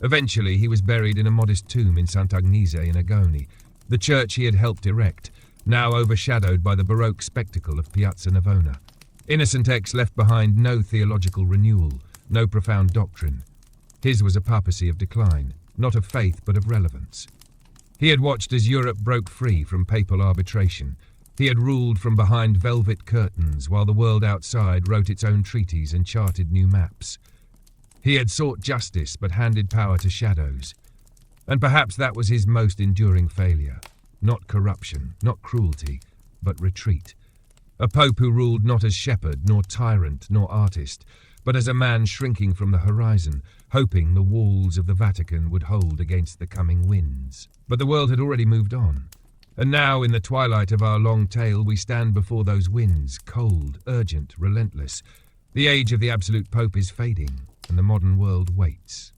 Eventually, he was buried in a modest tomb in Sant'Agnese in Agoni, the church he had helped erect, now overshadowed by the Baroque spectacle of Piazza Navona. Innocent X left behind no theological renewal, no profound doctrine. His was a papacy of decline, not of faith but of relevance. He had watched as Europe broke free from papal arbitration. He had ruled from behind velvet curtains while the world outside wrote its own treaties and charted new maps. He had sought justice but handed power to shadows. And perhaps that was his most enduring failure. Not corruption, not cruelty, but retreat. A pope who ruled not as shepherd, nor tyrant, nor artist, but as a man shrinking from the horizon, hoping the walls of the Vatican would hold against the coming winds. But the world had already moved on. And now, in the twilight of our long tale, we stand before those winds, cold, urgent, relentless. The age of the absolute pope is fading, and the modern world waits.